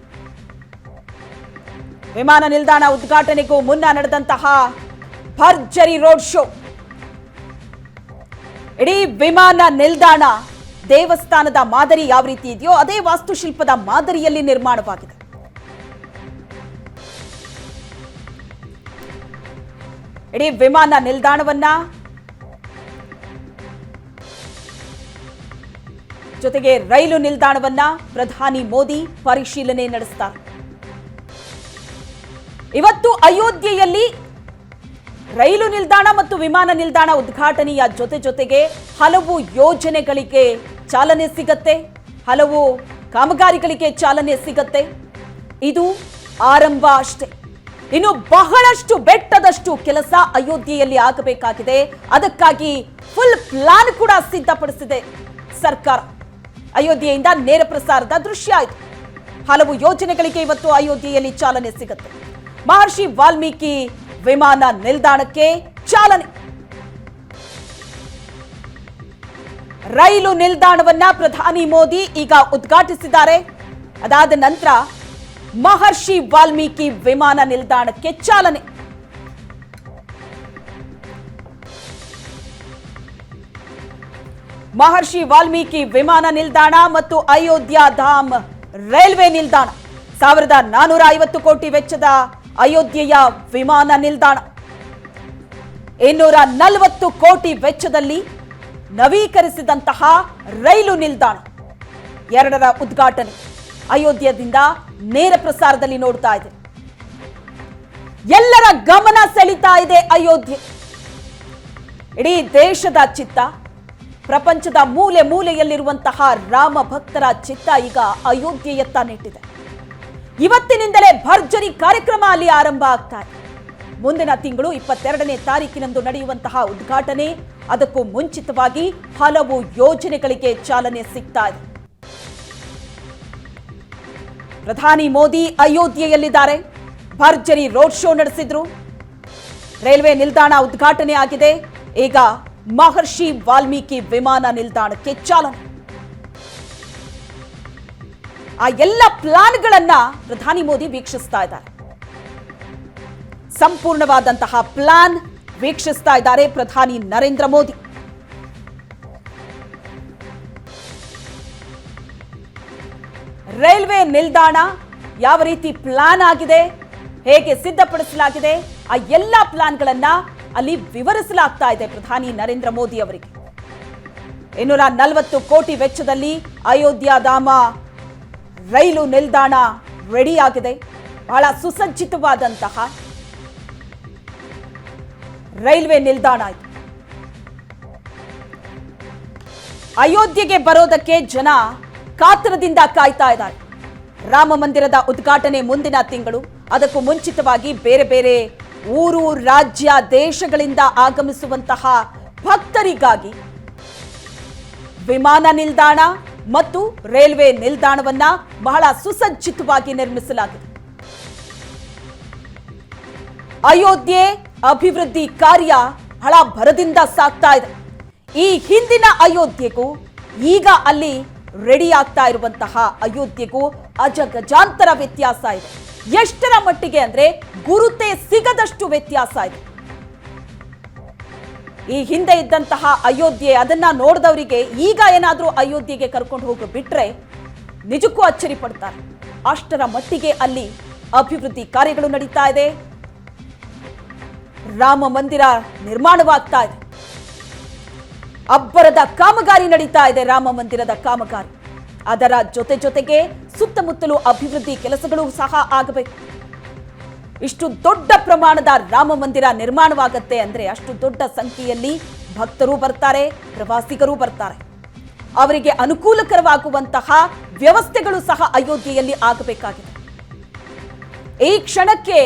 ವಿಮಾನ ನಿಲ್ದಾಣ ಉದ್ಘಾಟನೆಗೂ ಮುನ್ನ ನಡೆದಂತಹ ಭರ್ಜರಿ ರೋಡ್ ಶೋ. ಇಡೀ ವಿಮಾನ ನಿಲ್ದಾಣ ದೇವಸ್ಥಾನದ ಮಾದರಿ ಯಾವ ರೀತಿ ಇದೆಯೋ ಅದೇ ವಾಸ್ತುಶಿಲ್ಪದ ಮಾದರಿಯಲ್ಲಿ ನಿರ್ಮಾಣವಾಗಿದೆ. ಇಡೀ ವಿಮಾನ ನಿಲ್ದಾಣವನ್ನ ಜೊತೆಗೆ ರೈಲು ನಿಲ್ದಾಣವನ್ನ ಪ್ರಧಾನಿ ಮೋದಿ ಪರಿಶೀಲನೆ ನಡೆಸ್ತಾರೆ. ಇವತ್ತು ಅಯೋಧ್ಯೆಯಲ್ಲಿ ರೈಲು ನಿಲ್ದಾಣ ಮತ್ತು ವಿಮಾನ ನಿಲ್ದಾಣ ಉದ್ಘಾಟನೆಯ ಜೊತೆಗೆ ಹಲವು ಯೋಜನೆಗಳಿಗೆ ಚಾಲನೆ ಸಿಗತ್ತೆ, ಹಲವು ಕಾಮಗಾರಿಗಳಿಗೆ ಚಾಲನೆ ಸಿಗತ್ತೆ. ಇದು ಆರಂಭ ಅಷ್ಟೇ. ಇನ್ನು ಬಹಳಷ್ಟು ಬೆಟ್ಟದಷ್ಟು ಕೆಲಸ ಅಯೋಧ್ಯೆಯಲ್ಲಿ ಆಗಬೇಕಾಗಿದೆ. ಅದಕ್ಕಾಗಿ ಫುಲ್ ಪ್ಲಾನ್ ಕೂಡ ಸಿದ್ಧಪಡಿಸಿದೆ ಸರ್ಕಾರ. ಅಯೋಧ್ಯೆಯಿಂದ ನೇರ ಪ್ರಸಾರದ ದೃಶ್ಯ ಆಯಿತು. ಹಲವು ಯೋಜನೆಗಳಿಗೆ ಇವತ್ತು ಅಯೋಧ್ಯೆಯಲ್ಲಿ ಚಾಲನೆ ಸಿಗುತ್ತೆ. ಮಹರ್ಷಿ ವಾಲ್ಮೀಕಿ ವಿಮಾನ ನಿಲ್ದಾಣಕ್ಕೆ ಚಾಲನೆ. ರೈಲು ನಿಲ್ದಾಣವನ್ನ ಪ್ರಧಾನಿ ಮೋದಿ ಈಗ ಉದ್ಘಾಟಿಸಿದ್ದಾರೆ. ಅದಾದ ನಂತರ ಮಹರ್ಷಿ ವಾಲ್ಮೀಕಿ ವಿಮಾನ ನಿಲ್ದಾಣಕ್ಕೆ ಚಾಲನೆ. ಮಹರ್ಷಿ ವಾಲ್ಮೀಕಿ ವಿಮಾನ ನಿಲ್ದಾಣ ಮತ್ತು ಅಯೋಧ್ಯ ಧಾಮ್ ರೈಲ್ವೆ ನಿಲ್ದಾಣ. 1450 ಕೋಟಿ ವೆಚ್ಚದ ಅಯೋಧ್ಯೆಯ ವಿಮಾನ ನಿಲ್ದಾಣ, 240 ಕೋಟಿ ವೆಚ್ಚದಲ್ಲಿ ನವೀಕರಿಸಿದಂತಹ ರೈಲು ನಿಲ್ದಾಣ, ಎರಡರ ಉದ್ಘಾಟನೆ. ಅಯೋಧ್ಯೆಯಿಂದ ನೇರ ಪ್ರಸಾರದಲ್ಲಿ ನೋಡ್ತಾ ಇದೆ. ಎಲ್ಲರ ಗಮನ ಸೆಳೀತಾ ಇದೆ ಅಯೋಧ್ಯೆ. ಇಡೀ ದೇಶದ ಚಿತ್ತ, ಪ್ರಪಂಚದ ಮೂಲೆ ಮೂಲೆಯಲ್ಲಿರುವಂತಹ ರಾಮ ಭಕ್ತರ ಚಿತ್ತ ಈಗ ಅಯೋಧ್ಯೆಯತ್ತ ನೆಟ್ಟಿದೆ. ಇವತ್ತಿನಿಂದಲೇ ಭರ್ಜರಿ ಕಾರ್ಯಕ್ರಮ ಅಲ್ಲಿ ಆರಂಭ ಆಗ್ತಾ ಇದೆ. ಮುಂದಿನ ತಿಂಗಳು 22ನೇ ತಾರೀಕಿನಂದು ನಡೆಯುವಂತಹ ಉದ್ಘಾಟನೆ, ಅದಕ್ಕೂ ಮುಂಚಿತವಾಗಿ ಹಲವು ಯೋಜನೆಗಳಿಗೆ ಚಾಲನೆ ಸಿಗ್ತಾ ಇದೆ. ಪ್ರಧಾನಿ ಮೋದಿ ಅಯೋಧ್ಯೆಯಲ್ಲಿದ್ದಾರೆ. ಭರ್ಜರಿ ರೋಡ್ ಶೋ ನಡೆಸಿದ್ರು. ರೈಲ್ವೆ ನಿಲ್ದಾಣ ಉದ್ಘಾಟನೆ ಆಗಿದೆ. ಈಗ ಮಹರ್ಷಿ ವಾಲ್ಮೀಕಿ ವಿಮಾನ ನಿಲ್ದಾಣಕ್ಕೆ ಚಾಲನೆ. ಆ ಎಲ್ಲ ಪ್ಲಾನ್ಗಳನ್ನ ಪ್ರಧಾನಿ ಮೋದಿ ವೀಕ್ಷಿಸ್ತಾ ಇದ್ದಾರೆ. ಸಂಪೂರ್ಣವಾದಂತಹ ಪ್ಲಾನ್ ವೀಕ್ಷಿಸ್ತಾ ಇದ್ದಾರೆ ಪ್ರಧಾನಿ ನರೇಂದ್ರ ಮೋದಿ. ರೈಲ್ವೆ ನಿಲ್ದಾಣ ಯಾವ ರೀತಿ ಪ್ಲಾನ್ ಆಗಿದೆ, ಹೇಗೆ ಸಿದ್ಧಪಡಿಸಲಾಗಿದೆ, ಆ ಎಲ್ಲ ಪ್ಲಾನ್ಗಳನ್ನ ಅಲ್ಲಿ ವಿವರಿಸಲಾಗ್ತಾ ಇದೆ ಪ್ರಧಾನಿ ನರೇಂದ್ರ ಮೋದಿ ಅವರಿಗೆ. 240 ಕೋಟಿ ವೆಚ್ಚದಲ್ಲಿ ಅಯೋಧ್ಯಧಾಮ ರೈಲು ನಿಲ್ದಾಣ ರೆಡಿ ಆಗಿದೆ. ಬಹಳ ಸುಸಜ್ಜಿತವಾದಂತಹ ರೈಲ್ವೆ ನಿಲ್ದಾಣ ಇದು. ಅಯೋಧ್ಯೆಗೆ ಬರೋದಕ್ಕೆ ಜನ ಕಾತರದಿಂದ ಕಾಯ್ತಾ ಇದ್ದಾರೆ. ರಾಮ ಮಂದಿರದ ಉದ್ಘಾಟನೆ ಮುಂದಿನ ತಿಂಗಳು. ಅದಕ್ಕೂ ಮುಂಚಿತವಾಗಿ ಬೇರೆ ಬೇರೆ ಊರು, ರಾಜ್ಯ, ದೇಶಗಳಿಂದ ಆಗಮಿಸುವಂತಹ ಭಕ್ತರಿಗಾಗಿ ವಿಮಾನ ನಿಲ್ದಾಣ ಮತ್ತು ರೈಲ್ವೆ ನಿಲ್ದಾಣವನ್ನ ಬಹಳ ಸುಸಜ್ಜಿತವಾಗಿ ನಿರ್ಮಿಸಲಾಗಿದೆ. ಅಯೋಧ್ಯೆ ಅಭಿವೃದ್ಧಿ ಕಾರ್ಯ ಬಹಳ ಭರದಿಂದ ಸಾಗ್ತಾ ಇದೆ. ಈ ಹಿಂದಿನ ಅಯೋಧ್ಯೆಗೂ ಈಗ ಅಲ್ಲಿ ರೆಡಿ ಆಗ್ತಾ ಇರುವಂತಹ ಅಯೋಧ್ಯೆಗೂ ಅಜಗಜಾಂತರ ವ್ಯತ್ಯಾಸ ಇದೆ. ಎಷ್ಟರ ಮಟ್ಟಿಗೆ ಅಂದ್ರೆ ಗುರುತೇ ಸಿಗದಷ್ಟು ವ್ಯತ್ಯಾಸ ಇದೆ. ಈ ಹಿಂದೆ ಇದ್ದಂತಹ ಅಯೋಧ್ಯೆ, ಅದನ್ನ ನೋಡಿದವರಿಗೆ ಈಗ ಏನಾದ್ರೂ ಅಯೋಧ್ಯೆಗೆ ಕರ್ಕೊಂಡು ಹೋಗಿ ಬಿಟ್ರೆ ನಿಜಕ್ಕೂ ಅಚ್ಚರಿ ಪಡ್ತಾರೆ. ಅಷ್ಟರ ಮಟ್ಟಿಗೆ ಅಲ್ಲಿ ಅಭಿವೃದ್ಧಿ ಕಾರ್ಯಗಳು ನಡೀತಾ ಇದೆ. ರಾಮ ಮಂದಿರ ನಿರ್ಮಾಣವಾಗ್ತಾ ಇದೆ. ಅಬ್ಬರದ ಕಾಮಗಾರಿ ನಡೀತಾ ಇದೆ. ರಾಮ ಮಂದಿರದ ಕಾಮಗಾರಿ, ಅದರ ಜೊತೆಗೆ ಸುತ್ತಮುತ್ತಲೂ ಅಭಿವೃದ್ಧಿ ಕೆಲಸಗಳು ಸಹ ಆಗಬೇಕು. ಇಷ್ಟು ದೊಡ್ಡ ಪ್ರಮಾಣದ ರಾಮ ಮಂದಿರ ನಿರ್ಮಾಣವಾಗತ್ತೆ ಅಂದ್ರೆ ಅಷ್ಟು ದೊಡ್ಡ ಸಂಖ್ಯೆಯಲ್ಲಿ ಭಕ್ತರು ಬರ್ತಾರೆ, ಪ್ರವಾಸಿಗರು ಬರ್ತಾರೆ. ಅವರಿಗೆ ಅನುಕೂಲಕರವಾಗುವಂತಹ ವ್ಯವಸ್ಥೆಗಳು ಸಹ ಅಯೋಧ್ಯೆಯಲ್ಲಿ ಆಗಬೇಕಾಗಿದೆ. ಈ ಕ್ಷಣಕ್ಕೆ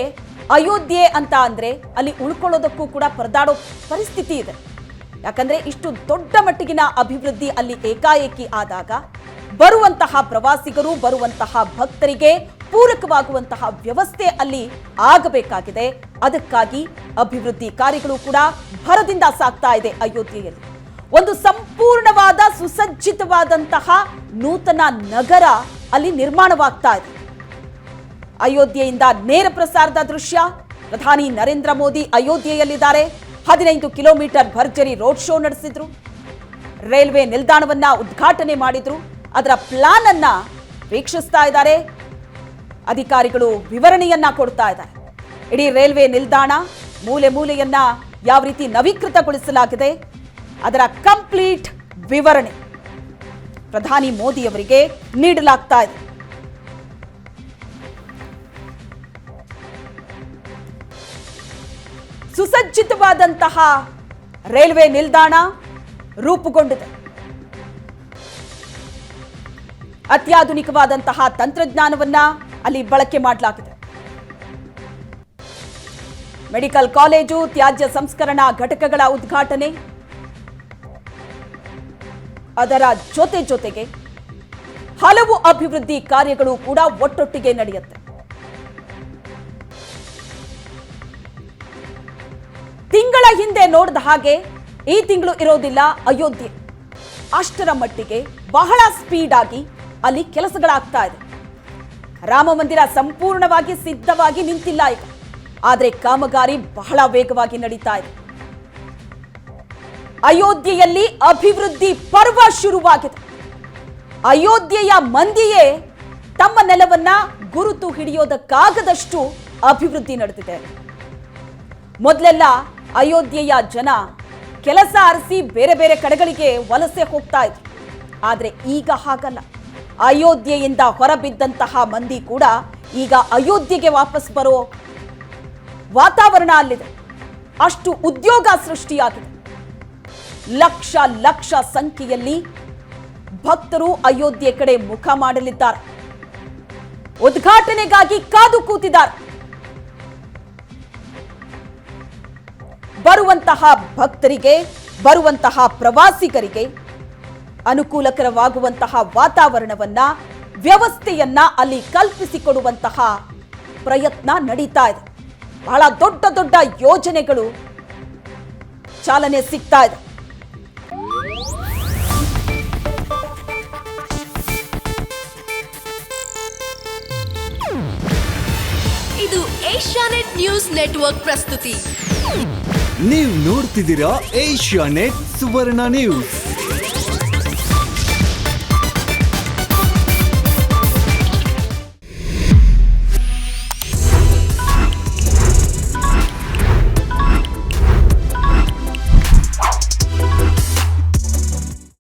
ಅಯೋಧ್ಯೆ ಅಂತ ಅಂದ್ರೆ ಅಲ್ಲಿ ಉಳ್ಕೊಳ್ಳೋದಕ್ಕೂ ಕೂಡ ಪರದಾಡೋ ಪರಿಸ್ಥಿತಿ ಇದೆ. ಯಾಕಂದ್ರೆ ಇಷ್ಟು ದೊಡ್ಡ ಮಟ್ಟಿಗಿನ ಅಭಿವೃದ್ಧಿ ಅಲ್ಲಿ ಏಕಾಏಕಿ ಆದಾಗ ಬರುವಂತಹ ಪ್ರವಾಸಿಗರು, ಬರುವಂತಹ ಭಕ್ತರಿಗೆ ಪೂರಕವಾಗುವಂತಹ ವ್ಯವಸ್ಥೆ ಅಲ್ಲಿ ಆಗಬೇಕಾಗಿದೆ. ಅದಕ್ಕಾಗಿ ಅಭಿವೃದ್ಧಿ ಕಾರ್ಯಗಳು ಕೂಡ ಭರದಿಂದ ಸಾಗ್ತಾ ಇದೆ. ಅಯೋಧ್ಯೆಯಲ್ಲಿ ಒಂದು ಸಂಪೂರ್ಣವಾದ ಸುಸಜ್ಜಿತವಾದಂತಹ ನೂತನ ನಗರ ಅಲ್ಲಿ ನಿರ್ಮಾಣವಾಗ್ತಾ ಇದೆ. ಅಯೋಧ್ಯೆಯಿಂದ ನೇರ ಪ್ರಸಾರದ ದೃಶ್ಯ. ಪ್ರಧಾನಿ ನರೇಂದ್ರ ಮೋದಿ ಅಯೋಧ್ಯೆಯಲ್ಲಿದ್ದಾರೆ. 15 ಕಿಲೋಮೀಟರ್ ಭರ್ಜರಿ ರೋಡ್ ಶೋ ನಡೆಸಿದ್ರು. ರೈಲ್ವೆ ನಿಲ್ದಾಣವನ್ನ ಉದ್ಘಾಟನೆ ಮಾಡಿದ್ರು. ಅದರ ಪ್ಲಾನ್ ಅನ್ನ ವೀಕ್ಷಿಸ್ತಾ ಇದ್ದಾರೆ. ಅಧಿಕಾರಿಗಳು ವಿವರಣೆಯನ್ನ ಕೊಡ್ತಾ ಇದ್ದಾರೆ. ಇಡೀ ರೈಲ್ವೆ ನಿಲ್ದಾಣ ಮೂಲೆ ಮೂಲೆಯನ್ನ ಯಾವ ರೀತಿ ನವೀಕೃತಗೊಳಿಸಲಾಗಿದೆ, ಅದರ ಕಂಪ್ಲೀಟ್ ವಿವರಣೆ ಪ್ರಧಾನಿ ಮೋದಿ ಅವರಿಗೆ ನೀಡಲಾಗ್ತಾ ಇದೆ. ಸುಸಜ್ಜಿತವಾದಂತಹ ರೈಲ್ವೆ ನಿಲ್ದಾಣ ರೂಪುಗೊಂಡಿದೆ. ಅತ್ಯಾಧುನಿಕವಾದಂತಹ ತಂತ್ರಜ್ಞಾನವನ್ನ ಅಲ್ಲಿ ಬಳಕೆ ಮಾಡಲಾಗಿದೆ. ಮೆಡಿಕಲ್ ಕಾಲೇಜು, ತ್ಯಾಜ್ಯ ಸಂಸ್ಕರಣಾ ಘಟಕಗಳ ಉದ್ಘಾಟನೆ, ಅದರ ಜೊತೆಗೆ ಹಲವು ಅಭಿವೃದ್ಧಿ ಕಾರ್ಯಗಳು ಕೂಡ ಒಟ್ಟೊಟ್ಟಿಗೆ ನಡೆಯುತ್ತೆ. ತಿಂಗಳ ಹಿಂದೆ ನೋಡಿದ ಹಾಗೆ ಈ ತಿಂಗಳು ಇರೋದಿಲ್ಲ ಅಯೋಧ್ಯೆ. ಅಷ್ಟರ ಮಟ್ಟಿಗೆ ಬಹಳ ಸ್ಪೀಡ್ ಆಗಿ ಅಲ್ಲಿ ಕೆಲಸಗಳಾಗ್ತಾ ಇದೆ. ರಾಮ ಮಂದಿರ ಸಂಪೂರ್ಣವಾಗಿ ಸಿದ್ಧವಾಗಿ ನಿಂತಿಲ್ಲ ಈಗ, ಆದರೆ ಕಾಮಗಾರಿ ಬಹಳ ವೇಗವಾಗಿ ನಡೀತಾ ಇದೆ. ಅಯೋಧ್ಯೆಯಲ್ಲಿ ಅಭಿವೃದ್ಧಿ ಪರ್ವ ಶುರುವಾಗಿದೆ. ಅಯೋಧ್ಯೆಯ ಮಂದಿಯೇ ತಮ್ಮ ನೆಲವನ್ನ ಗುರುತು ಹಿಡಿಯೋದಕ್ಕಾಗದಷ್ಟು ಅಭಿವೃದ್ಧಿ ನಡೆದಿದೆ. ಮೊದಲೆಲ್ಲ ಅಯೋಧ್ಯೆಯ ಜನ ಕೆಲಸ ಅರಸಿ ಬೇರೆ ಬೇರೆ ಕಡೆಗಳಿಗೆ ವಲಸೆ ಹೋಗ್ತಾ ಇದ್ರು. ಆದರೆ ಈಗ ಹಾಗಲ್ಲ. ಅಯೋಧ್ಯೆಯಿಂದ ಹೊರಬಿದ್ದಂತಹ ಮಂದಿ ಕೂಡ ಈಗ ಅಯೋಧ್ಯೆಗೆ ವಾಪಸ್ ಬರೋ ವಾತಾವರಣ ಅಲ್ಲಿದೆ. ಅಷ್ಟು ಉದ್ಯೋಗ ಸೃಷ್ಟಿಯಾಗಿದೆ. ಲಕ್ಷ ಲಕ್ಷ ಸಂಖ್ಯೆಯಲ್ಲಿ ಭಕ್ತರು ಅಯೋಧ್ಯೆ ಕಡೆ ಮುಖ ಮಾಡಲಿದ್ದಾರೆ. ಉದ್ಘಾಟನೆಗಾಗಿ ಕಾದು ಕೂತಿದ್ದಾರೆ. ಬರುವಂತಹ ಭಕ್ತರಿಗೆ, ಬರುವಂತಹ ಪ್ರವಾಸಿಗರಿಗೆ ಅನುಕೂಲಕರವಾಗುವಂತಹ ವಾತಾವರಣವನ್ನ, ವ್ಯವಸ್ಥೆಯನ್ನ ಅಲ್ಲಿ ಕಲ್ಪಿಸಿಕೊಡುವಂತಹ ಪ್ರಯತ್ನ ನಡೀತಾ ಇದೆ. ಬಹಳ ದೊಡ್ಡ ದೊಡ್ಡ ಯೋಜನೆಗಳು ಚಾಲನೆ ಸಿಗ್ತಾ ಇದೆ. ಇದು ಏಷ್ಯಾನೆಟ್ ನ್ಯೂಸ್ ನೆಟ್ವರ್ಕ್ ಪ್ರಸ್ತುತಿ. ನೀವು ನೋಡ್ತಿದ್ದೀರಾ ಏಷ್ಯಾನೆಟ್ ಸುವರ್ಣ ನ್ಯೂಸ್.